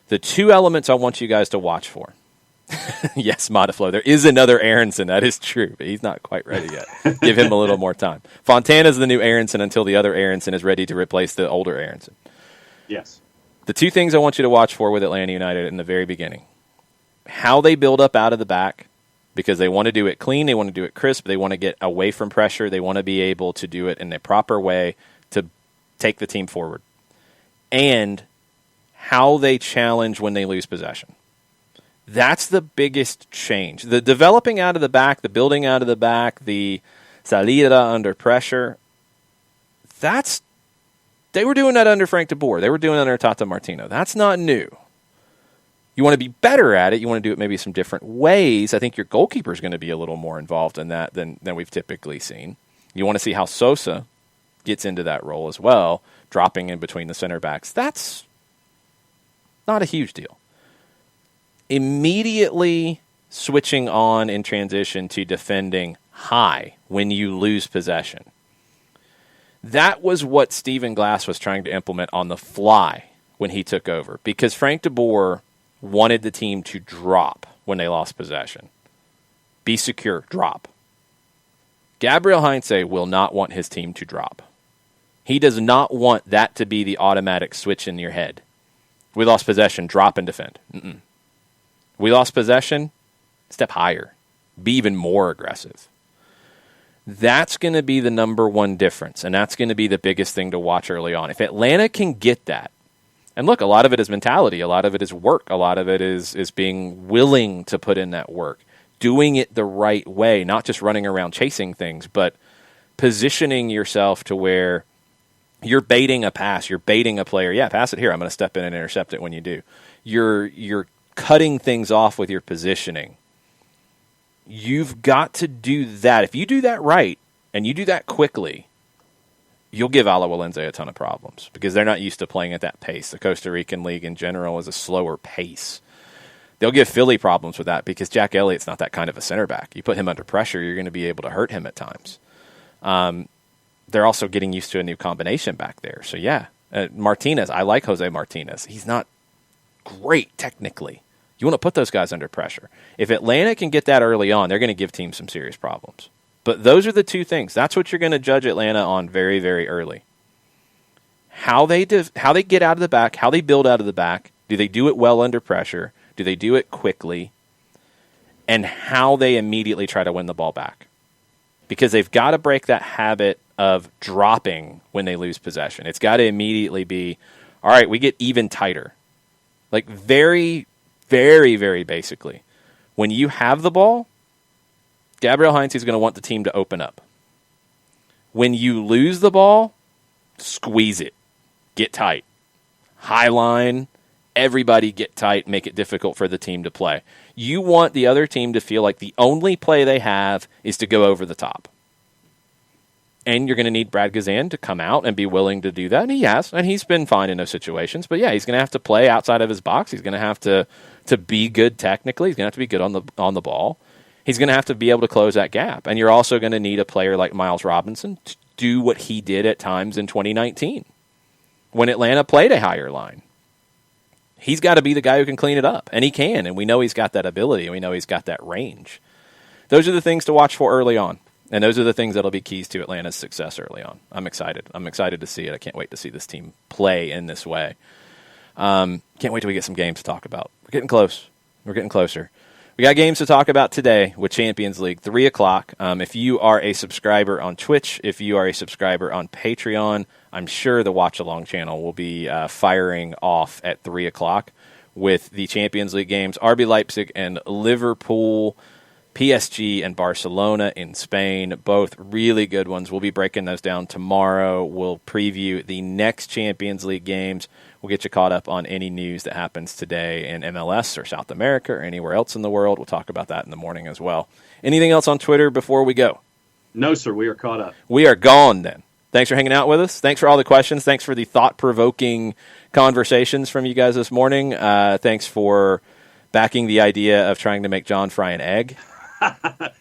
the two elements I want you guys to watch for. Yes, Modiflow, there is another Aronson. That is true, but he's not quite ready yet. Give him a little more time. Fontana's the new Aronson until the other Aronson is ready to replace the older Aronson. Yes. The two things I want you to watch for with Atlanta United in the very beginning: how they build up out of the back because they want to do it clean, they want to do it crisp, they want to get away from pressure, they want to be able to do it in a proper way to take the team forward. And how they challenge when they lose possession. That's the biggest change. The developing out of the back, the building out of the back, the salida under pressure, they were doing that under Frank de Boer. They were doing it under Tata Martino. That's not new. You want to be better at it. You want to do it maybe some different ways. I think your goalkeeper is going to be a little more involved in that than we've typically seen. You want to see how Sosa gets into that role as well, dropping in between the center backs. That's not a huge deal. Immediately switching on in transition to defending high when you lose possession. That was what Stephen Glass was trying to implement on the fly when he took over, because Frank de Boer wanted the team to drop when they lost possession. Be secure, drop. Gabriel Heinze will not want his team to drop. He does not want that to be the automatic switch in your head. We lost possession, drop and defend. We lost possession, step higher. Be even more aggressive. That's going to be the number one difference, and that's going to be the biggest thing to watch early on. If Atlanta can get that, and look, a lot of it is mentality, a lot of it is work, a lot of it is being willing to put in that work, doing it the right way, not just running around chasing things, but positioning yourself to where you're baiting a pass, you're baiting a player. Yeah, pass it here, I'm going to step in and intercept it when you do. You're cutting things off with your positioning. You've got to do that. If you do that right, and you do that quickly, you'll give Alajuelense a ton of problems because they're not used to playing at that pace. The Costa Rican League in general is a slower pace. They'll give Philly problems with that because Jack Elliott's not that kind of a center back. You put him under pressure, you're going to be able to hurt him at times. They're also getting used to a new combination back there. So, yeah, Martinez, I like Jose Martinez. He's not great technically. You want to put those guys under pressure. If Atlanta can get that early on, they're going to give teams some serious problems. But those are the two things. That's what you're going to judge Atlanta on very, very early. How they get out of the back, how they build out of the back. Do they do it well under pressure? Do they do it quickly? And how they immediately try to win the ball back. Because they've got to break that habit of dropping when they lose possession. It's got to immediately be, all right, we get even tighter. Like very, very, very basically. When you have the ball, Gabriel Heinze is going to want the team to open up. When you lose the ball, squeeze it. Get tight. High line, everybody get tight, make it difficult for the team to play. You want the other team to feel like the only play they have is to go over the top. And you're going to need Brad Gazan to come out and be willing to do that. And he has, and he's been fine in those situations. But yeah, he's going to have to play outside of his box. He's going to have to be good technically. He's going to have to be good on the ball. He's going to have to be able to close that gap. And you're also going to need a player like Miles Robinson to do what he did at times in 2019 when Atlanta played a higher line. He's got to be the guy who can clean it up. And he can. And we know he's got that ability. And we know he's got that range. Those are the things to watch for early on. And those are the things that will be keys to Atlanta's success early on. I'm excited. I'm excited to see it. I can't wait to see this team play in this way. Can't wait till we get some games to talk about. We're getting close. We're getting closer. We got games to talk about today with Champions League, 3 o'clock. If you are a subscriber on Twitch, if you are a subscriber on Patreon, I'm sure the Watch Along channel will be firing off at 3 o'clock with the Champions League games. RB Leipzig and Liverpool, PSG and Barcelona in Spain, both really good ones. We'll be breaking those down tomorrow. We'll preview the next Champions League games. We'll get you caught up on any news that happens today in MLS or South America or anywhere else in the world. We'll talk about that in the morning as well. Anything else on Twitter before we go? No, sir. We are caught up. We are gone then. Thanks for hanging out with us. Thanks for all the questions. Thanks for the thought-provoking conversations from you guys this morning. Thanks for backing the idea of trying to make John fry an egg.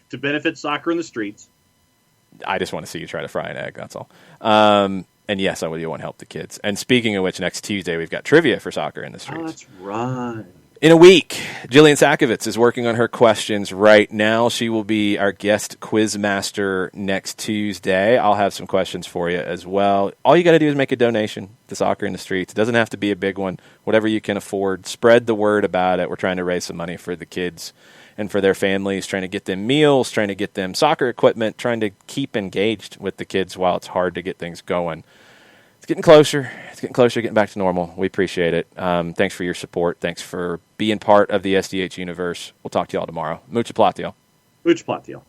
To benefit soccer in the streets. I just want to see you try to fry an egg, that's all. And yes, I will. You want to help the kids. And speaking of which, next Tuesday we've got trivia for soccer in the streets. Oh, that's right. In a week, Jillian Sakovitz is working on her questions right now. She will be our guest quiz master next Tuesday. I'll have some questions for you as well. All you got to do is make a donation to Soccer in the Streets. It doesn't have to be a big one. Whatever you can afford. Spread the word about it. We're trying to raise some money for the kids and for their families, trying to get them meals, trying to get them soccer equipment, trying to keep engaged with the kids while it's hard to get things going. It's getting closer. It's getting closer, getting back to normal. We appreciate it. Thanks for your support. Thanks for being part of the SDH universe. We'll talk to y'all tomorrow. Mucho platio. Mucho platio.